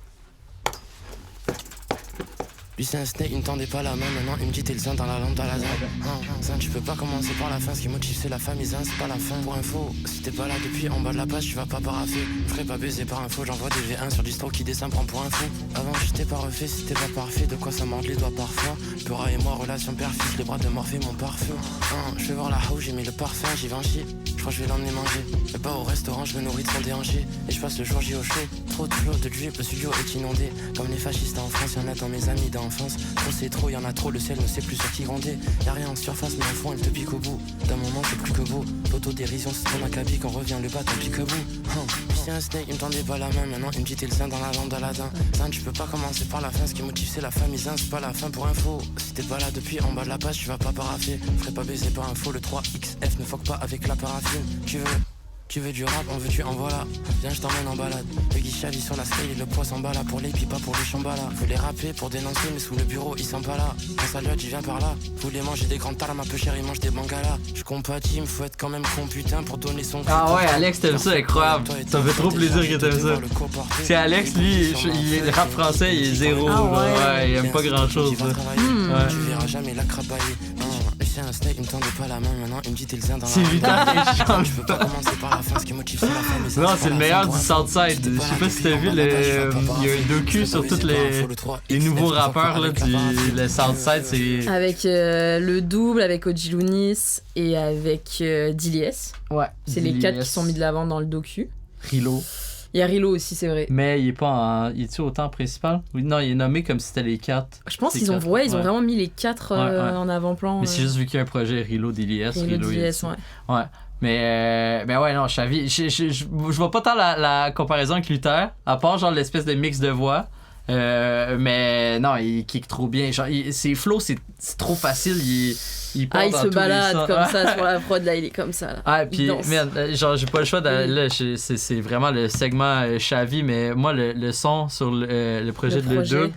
Lui c'est un snake, il me tendait pas la main, maintenant il me dit t'es le zin dans la lampe d'Aladin. Zin, tu peux pas commencer par la fin, ce qui motive c'est la famille, zin c'est pas la fin. Pour info, si t'es pas là depuis en bas de la page, tu vas pas paraffer. Je ferai pas baiser par info, j'envoie des V1 sur distro qui descend, prend pour info. Avant j'étais pas refait, si t'es pas parfait, de quoi ça morde les doigts parfois. Peura et moi, relation père-fils, les bras de Morphée, mon parfum. Je vais voir la house, j'ai mis le parfum, j'y vais en chier. Je crois que je vais l'emmener manger. Et pas au restaurant, je me nourris de son déhanché. Et je passe le jour J au chaud. Trop de flow, de drip, le studio est inondé. Comme les fascistes en France, y'en a dans mes amis d'enfance. Trop c'est trop, y'en a trop, le ciel ne sait plus sur qui gronder. Y'a rien en surface, mais au fond, elle te pique au bout. D'un moment, c'est plus que beau. L'autodérision, c'est ton acabit, quand revient le bas, t'en pique au bout. C'est un snake, il me tendait pas la main, maintenant il me dit t'es le sein dans la lampe d'Aladin. Zin, tu peux pas commencer par la fin, ce qui motive c'est la famille, zin, c'est pas la fin pour info. Si t'es pas là depuis en bas de la page, tu vas pas paraffer. Ferai pas baiser par info, le 3XF ne fuck pas avec la paraffine. Tu veux du rap, on veut tu en voilà. Viens je t'emmène en balade. Le guichet vit sur la scale et le poids s'en bat là. Pour les pis pas pour les chambala. Voulais rapper pour dénoncer mais sous le bureau ils sont pas là. Quand ça lui j'y viens par là. Voulais manger des grandes talames un peu chères, ils mangent des bangalas. Je compatis, me faut être quand même con putain pour donner son cul. Ah ouais, Alex t'aimes ça, incroyable. Ça me fait trop plaisir que t'aimes ça. C'est Alex, lui, il rap français, il est zéro. Ouais, il aime pas grand chose. Tu verras jamais la crapailler. C'est un snake, il me tendait pas la main, maintenant il me dit t'es le zin dans la c'est Lucas qui chante. Je peux pas commencer par la fin, ce qui motive c'est la fin. Non, c'est le meilleur du Southside. Je sais pas si t'as vu, il y a un docu sur tous les nouveaux rappeurs là, le Southside. C'est... Avec le double, avec Oji Lounis et avec Dilies. Ouais. C'est les 4 qui sont mis de l'avant dans le docu. Rilo. Il y a Rilo aussi, c'est vrai. Mais il est pas en... Il est-tu au temps principal? Oui, non, il est nommé comme si c'était les 4. Je pense qu'ils ont, ils ont vraiment mis les 4 en avant-plan. Mais c'est juste vu qu'il y a un projet Rilo, Dilies. Rilo, Dilies, ouais. Mais ouais, non, je vois pas tant la comparaison avec Luther, à part genre l'espèce de mix de voix. Mais non, il kick trop bien. Genre, ses flows, c'est trop facile. Il part dans se tous balade les comme ça sur la prod, là, il est comme ça. Là. Ah, puis, genre, j'ai pas le choix d'aller là. C'est vraiment le segment Chavi, mais moi, le son sur le projet de Le Double,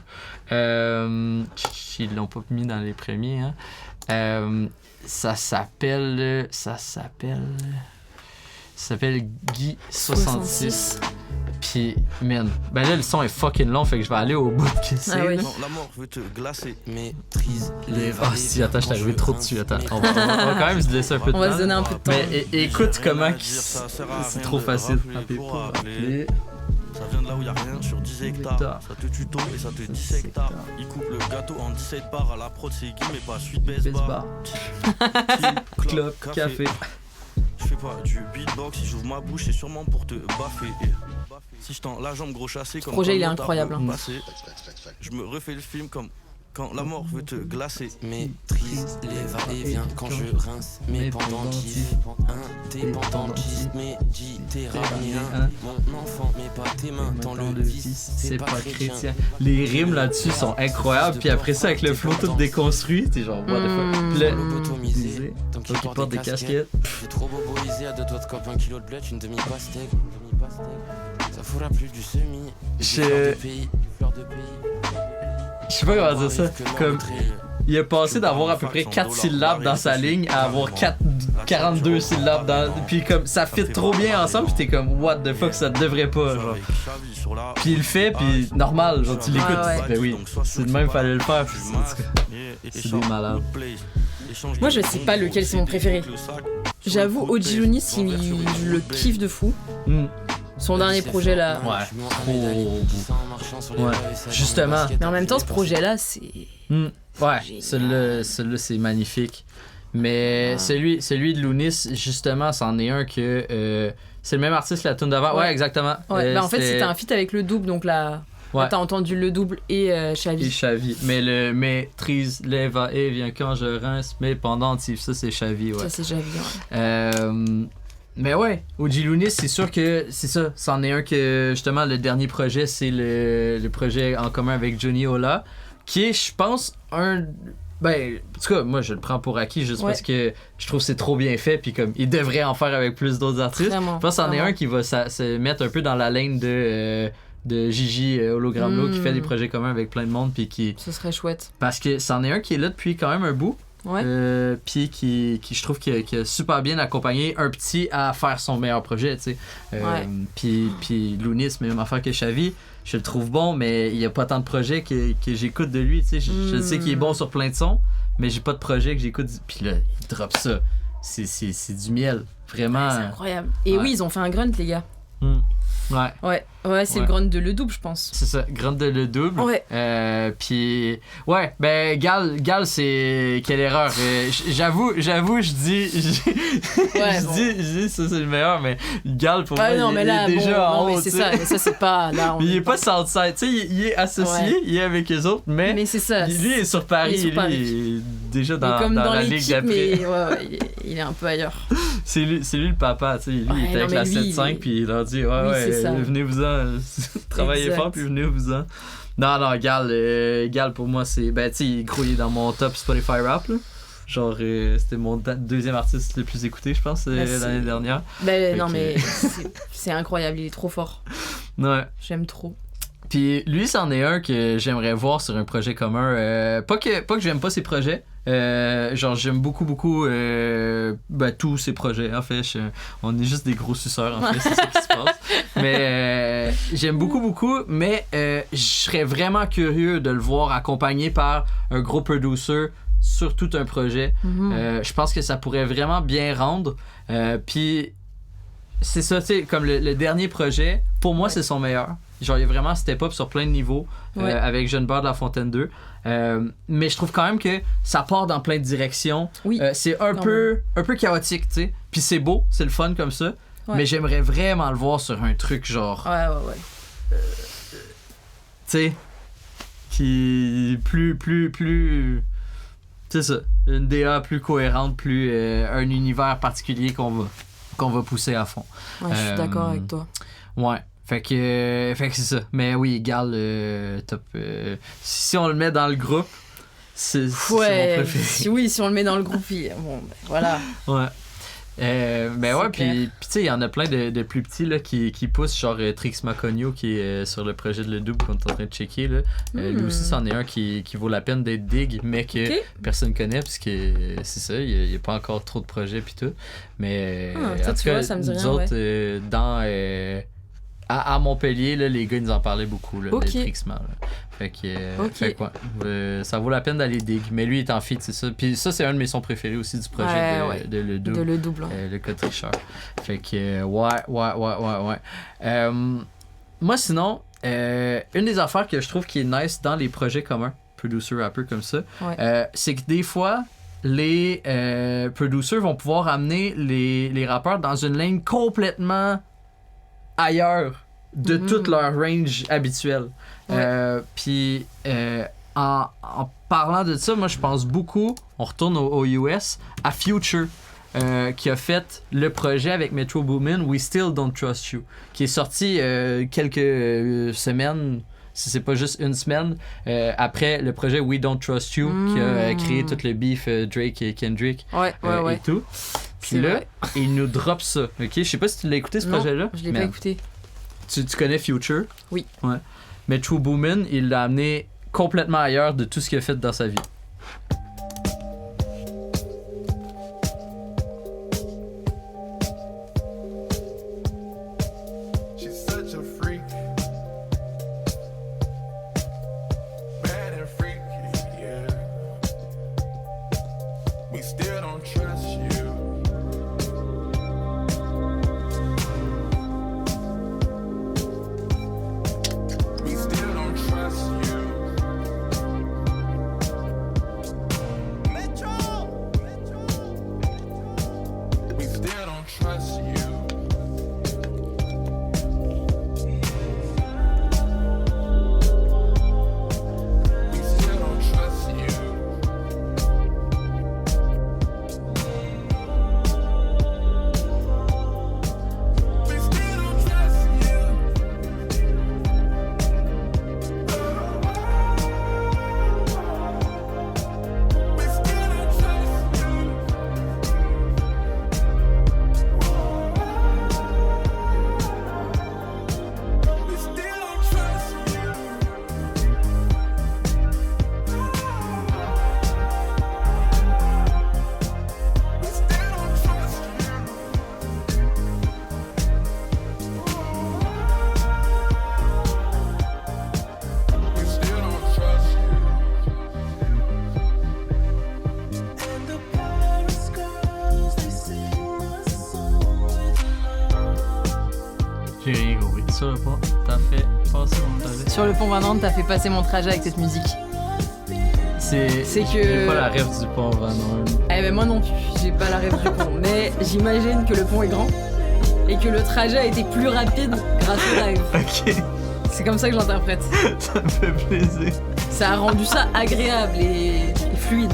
ils l'ont pas mis dans les premiers, hein. Ça s'appelle Guy 66. Puis, man, ben là, le son est fucking long, fait que je vais aller au bout de que c'est. Ah oui. Non, la mort veut te glacer. Maîtrise les Ah, si, attends, je t'ai arrivé trop dessus. Attends, on va quand même se laisser un peu de temps. On va se donner un peu de temps. Mais écoute comment c'est trop facile. Ça vient de là où y'a rien sur 10 hectares. Ça te tuto et ça te dissecte. Il coupe le gâteau en 17 parts. À la prod, c'est Guy, mais pas suite baisse bar. Club, café. Je fais pas du beatbox. Si j'ouvre ma bouche, c'est sûrement pour te baffer. Si je tends la jambe gros chassé comme. Ce projet, il est incroyable. Je me refais le film comme. Quand la mort veut te glacer. Maîtrise les va-et-vient quand je rince mes pendentifs. Indépendantiste, méditerranéen. Mon enfant, mais pas tes mains dans le vice. C'est pas chrétien. Les rimes là-dessus sont incroyables. Puis après ça, avec le flow tout déconstruit, t'es genre, what the fuck. Puis lobotomisé, donc il porte des casquettes. J'ai trop boboisé à 2 doigts de cop, 1 kilo de bled, une demi-pastèque. Ça fourra plus du semi. Fleur de pays. Je sais pas comment dire ça. Comme, il est passé d'avoir à peu près 4 syllabes dans sa ligne à avoir 42 syllabes dans. Puis comme ça fit trop bien ensemble, puis t'es comme what the fuck, ça devrait pas, genre. Puis il le fait, puis normal, genre tu l'écoutes. Ben oui, c'est de même, fallait le faire. C'est des malades. Moi je sais pas lequel c'est mon préféré. J'avoue, Oji Lounis, je le kiffe de fou. Son dernier projet là. Ouais, justement. Mais en même temps, ce projet là, c'est. Ouais, celui-là, c'est magnifique. Mais celui de Lounis, justement, c'en est un que. C'est le même artiste que la tune d'avant. Ouais, exactement. Ouais, en fait, c'était un feat avec Le Double, donc là. Ouais. Là, t'as entendu Le Double et Chavi. Mais le maîtrise les va-et-vient quand je rince mes pendentifs, ça c'est Chavi, ouais. Ça c'est Chavi, ouais. Mais ouais, Oji Lounis, c'est sûr que c'est ça. C'en est un que, justement, le dernier projet, c'est le projet en commun avec Johnny Ola, qui est, je pense, un... Ben, en tout cas, moi, je le prends pour acquis juste parce que je trouve que c'est trop bien fait, puis comme, il devrait en faire avec plus d'autres artistes. Je pense que c'en est un qui va se mettre un peu dans la laine de Gigi Hologramlo, qui fait des projets communs avec plein de monde, puis qui... Ce serait chouette. Parce que c'en est un qui est là depuis quand même un bout. puis qui je trouve qui a super bien accompagné un petit à faire son meilleur projet, tu sais. Puis Lounis, même affaire que Chavi, je le trouve bon, mais il y a pas tant de projets que j'écoute de lui, tu sais. Je sais qu'il est bon sur plein de sons, mais j'ai pas de projet que j'écoute. Puis là, il drop ça. C'est du miel, vraiment. C'est incroyable. Et oui, ils ont fait un grunt, les gars. Ouais, c'est le grunt de Le Double, je pense. C'est ça, grunt de Le Double. Ouais. Puis, ouais, ben, Gal, c'est. Quelle erreur. J'avoue, je dis. Je dis, ça, c'est le meilleur, mais Gal, pour moi, non, mais là, il est déjà en haut. Mais c'est ça, mais ça, c'est pas. Là, il est pas Southside, tu sais, il est associé, il est avec les autres, mais c'est ça. Lui est sur Paris, lui est déjà dans la ligue d'après. Mais il est un peu ailleurs. C'est lui le papa, tu sais. Lui, il était avec la 7-5, puis il leur dit, venez-vous-en, travaillez fort, puis venez-vous-en. Non, Gal, pour moi, c'est. Ben, tu sais, gros, il est dans mon top Spotify rap, là. Genre, c'était mon deuxième artiste le plus écouté, je pense, l'année dernière. Ben, non, mais c'est incroyable, il est trop fort. Ouais. J'aime trop. Puis lui, c'en est un que j'aimerais voir sur un projet commun. Pas que j'aime pas ses projets. Genre, j'aime beaucoup tous ses projets. En fait, on est juste des gros suceurs, en fait, c'est ça qui se passe. Mais j'aime beaucoup, mais je serais vraiment curieux de le voir accompagné par un gros producer sur tout un projet. Je pense que ça pourrait vraiment bien rendre. Puis c'est ça, tu sais, comme le dernier projet, pour moi, c'est son meilleur. Genre, il y a vraiment step up sur plein de niveaux avec Jeune Beurre de La Fontaine 2. Mais je trouve quand même que ça part dans plein de directions. C'est un peu chaotique, tu sais. Puis c'est beau, c'est le fun comme ça. Mais j'aimerais vraiment le voir sur un truc genre. Tu sais, qui plus. C'est ça. Une DA plus cohérente, plus un univers particulier qu'on va pousser à fond. Ouais, je suis d'accord avec toi. Ouais. Fait que c'est ça. Mais oui, Gal, top. Si on le met dans le groupe, c'est mon préféré. Si on le met dans le groupe, bon, ben, voilà. Ouais. Ben ouais, puis tu sais, il y en a plein de plus petits là, qui poussent, genre Trix Macogno qui est sur le projet de Le Double qu'on est en train de checker. Là. Lui aussi, c'en est un qui vaut la peine d'être dig, mais que personne connaît, parce que c'est ça, il n'y a pas encore trop de projets puis tout. Mais en tout cas, nous autres, à Montpellier, là, les gars, ils nous en parlaient beaucoup, là, des Trixman. Fait que, ça vaut la peine d'aller dig. Mais lui, il est en feat, c'est ça. Puis ça, c'est un de mes sons préférés aussi du projet de Le Double. De Le Double. Le Code Tricheur. Fait que, ouais. Moi, sinon, une des affaires que je trouve qui est nice dans les projets communs, producer rapper comme ça, c'est que des fois, les producers vont pouvoir amener les rappeurs dans une ligne complètement ailleurs de toute leur range habituelle. Puis en parlant de ça, moi je pense beaucoup, on retourne aux US, à Future, qui a fait le projet avec Metro Boomin, We Still Don't Trust You, qui est sorti quelques semaines, si c'est pas juste une semaine, après le projet We Don't Trust You, qui a créé tout le beef Drake et Kendrick et tout. Puis là, il nous drop ça. Ok, je sais pas si tu l'as écouté ce projet-là. Je l'ai pas écouté. Tu connais Future? Oui. Ouais. Mais True Boomin, il l'a amené complètement ailleurs de tout ce qu'il a fait dans sa vie. Sur le pont, t'as fait passer mon trajet. Sur le pont 20 t'as fait passer mon trajet avec cette musique. C'est que... J'ai pas la rêve du pont 20. Eh ben moi non plus, j'ai pas la rêve du pont. Mais j'imagine que le pont est grand et que le trajet a été plus rapide grâce au live. Ok. C'est comme ça que je l'interprète. Ça me fait plaisir. Ça a rendu ça agréable et fluide.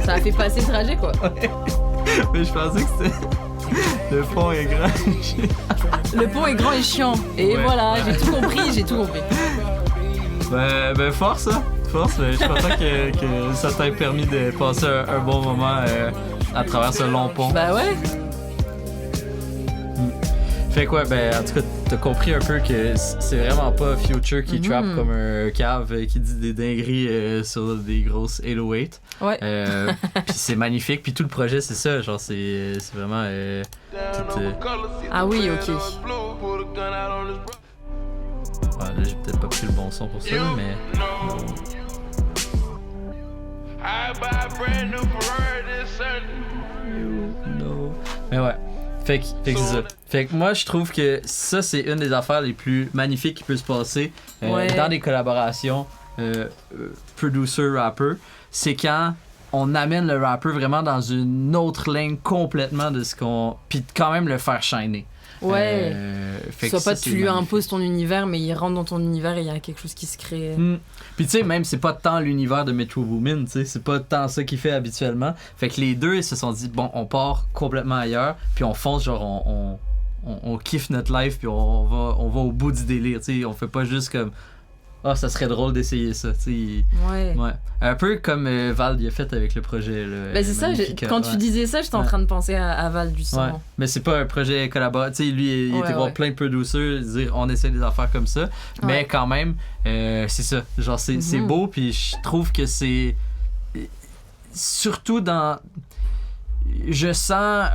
Ça a fait passer le trajet, quoi. Ouais. Mais je pensais que c'était... Le pont est grand et chiant. Le pont est grand et chiant. Et voilà, j'ai tout compris. Ben force, hein. Force, je suis content que ça t'ait permis de passer un bon moment à travers ce long pont. Bah ouais. Fait quoi, ben en tout cas, t'as compris un peu que c'est vraiment pas Future qui trappe comme un cave qui dit des dingueries sur des grosses 808. Ouais. Puis c'est magnifique, puis tout le projet c'est ça, genre c'est vraiment Ah oui, ok. Ouais, là j'ai peut-être pas pris le bon son pour ça, mais... Mais ouais. Fait que c'est ça. Fait que moi, je trouve que ça, c'est une des affaires les plus magnifiques qui peut se passer dans des collaborations producer-rapper. C'est quand on amène le rapper vraiment dans une autre ligne complètement de ce qu'on... Puis quand même le faire shiner. Ouais. Fait soit que pas ça, tu lui imposes ton univers, mais il rentre dans ton univers et il y a quelque chose qui se crée. Puis tu sais, même c'est pas tant l'univers de Metro Boomin, tu sais, c'est pas tant ça qu'il fait habituellement. Fait que les deux, ils se sont dit, bon, on part complètement ailleurs, puis on fonce, genre, on kiffe notre life, puis on va au bout du délire, tu sais, on fait pas juste comme... Ah, ça serait drôle d'essayer ça, tu sais. Ouais. Un peu comme Val il a fait avec le projet. Là, ben c'est ça, quand tu disais ça, j'étais en train de penser à Val du son. Ouais. Mais c'est pas un projet collaboratif. Tu sais, lui, il était voir plein de producers dire on essaie des affaires comme ça. Mais quand même, c'est ça. Genre, c'est beau, puis je trouve que c'est. Surtout dans. Je sens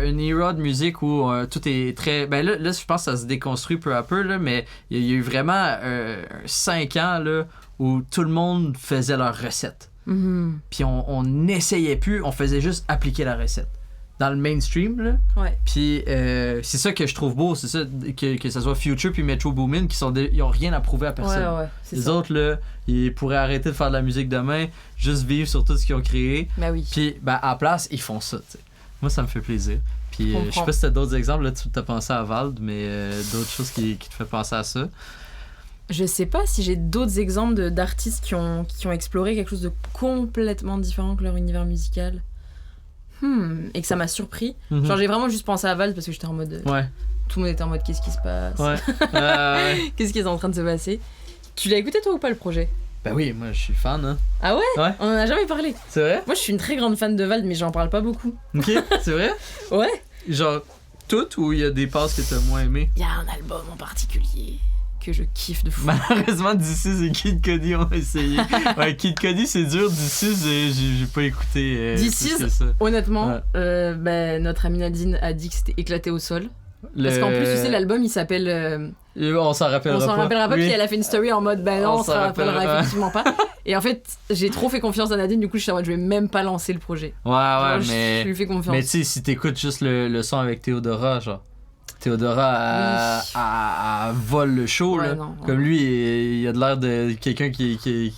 une era de musique où tout est très... Ben là, je pense que ça se déconstruit peu à peu, là, mais il y a eu vraiment 5 ans là, où tout le monde faisait leur recette. Puis on n'essayait plus, on faisait juste appliquer la recette. Dans le mainstream, là. Ouais. Puis c'est ça que je trouve beau, c'est ça, que ça soit Future puis Metro Boomin, ils ont rien à prouver à personne. Ouais, les autres, là, ils pourraient arrêter de faire de la musique demain, juste vivre sur tout ce qu'ils ont créé. Ben oui. Puis à la place, ils font ça, t'sais. Moi, ça me fait plaisir. Puis je sais pas si t'as d'autres exemples, là, tu t'as pensé à Vald, mais d'autres choses qui te fait penser à ça. Je sais pas si j'ai d'autres exemples d'artistes qui ont exploré quelque chose de complètement différent que leur univers musical. Et que ça m'a surpris. Genre, j'ai vraiment juste pensé à Val parce que j'étais en mode. Ouais. Tout le monde était en mode qu'est-ce qui se passe? Ouais. Qu'est-ce qui est en train de se passer? Tu l'as écouté toi ou pas le projet? Ben oui, moi je suis fan. Hein. Ah ouais? Ouais. On en a jamais parlé. C'est vrai? Moi je suis une très grande fan de Vald, mais j'en parle pas beaucoup. Ok, c'est vrai? Ouais. Genre, toutes ou il y a des passes que t'as moins aimées? Il y a un album en particulier que je kiffe de fou. Malheureusement, D.C. et Kid Cudi ont essayé. Ouais, Kid Cudi, c'est dur. D.C. j'ai pas écouté. D.C. honnêtement, notre ami Nadine a dit que c'était éclaté au sol. Parce qu'en plus, tu sais, l'album il s'appelle. On s'en rappellera pas. On s'en rappellera pas, oui. puis elle a fait une story en mode non, on s'en rappellera effectivement pas. Et en fait, j'ai trop fait confiance à Nadine, du coup, je suis en mode je vais même pas lancer le projet. Ouais, mais. Je lui fais confiance. Mais tu sais, si t'écoutes juste le son avec Théodora, genre. Théodora, elle vole le show, là. Non, comme lui, il a de l'air de quelqu'un qui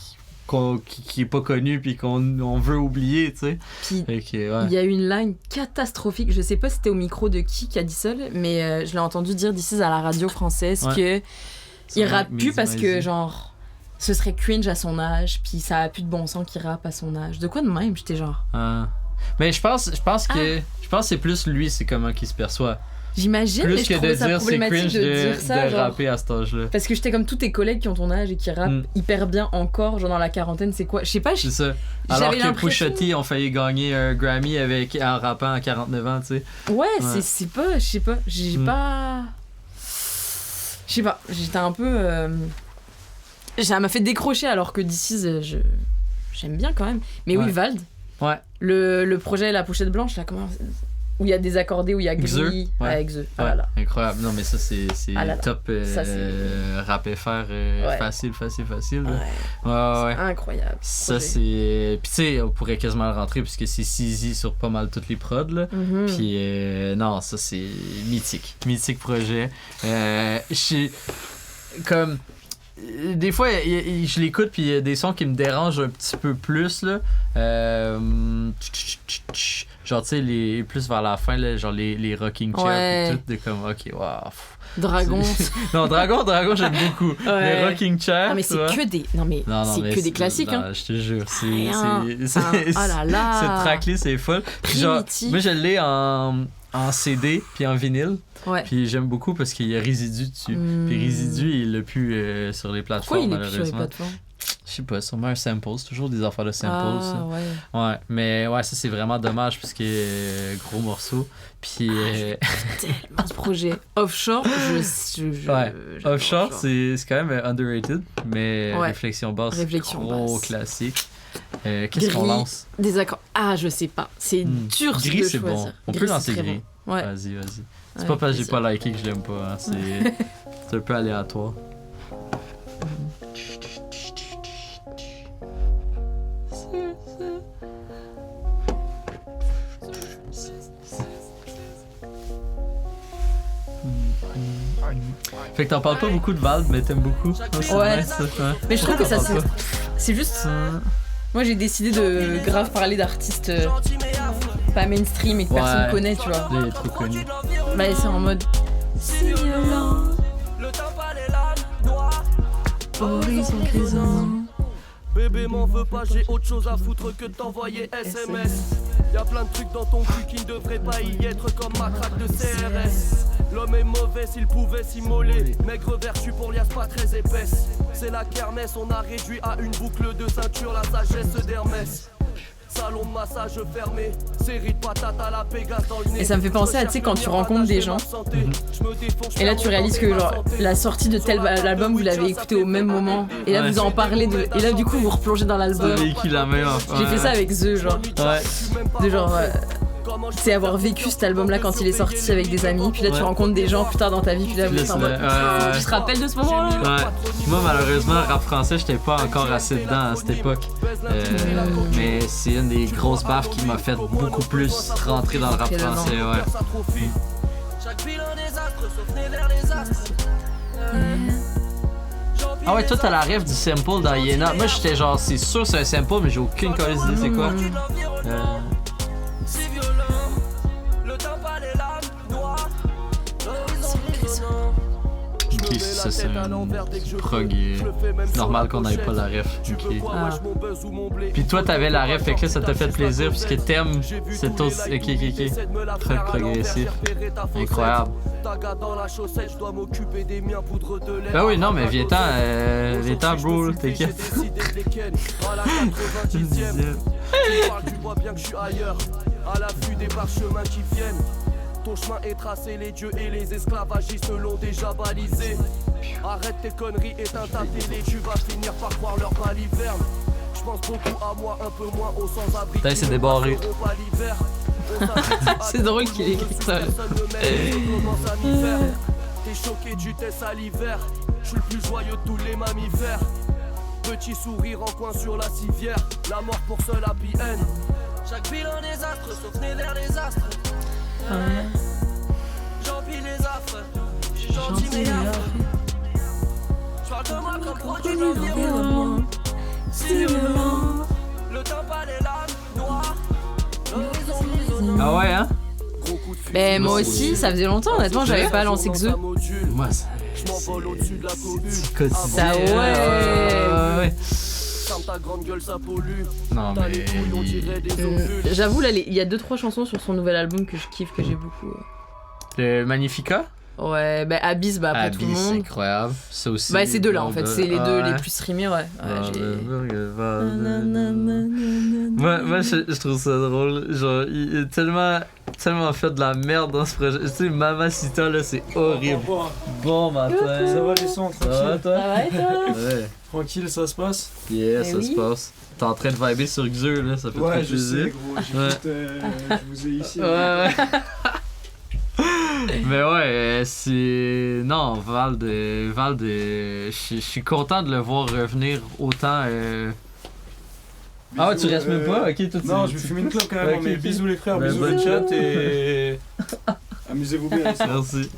est pas connu puis qu'on veut oublier, tu sais. Puis il y a une line catastrophique, je sais pas si c'était au micro de qui a dit ça, mais je l'ai entendu dire d'ici à la radio française que il rappe plus parce que genre ce serait cringe à son âge, puis ça a plus de bon sens qu'il rappe à son âge. De quoi de même, j'étais genre. Mais je pense que c'est plus lui, c'est comment qu'il se perçoit. J'imagine, mais je trouvais ça problématique de dire ça. De rapper à cet âge-là. Parce que j'étais comme tous tes collègues qui ont ton âge et qui rappent hyper bien encore, genre dans la quarantaine, c'est quoi? Je sais pas. C'est ça. Alors que Pusha T ont failli gagner un Grammy en rappant à 49 ans, tu sais. Ouais, c'est pas. Je sais pas. J'ai pas. Je sais pas. J'étais un peu. Ça m'a fait décrocher alors que d'ici, j'aime bien quand même. Mais oui, Vald. Ouais. Le projet La Pochette Blanche, là, comment. où il y a des accordés, où il y a Xeux, gris. ouais. Avec Xeux. Ouais, Voilà. incroyable. Non, mais ça, c'est Ah là là. top Ça, c'est- rap FR Ouais. facile. Ouais. Ouais. Incroyable. Ça, projet. c'est. Puis, tu sais, on pourrait quasiment le rentrer puisque c'est CZ sur pas mal toutes les prods, là. Mhm. Puis, non, ça, c'est mythique. Mythique projet. Comme. Des fois, je l'écoute, puis il y a des sons qui me dérangent un petit peu plus, là. Genre, tu sais, les plus vers la fin, là, genre les rocking chairs, Ouais. puis tout, de comme, ok, waouh. Dragon. Non, Dragon, j'aime beaucoup. Ouais. Les rocking chairs. Non, mais tu c'est vois. que des. Non, mais c'est mais que des classiques, non, hein. je te jure, Rien. c'est Oh là là. cette track-list, c'est folle. Puis genre, Primitif. moi, je l'ai en CD, puis en vinyle. Ouais. Puis j'aime beaucoup parce qu'il y a Résidu dessus. Puis Résidu, il l'a plus sur les Pourquoi plateformes, il est plus sur les malheureusement. plateformes? Je sais pas, sûrement un sample. C'est toujours des affaires de sample, ça. Ah, ouais. Ouais, mais ouais, ça c'est vraiment dommage parce que gros morceau. Puis. Tellement ce projet. Offshore, ouais, j'adore Offshore, c'est quand même underrated, mais Ouais. Réflexion basse, Réflexion gros basse. classique. Qu'est-ce qu'on Gris, lance? Des accords. Ah, je sais pas. C'est dur Gris, de c'est bon. choisir. On peut Gris, lancer c'est très Gris. bon. Ouais. Vas-y. C'est Ouais, pas parce que j'ai plaisir. pas liké que je l'aime pas. Hein. C'est un peu aléatoire. Fait que t'en parles pas beaucoup de Valve, mais t'aimes beaucoup. Oh, c'est Ouais. nice, ça. Ouais. Mais je trouve que ça, T'en parles pas. c'est juste. Moi, j'ai décidé de grave parler d'artistes pas mainstream et que Ouais. personne connaît, tu vois. Lui, il est trop connu. Bah, c'est en mode. Si violent. Horizon grisant. Bébé m'en veux pas, j'ai autre chose à foutre que de t'envoyer SMS. Y'a plein de trucs dans ton cul qui ne devraient pas y être, comme ma craque de CRS. L'homme est mauvais s'il pouvait s'immoler. Maigre vertu pour liasse pas très épaisse. C'est la kermesse, on a réduit à une boucle de ceinture la sagesse d'Hermès. Salon de massage fermé, série de patates à la Pégase dans le nez. Et ça me fait penser à, tu sais, quand tu rencontres des gens. Et là, tu réalises que, genre, la sortie de tel album, vous l'avez écouté au même moment. Et là, Ouais. vous en parlez de. Et là, du coup, vous replongez dans l'album. C'est vécu la même. J'ai fait ça avec The, genre. Ouais. De genre. Tu sais, avoir vécu cet album-là quand il est sorti avec des amis. Puis là, tu Ouais. rencontres des gens plus tard dans ta vie. Puis là, vous êtes en mode. Tu te rappelles de ce moment-là? Ouais. Moi, malheureusement, rap français, j'étais pas encore assez dedans à cette époque. Mais c'est une des grosses baffes qui m'a fait beaucoup plus rentrer dans le rap français. Ouais. Ah ouais, toi, t'as la rêve du sample dans Yéna. Moi, j'étais genre, c'est sûr c'est un sample, mais j'ai aucune idée c'est quoi. Ok, ça c'est un prog. Normal qu'on n'ait pas la ref. Ok. Ah. Puis toi, t'avais la ref, fait que là, ça t'a fait plaisir puisque t'aimes cette autre. Ok. Prog progressif. Incroyable. Ben oui, non, mais viens-t'en, bro, t'inquiète. Tu vois bien que je suis ailleurs, à l'affût des parchemins qui viennent. Ton chemin est tracé, les dieux et les esclavagistes l'ont déjà balisé. Arrête tes conneries, éteins ta télé, tu vas finir par croire leur baliverne. Je pense beaucoup à moi, un peu moins aux sans-abri. Putain, c'est débarré. C'est drôle qu'il ait écrit ça. T'es choqué du test à l'hiver. Je suis le plus joyeux de tous les mammifères. Petit sourire en coin sur la civière. La mort pour seul happy end. Chaque bilan des astres, sauf né vers les astres. J'envie les affres. J'suis gentil mais affreux. J'parle de moi comme produit de l'environnement. Si violent. Le temps pas les lames noires. L'horizon grisonnant. Ah ouais, hein? Ben moi aussi, ça faisait longtemps, honnêtement, j'avais pas lancé que The. Moi, ça. Quotidien. Ça, ouais. Ta grande gueule, ça pollue. Non, mais. J'avoue, là, il y a 2-3 chansons sur son nouvel album que je kiffe, que j'ai beaucoup. Le Magnifica? Ouais, bah Abyss, bah après tout le Abyss, c'est monde. incroyable. Ça aussi. Bah ces deux-là en fait, c'est les deux ouais. les plus streamés, ouais. Moi je trouve ça drôle. Genre, il est tellement fait de la merde dans ce projet. Tu sais, Mamacita, là, c'est horrible. Bon matin. Ça va les sons, Ça va, toi? Ça va et toi? Ouais. Tranquille, ça se passe? Yeah, ça se passe. T'es en train de vibrer sur Xur, là, ça fait très plaisir. Ouais, je sais, gros. Je vous ai ici. Ouais. Mais ouais, c'est. Non, Vald, je suis content de le voir revenir autant. Ah ouais, tu restes même pas? Ok, toi tu. Non, je vais fumer une clope quand même, Okay, mais okay. bisous les frères, Ben, bisous le chat et. Amusez-vous bien. Merci.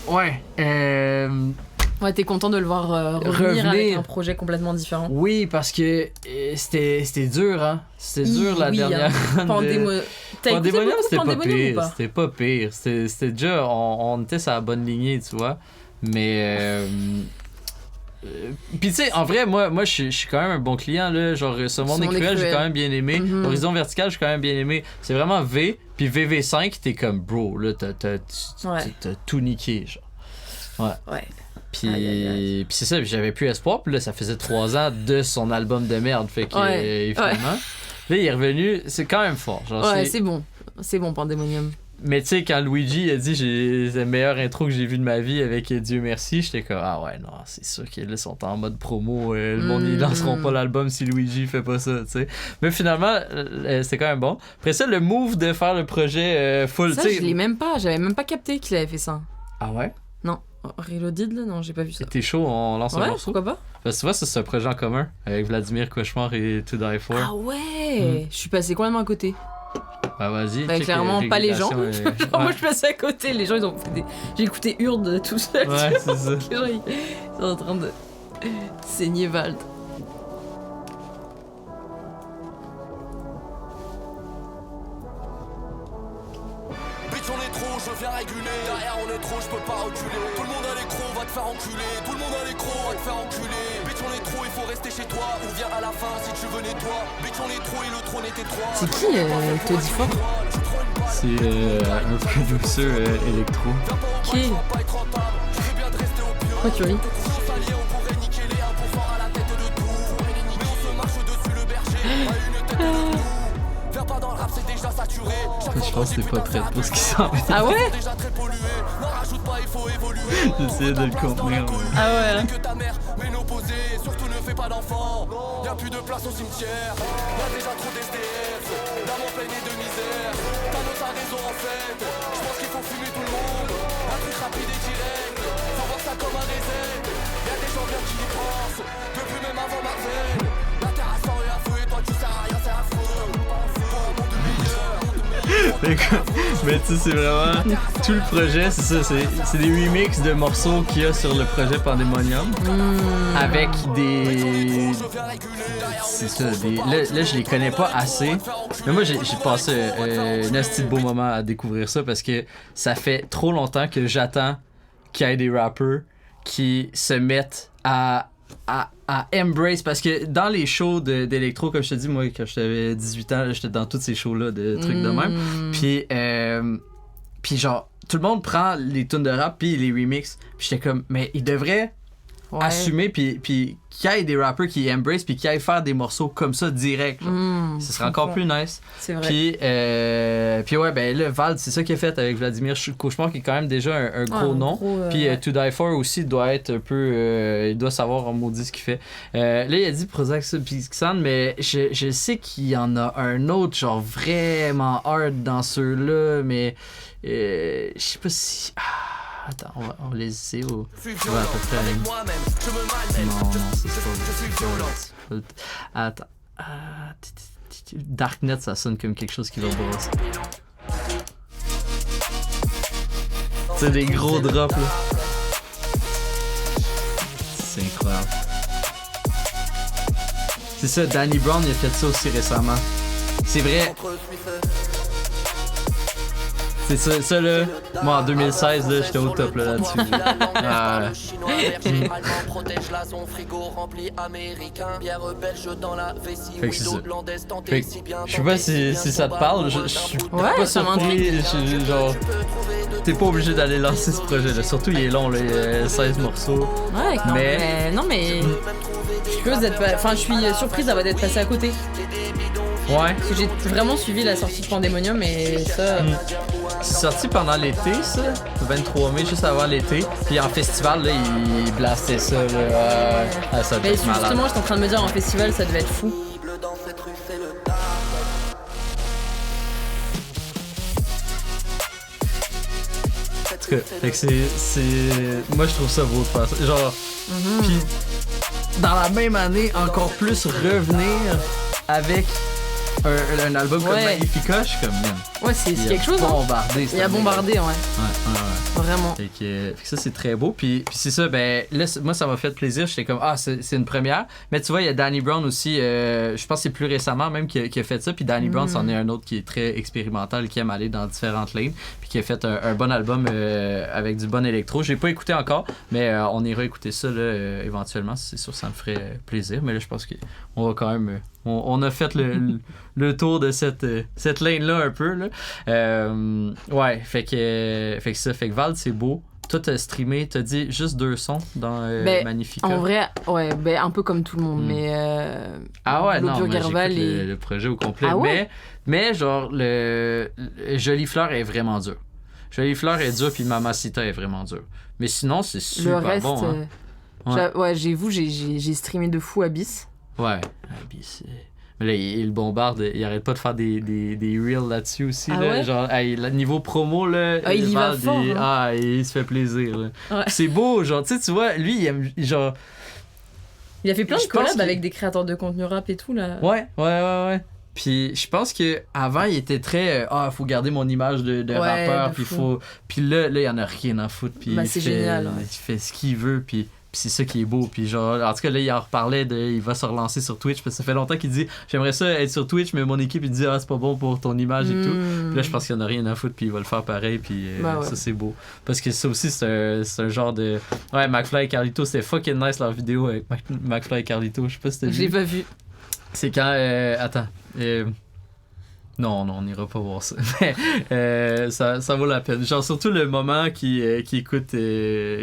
Ouais, Ouais, t'es content de le voir revenir avec un projet complètement différent. Oui, parce que c'était dur, hein. C'était dur la dernière. T'as écouté beaucoup Pandemonium ou pas? C'était pas pire. C'était déjà. On était sur la bonne lignée, tu vois. Mais. Puis tu sais, en vrai, moi je suis quand même un bon client, là. Genre, Ce Monde est cruel, j'ai quand même bien aimé. Mm-hmm. Horizon Vertical, j'ai quand même bien aimé. C'est vraiment V, puis VV5, t'es comme, bro, là, t'as tout niqué, genre. Ouais. Puis c'est ça, puis j'avais plus espoir, puis là, ça faisait 3 ans de son album de merde, fait que finalement. Là, il est revenu, c'est quand même fort. Genre, ouais, c'est bon. C'est bon, Pandemonium. Mais tu sais, quand Luigi a dit c'est la meilleure intro que j'ai vue de ma vie avec Dieu merci, j'étais comme ah ouais, non, c'est sûr qu'ils là, sont en mode promo. Le monde, ils lanceront pas l'album si Luigi fait pas ça, tu sais. Mais finalement, c'était quand même bon. Après ça, le move de faire le projet full, ça, tu sais. je l'ai même pas, j'avais même pas capté qu'il avait fait ça. Ah ouais? Non. Reloaded, là, non, j'ai pas vu ça. T'es chaud, on lance un morceau? Pourquoi pas? Parce que tu vois, ça, c'est un projet en commun avec Vladimir Cauchemar et To Die For. Ah ouais! Je suis passé complètement à côté. Bah vas-y. Bah, clairement pas les gens. Moi je suis passé à côté, les gens ils ont fait des. J'ai écouté Hurde tout seul. Ouais, c'est ça. Les gens ils sont en train de saigner Vald. Bitch on est trop, je viens réguler. Derrière on est trop, je peux pas reculer. Tout le monde a l'écro, va te faire enculer. Tout le monde a l'écro, va te faire enculer. Bitch on est trop, il faut rester chez toi. Ou viens à la fin si tu veux nettoie. Bitch on est trop et le trône était 3. C'est qui Toddy Fort? C'est un producer électro. Ok. Pourquoi tu ris? Je pense que t'es pas prête pour ce qui s'en vient. Ah ouais? J'essayais de le contenir. Ah ouais. Mais l'opposé, surtout ne fais pas d'enfant. Y'a plus de place au cimetière. Y'a déjà trop d'SDF. D'amant pleine de misère. Thanos a raison en fait. J'pense qu'il faut fumer tout le monde. Un truc rapide et direct. Faut voir ça comme un reset. Y'a des gens bien qui y pensent. Depuis même avant Marvel. La terre a sang et à feu et toi tu sers à rien, c'est affreux. Pour un monde meilleur. Mais tu sais, c'est vraiment tout le projet, c'est ça, c'est des remixes de morceaux qu'il y a sur le projet Pandemonium avec des. C'est ça, là je les connais pas assez, mais moi j'ai passé un asti de beau moment à découvrir ça parce que ça fait trop longtemps que j'attends qu'il y ait des rappers qui se mettent à embrace, parce que dans les shows d'électro, comme je te dis, moi quand j'avais 18 ans, j'étais dans tous ces shows là de trucs de même, puis genre tout le monde prend les tunes de rap puis les remixes, puis j'étais comme mais ils devraient assumer puis qu'il y ait des rappers qui embrace puis qui aillent faire des morceaux comme ça direct, ce serait encore plus nice. C'est vrai. Puis ouais, ben là Vald, c'est ça qu'il a fait avec Vladimir Cauchemar, qui est quand même déjà un gros nom, puis To Die For aussi doit être un peu il doit savoir en maudit ce qu'il fait. Là il a dit Prozac Pixan, mais je sais qu'il y en a un autre genre vraiment hard dans ceux-là, mais je sais pas si attends, on va les essayer ou on va à peu près non, c'est pas attends, Darknet, ça sonne comme quelque chose qui va brosser. C'est des gros drops là. C'est incroyable. C'est ça, Danny Brown il a fait ça aussi récemment. C'est vrai. C'est ça là. Moi en 2016 là, j'étais au top là-dessus. Fait que c'est ça. Fait que, je sais pas si ça te parle, je suis pas surpris. Genre, t'es pas obligé d'aller lancer ce projet là. Surtout il est long là, il y a 16 morceaux. Ouais, mais non mais je suis surprise d'avoir d'être passé à côté. Ouais. Parce que j'ai vraiment suivi la sortie de Pandemonium et ça. C'est sorti pendant l'été, ça, le 23 mai, juste avant l'été. Puis en festival, là, ils blastaient ça. Là, ça devait être malade. Justement, j'étais en train de me dire, en festival, ça devait être fou. Fait que c'est... Moi, je trouve ça beau de faire ça. Genre... Puis, dans la même année, encore plus revenir avec un album comme Magnifica, je suis comme, man. Ouais, c'est quelque chose. Bombardé, il a bombardé, ouais. Vraiment. Fait que ça, c'est très beau. Puis c'est ça, ben là, moi, ça m'a fait plaisir. J'étais comme, c'est une première. Mais tu vois, il y a Danny Brown aussi. Je pense que c'est plus récemment même qui a fait ça. Puis Danny Brown, c'en est un autre qui est très expérimental, qui aime aller dans différentes lignes. Puis qui a fait un bon album avec du bon électro. J'ai pas écouté encore, mais on ira écouter ça là, éventuellement. C'est sûr, ça me ferait plaisir. Mais là, je pense qu'on va quand même. On a fait le tour de cette ligne-là un peu. Là. Ouais, fait que Vald, c'est beau. Toi, t'as streamé, t'as dit juste 2 sons dans Magnifica. En vrai, ouais, un peu comme tout le monde, mais. Ah ouais, non, mais j'écoute le projet au complet. Ah ouais? Mais genre, le Jolie Fleur est vraiment dur. Jolie Fleur est dur, puis Mamacita est vraiment dur. Mais sinon, c'est super le reste, bon. Hein. Ouais, j'ai streamé de fou Abyss. Ouais, Abyss. Mais là, il bombarde, il arrête pas de faire des reels là-dessus aussi. Ah là. ouais? Genre, niveau promo, là, il y va fort. Il se fait plaisir. Là. Ouais. C'est beau, genre, tu vois, lui, il aime, genre... Il a fait plein de collabs avec des créateurs de contenu rap et tout, là. Ouais. Puis je pense qu'avant, il était très... faut garder mon image de rappeur, puis là, il y en a rien à foutre. Puis c'est génial. Il fait ce qu'il veut, puis c'est ça qui est beau. Puis genre, en tout cas, là, il en reparlait il va se relancer sur Twitch, parce que ça fait longtemps qu'il dit j'aimerais ça être sur Twitch, mais mon équipe, il dit c'est pas bon pour ton image et tout. Puis là, je pense qu'il y en a rien à foutre, puis il va le faire pareil, puis ça, c'est beau. Parce que ça aussi, c'est un genre de... Ouais, McFly et Carlito, c'était fucking nice leur vidéo avec McFly et Carlito. Je sais pas si t'as vu. Je l'ai pas vu. C'est quand... attends. Non, on n'ira pas voir ça. Mais ça vaut la peine. Genre, surtout le moment qui écoute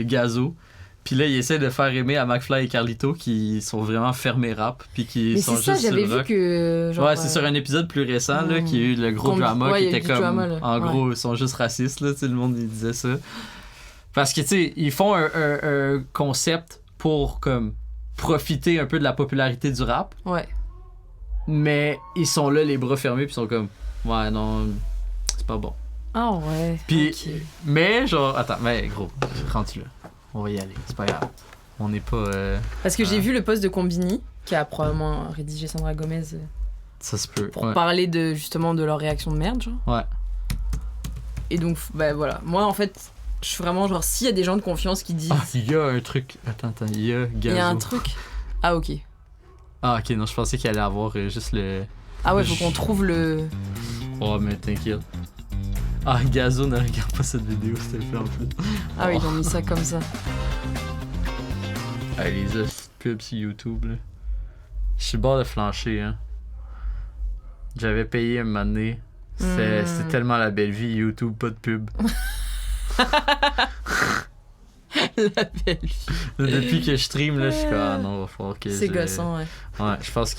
Gazo. Puis là, il essaie de faire aimer à McFly et Carlito qui sont vraiment fermés rap. Puis qui sont juste j'avais sur le rock. Vu que. Genre, ouais, c'est sur un épisode plus récent là, qui a eu le gros drama qui était comme. Drama, en gros, ils sont juste racistes, là. Tu sais, le monde, il disait ça. Parce que, tu sais, ils font un concept pour, comme, profiter un peu de la popularité du rap. Ouais. Mais ils sont là, les bras fermés, puis ils sont comme, ouais, non, c'est pas bon. Ah ouais. Puis, okay. Mais genre, attends, mais gros, rentre-tu là. On va y aller, c'est pas grave. On n'est pas. Parce que j'ai vu le post de Combini, qui a probablement rédigé Sandra Gomez. Ça se peut. Pour parler justement de leur réaction de merde, genre. Ouais. Et donc, voilà. Moi, en fait, je suis vraiment genre, s'il y a des gens de confiance qui disent. Ah, il y a un truc. Attends, il y a Gazo. Il y a un truc. Ah, ok. Ah, ok, non, je pensais qu'il allait avoir juste le. Ah ouais, faut qu'on trouve le. Oh, mais t'inquiète. Ah, Gazo, ne regarde pas cette vidéo, s'il te plaît, en plus. Ah oui, ils ont mis ça comme ça. Ah, les pubs sur YouTube, là. Je suis bord de flancher, hein. J'avais payé un moment donné. C'était tellement la belle vie, YouTube, pas de pub. La belle vie. Depuis que je stream, là, je suis comme, non, va falloir que c'est gossant, ouais. Ouais, je pense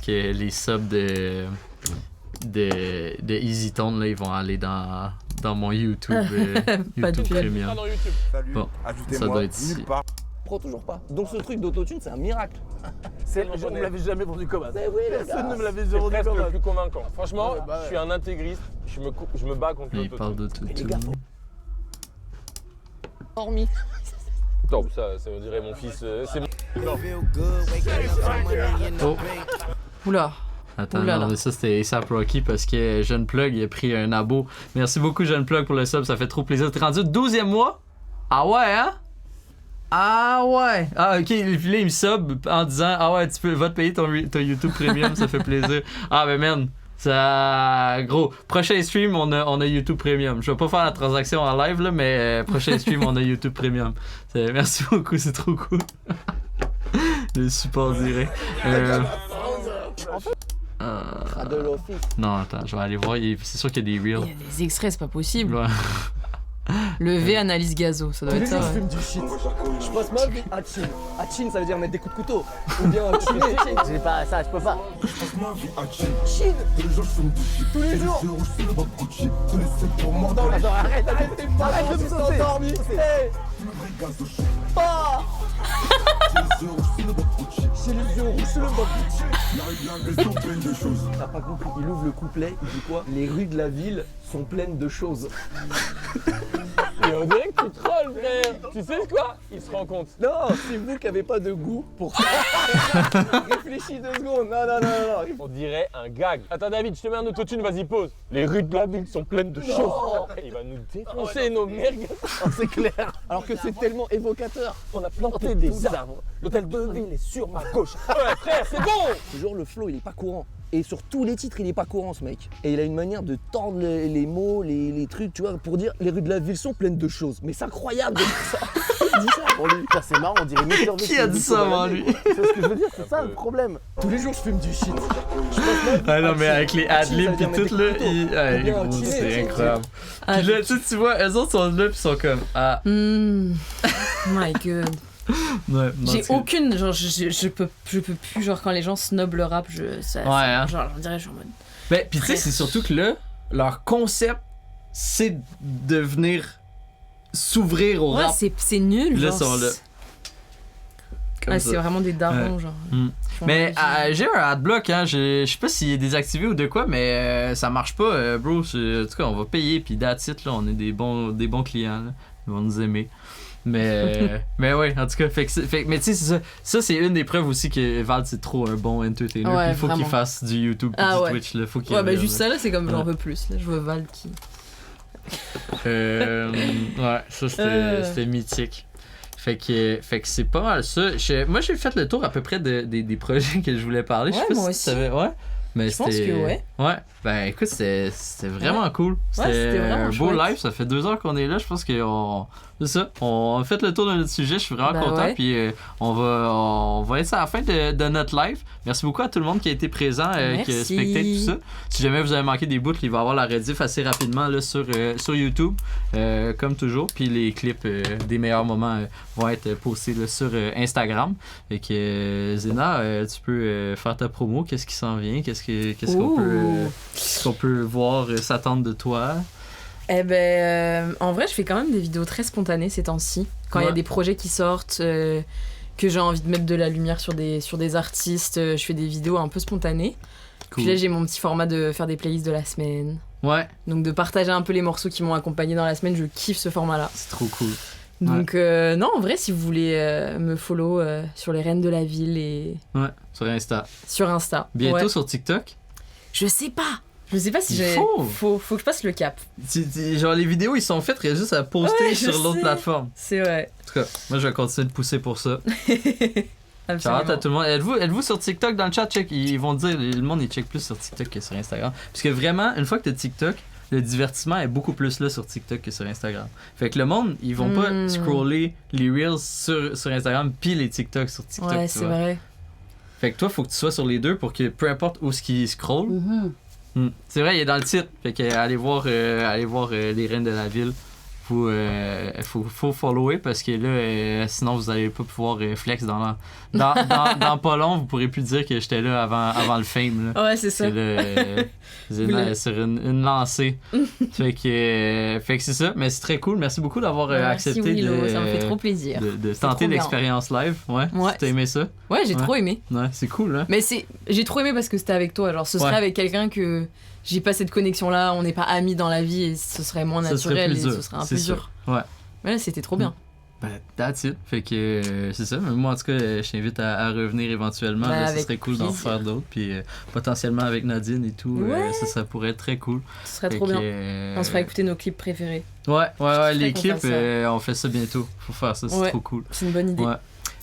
que les subs de EasyTone, là, ils vont aller dans mon YouTube, YouTube Premium. Dans YouTube. Salut, bon, ça doit être ici. Prends toujours pas. Donc ce truc d'autotune, c'est un miracle. On me l'avait jamais vendu comme ça. Personne ne me l'avait jamais vendu comme ça. C'est le plus convaincant. Franchement, je suis un intégriste. Je me bats contre l'autotune. Il parle d'autotune. Hormis. Non, ça on dirait mon fils. C'est mon... Oh. Oula. Attends, non, mais ça c'était A$AP Rocky parce que Jeune Plug il a pris un abo. Merci beaucoup Jeune Plug pour le sub, ça fait trop plaisir. T'es rendu 12e mois? Ah ouais, hein? Ah ouais! Ah ok, puis là il me sub en disant ah ouais, va te payer ton YouTube Premium, ça fait plaisir. Ah ben man, Ça, gros, prochain stream, on a YouTube Premium. Je vais pas faire la transaction en live, là, mais prochain stream, on a YouTube Premium. Merci beaucoup, c'est trop cool. Le support direct. De l'office. Non, attends, je vais aller voir. C'est sûr qu'il y a des reels. Il y a des extraits, c'est pas possible. Ouais. Le V analyse gazo, ça doit être ça. Je fume du shit. Je passe ma vie à chin. À chin, ça veut dire mettre des coups de couteau. Ou bien chiner. J'ai pas ça, je peux pas. Je passe ma vie à chin. Chin. Tous les jours, je fume du shit. Tous les jours. Je fume pas de Gucci. Tous les 7 pour moi. Non, attends, arrête de me sauter. Endormi. Pas. Chez les yeux rouges, c'est le Gucci. T'as pas compris, il ouvre le couplet, il dit quoi? Les rues de la ville sont pleines de choses. Et on dirait que tu trolls, frère. Tu sais quoi? Il se rend compte. Non, c'est vous qui avez pas de goût pour ça. Réfléchis 2 secondes. Non. On dirait un gag. Attends, David, je te mets un autotune, vas-y, pose. Les rues de la ville sont pleines de choses. Il va nous défoncer nos mergues. C'est clair. Alors que c'est tellement évocateur. On a planté des arbres. L'hôtel de ville est sur ma gauche. Ouais, frère, c'est bon. Toujours le flow, il est pas courant. Et sur tous les titres, il est pas courant, ce mec. Et il a une manière de tordre les mots, les trucs, tu vois, pour dire les rues de la ville sont pleines de choses. Mais c'est incroyable de dire ça. Il dit ça pour lui. C'est marrant, on dirait Mr. Qui a dit ça avant lui? C'est ce que je veux dire, c'est ça le problème. Tous les jours, je fume du shit. Ah non, mais avec les adlibs et tout, là, c'est incroyable. Puis là, tu vois, eux autres sont là, puis sont comme, ah. My God. Ouais, j'ai aucune, genre, je peux plus, genre, quand les gens snobent le rap, hein. genre, on dirait, genre, en mode. Ben, pis tu sais, c'est surtout que là, leur concept, c'est de venir s'ouvrir au rap. Ouais, c'est nul, là, genre. Sont là. C'est vraiment des darons, genre. Mais j'ai un adblock, hein, je sais pas s'il est désactivé ou de quoi, mais ça marche pas, bro. En tout cas, on va payer, pis that's it, là, on est des bons clients, là. Ils vont nous aimer. Mais ouais, en tout cas, mais tu sais, c'est ça. Ça, c'est une des preuves aussi que Val, c'est trop un bon entertainer. Ouais, il faut qu'il fasse du YouTube et du Twitch. Là, faut qu'il juste ça, là, c'est comme j'en veux plus. Là, je veux Val qui. Ouais, ça, c'était mythique. Fait que c'est pas mal ça. Moi, j'ai fait le tour à peu près des projets que je voulais parler. Ouais, je sais pas moi si aussi. Ouais. Mais je pense que ouais. Ouais. Ben écoute, c'était vraiment cool. C'était un beau live. Ça fait 2 heures qu'on est là. Je pense qu'on. C'est ça. On a fait le tour de notre sujet. Je suis vraiment content. Ouais. Puis on va être à la fin de notre live. Merci beaucoup à tout le monde qui a été présent, qui a spectaté tout ça. Si jamais vous avez manqué des bouts, il va y avoir la rediff assez rapidement là, sur YouTube, comme toujours. Puis les clips des meilleurs moments vont être postés là, sur Instagram. Fait que Zena, tu peux faire ta promo. Qu'est-ce qui s'en vient? Qu'est-ce qu'on peut voir, s'attendre de toi? Eh ben, en vrai, je fais quand même des vidéos très spontanées ces temps-ci. Quand il y a des projets qui sortent, que j'ai envie de mettre de la lumière sur des artistes, je fais des vidéos un peu spontanées. Cool. Puis là, j'ai mon petit format de faire des playlists de la semaine. Ouais. Donc de partager un peu les morceaux qui m'ont accompagné dans la semaine, je kiffe ce format-là. C'est trop cool. Donc non, en vrai, si vous voulez me follow sur les Reines de la Ville et... Ouais, sur Insta. Sur Insta. Bientôt sur TikTok? Je sais pas si j'ai... Faut que je passe le cap. Genre les vidéos, ils sont faites, il y a juste à poster sur l'autre plateforme. C'est vrai. En tout cas, moi je vais continuer de pousser pour ça. Absolument. À tout le monde. Êtes-vous sur TikTok dans le chat? Check, ils vont dire, le monde il check plus sur TikTok que sur Instagram. Parce que vraiment, une fois que t'as TikTok, le divertissement est beaucoup plus là sur TikTok que sur Instagram. Fait que le monde, ils vont pas scroller les Reels sur Instagram puis les TikTok sur TikTok. Ouais, c'est vrai. Fait que toi, faut que tu sois sur les deux pour que peu importe où ce qui scroll. C'est vrai, il est dans le titre. Fait que allez voir les Reines de la Ville. Faut follower parce que là, sinon vous allez pas pouvoir flex dans pas long, vous pourrez plus dire que j'étais là avant le fame. Là. Ouais, c'est ça. Zena est sur une lancée. fait que c'est ça, mais c'est très cool. Merci beaucoup d'avoir accepté ça me fait trop plaisir. de tenter l'expérience live. Ouais. T'as aimé ça? Ouais, j'ai trop aimé. Ouais, c'est cool, hein? Mais j'ai trop aimé parce que c'était avec toi. Genre, ce serait avec quelqu'un que j'ai pas cette connexion-là, on n'est pas amis dans la vie et ce serait moins naturel et ce serait un peu dur. Ouais. Mais là, c'était trop bien. Ben, that's it. Fait que c'est ça. Mais moi, en tout cas, je t'invite à revenir éventuellement. Là, ce serait cool d'en faire d'autres. Puis potentiellement avec Nadine et tout. Ça pourrait être très cool. Ce serait trop bien. On se fera écouter nos clips préférés. Ouais, les clips, on fait ça bientôt. Faut faire ça, c'est trop cool. C'est une bonne idée. Ouais.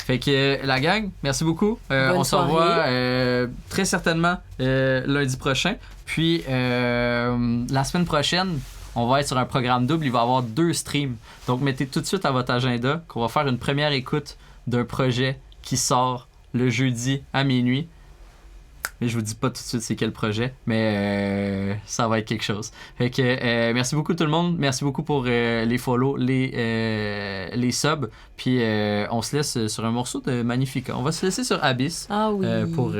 Fait que la gang, merci beaucoup. On se soirée. revoit très certainement lundi prochain. Puis la semaine prochaine, on va être sur un programme double. Il va y avoir 2 streams. Donc mettez tout de suite à votre agenda qu'on va faire une première écoute d'un projet qui sort le jeudi à minuit. Mais je vous dis pas tout de suite c'est quel projet, mais ça va être quelque chose. Fait que merci beaucoup tout le monde, merci beaucoup pour les follow, les subs, puis on se laisse sur un morceau de Magnifica. On va se laisser sur Abyss pour